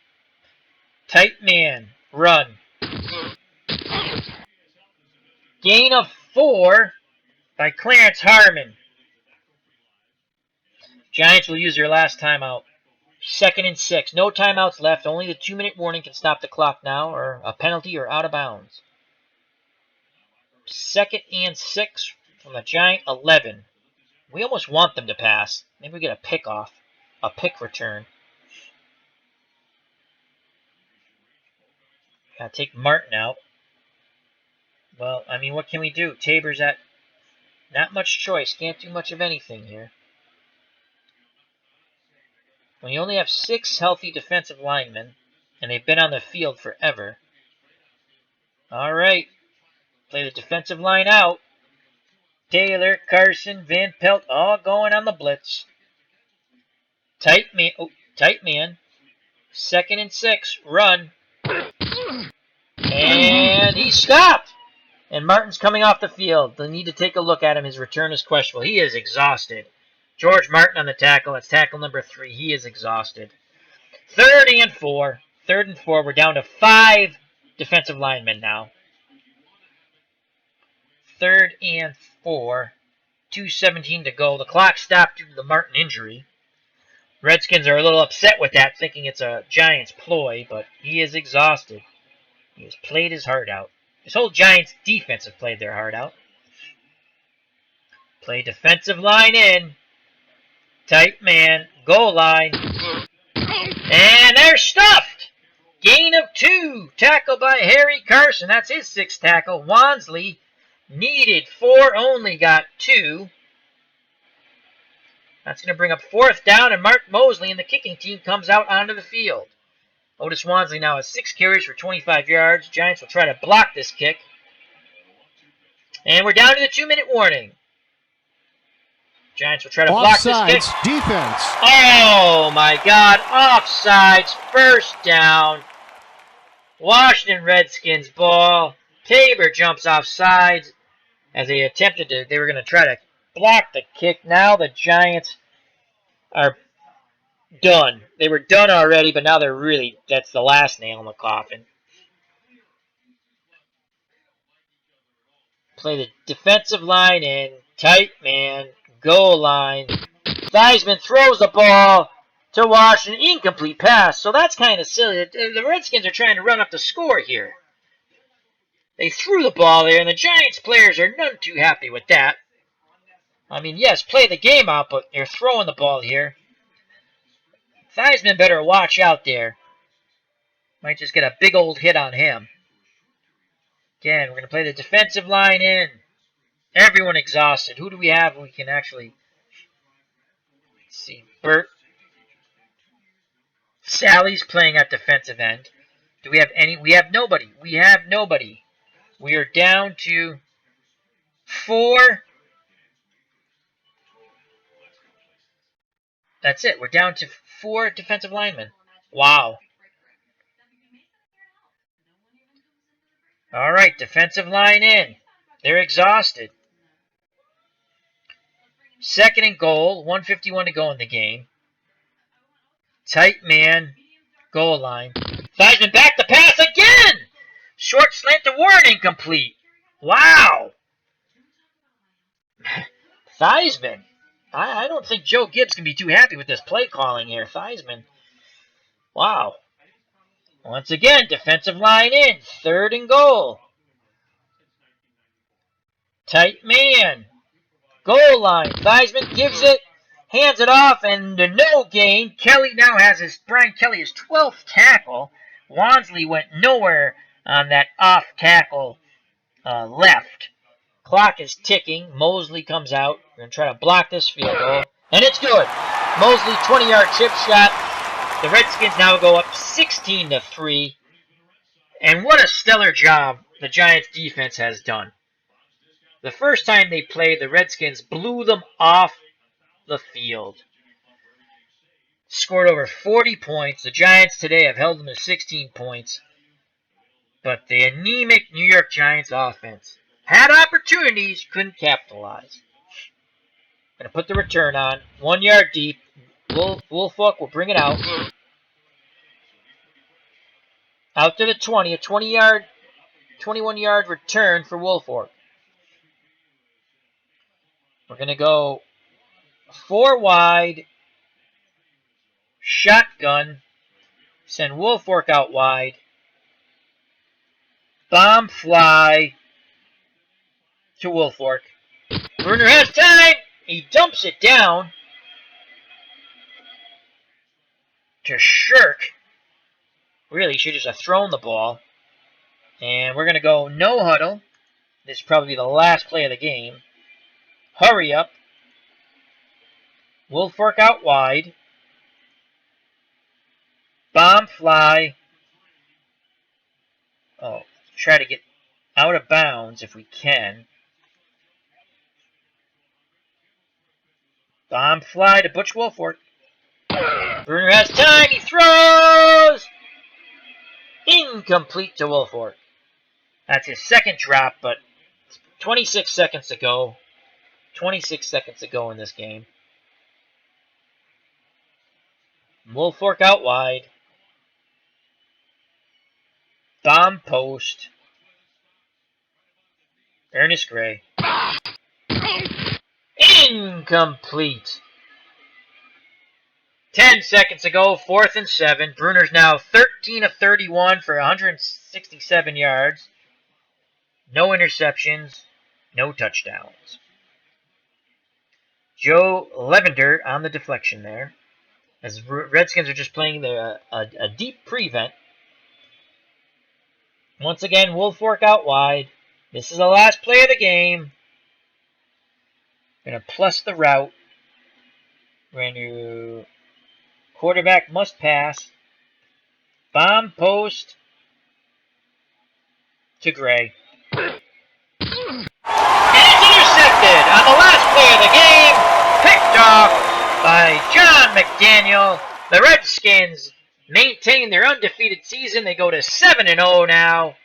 S1: Tight man, run. Gain of 4 by Clarence Harmon. Giants will use their last timeout. 2nd and 6. No timeouts left. Only the 2-minute warning can stop the clock now, or a penalty or out of bounds. 2nd and 6 from the Giant 11. We almost want them to pass. Maybe we get a pick off. A pick return. Gotta take Martin out. Well, I mean, what can we do? Tabor's at not much choice. Can't do much of anything here. When you only have 6 healthy defensive linemen, and they've been on the field forever. All right. Play the defensive line out. Taylor, Carson, Van Pelt, all going on the blitz. Tight man. 2nd and 6. Run. And he stopped. And Martin's coming off the field. They need to take a look at him. His return is questionable. He is exhausted. George Martin on the tackle. That's tackle number 3. He is exhausted. 3rd and 4. 3rd and 4. We're down to 5 defensive linemen now. 3rd and 4. 2:17 to go. The clock stopped due to the Martin injury. Redskins are a little upset with that, thinking it's a Giants ploy, but he is exhausted. He has played his heart out. This whole Giants defense has played their heart out. Play defensive line in. Tight man. Goal line. And they're stuffed. Gain of 2. Tackle by Harry Carson. That's his 6th tackle. Wansley needed 4, only got 2. That's going to bring up 4th down, and Mark Mosley and the kicking team comes out onto the field. Otis Wansley now has 6 carries for 25 yards. Giants will try to block this kick. And we're down to the 2-minute warning. Giants will try to block this kick.
S2: Defense.
S1: Oh, my God. Offsides. 1st down. Washington Redskins ball. Tabor jumps off sides as they were going to try to block the kick. Now the Giants are done. They were done already, but now that's the last nail in the coffin. Play the defensive line in. Tight man. Goal line. Theismann throws the ball to Washington. Incomplete pass. So that's kind of silly. The Redskins are trying to run up the score here. They threw the ball there, and the Giants players are none too happy with that. I mean, yes, play the game out, but they're throwing the ball here. Theismann better watch out there. Might just get a big old hit on him. Again, we're going to play the defensive line in. Everyone exhausted. Who do we have we can actually... Let's see. Bert. Sally's playing at defensive end. Do we have any? We have nobody. We are down to 4. That's it. We're down to 4 defensive linemen. Wow. All right, defensive line in. They're exhausted. 2nd and goal. 1:51 to go in the game. Tight man. Goal line. Theismann back to pass again! Short slant to Warren incomplete. Wow. Theismann. I don't think Joe Gibbs can be too happy with this play calling here. Theismann. Wow. Once again, defensive line in. 3rd and goal. Tight man. Goal line. Theismann gives it. Hands it off, and no gain. Brian Kelly his 12th tackle. Wansley went nowhere on that off tackle left. Clock is ticking. Mosley comes out. We're going to try to block this field goal. And it's good. Mosley 20-yard chip shot. The Redskins now go up 16-3. And what a stellar job the Giants defense has done. The first time they played, the Redskins blew them off the field. Scored over 40 points. The Giants today have held them to 16 points. But the anemic New York Giants offense had opportunities, couldn't capitalize. Gonna put the return on. 1 yard deep. Woolfolk will bring it out. Out to the 20. A 21-yard return for Woolfolk. We're gonna go 4 wide. Shotgun. Send Woolfolk out wide. Bomb fly to Woolfolk. Bruner has time. He dumps it down to Shirk. Really, should just have thrown the ball. And we're going to go no huddle. This is probably the last play of the game. Hurry up. Woolfolk out wide. Bomb fly. Oh, try to get out of bounds if we can. Bomb fly to Butch Woolfolk. Bruner has time. He throws. Incomplete to Woolfolk. That's his second drop, but 26 seconds to go. 26 seconds to go in this game. Woolfolk out wide. Bomb post. Ernest Gray. Incomplete. 10 seconds to go, 4th and 7. Bruner's now 13 of 31 for 167 yards. No interceptions, no touchdowns. Joe Levender on the deflection there. As Redskins are just playing a deep prevent. Once again, Woolfolk out wide. This is the last play of the game. Going to plus the route. We're going to quarterback must pass. Bomb post to Gray. And it's intercepted on the last play of the game. Picked off by John McDaniel. The Redskins maintain their undefeated season. They go to 7-0 now,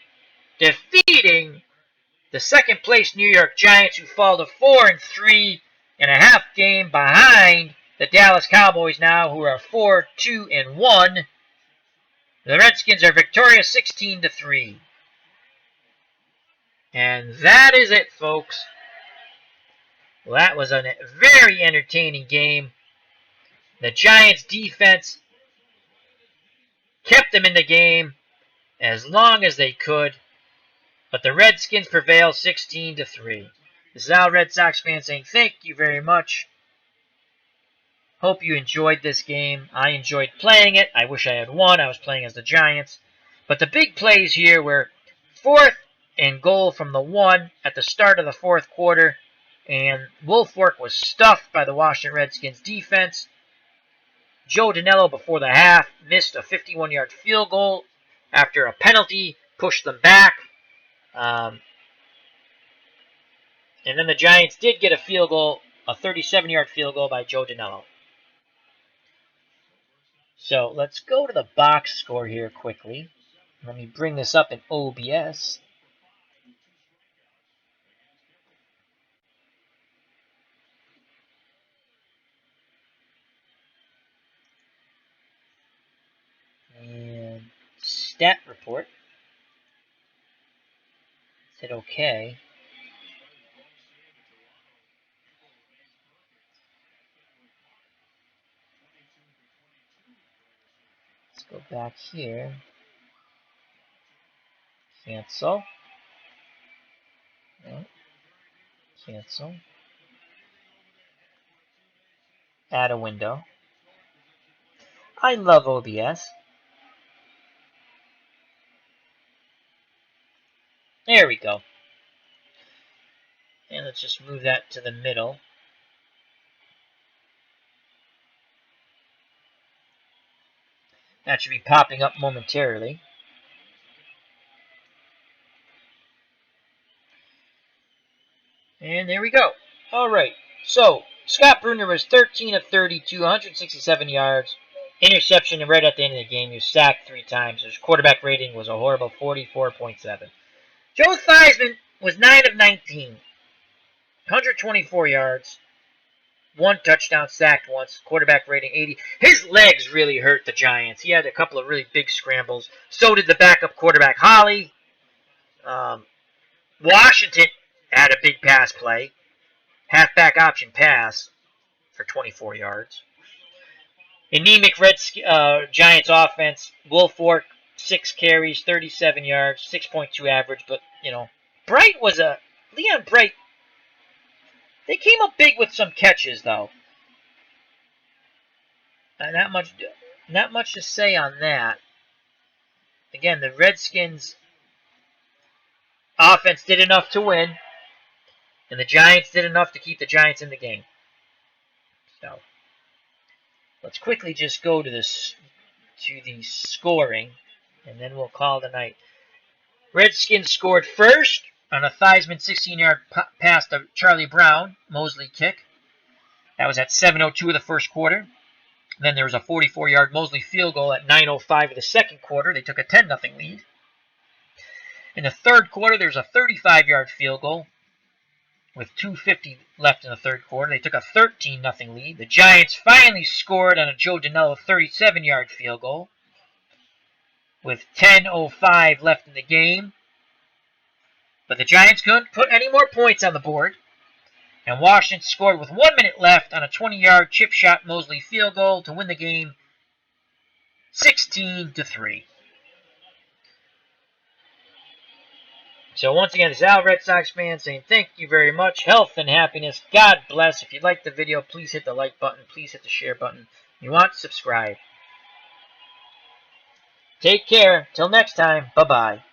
S1: defeating the second place New York Giants, who fall to 4-3 and a half game behind the Dallas Cowboys now, who are 4-2-1. The Redskins are victorious 16-3. And that is it, folks. Well, that was a very entertaining game. The Giants defense kept them in the game as long as they could, but the Redskins prevail 16-3. This is Al Red Sox fan saying thank you very much. Hope you enjoyed this game. I enjoyed playing it. I wish I had won. I was playing as the Giants. But the big plays here were 4th and goal from the 1 at the start of the 4th quarter, and Woolfolk was stuffed by the Washington Redskins defense. Joe Danello, before the half, missed a 51-yard field goal after a penalty pushed them back. And then the Giants did get a field goal, a 37-yard field goal by Joe Danello. So let's go to the box score here quickly. Let me bring this up in OBS. And stat report. Said okay. Let's go back here. Cancel. No. Cancel. Add a window. I love OBS. There we go. And let's just move that to the middle. That should be popping up momentarily. And there we go. All right. So, Scott Bruner was 13 of 32, 167 yards. Interception right at the end of the game. He was sacked 3 times. His quarterback rating was a horrible 44.7. Joe Theismann was 9 of 19, 124 yards. 1 touchdown, sacked once. Quarterback rating 80. His legs really hurt the Giants. He had a couple of really big scrambles. So did the backup quarterback, Holly. Washington had a big pass play. Halfback option pass for 24 yards. Anemic Giants offense. Wolfork, 6 carries, 37 yards, 6.2 average. But, Leon Bright, they came up big with some catches, though. Not much to say on that. Again, the Redskins offense did enough to win, and the Giants did enough to keep the Giants in the game. So, let's quickly just go to the scoring, and then we'll call it a night. Redskins scored first on a Theismann 16-yard pass to Charlie Brown, Mosley kick. That was at 7:02 of the first quarter. Then there was a 44-yard Mosley field goal at 9:05 of the second quarter. They took a 10-0 lead. In the third quarter, there was a 35-yard field goal with 2:50 left in the third quarter. They took a 13-0 lead. The Giants finally scored on a Joe Danello 37-yard field goal with 10:05 left in the game. But the Giants couldn't put any more points on the board. And Washington scored with 1 minute left on a 20-yard chip shot Mosley field goal to win the game 16-3. So once again, this is Al, Red Sox fan, saying thank you very much. Health and happiness. God bless. If you liked the video, please hit the like button. Please hit the share button. If you want, subscribe. Take care. Till next time. Bye-bye.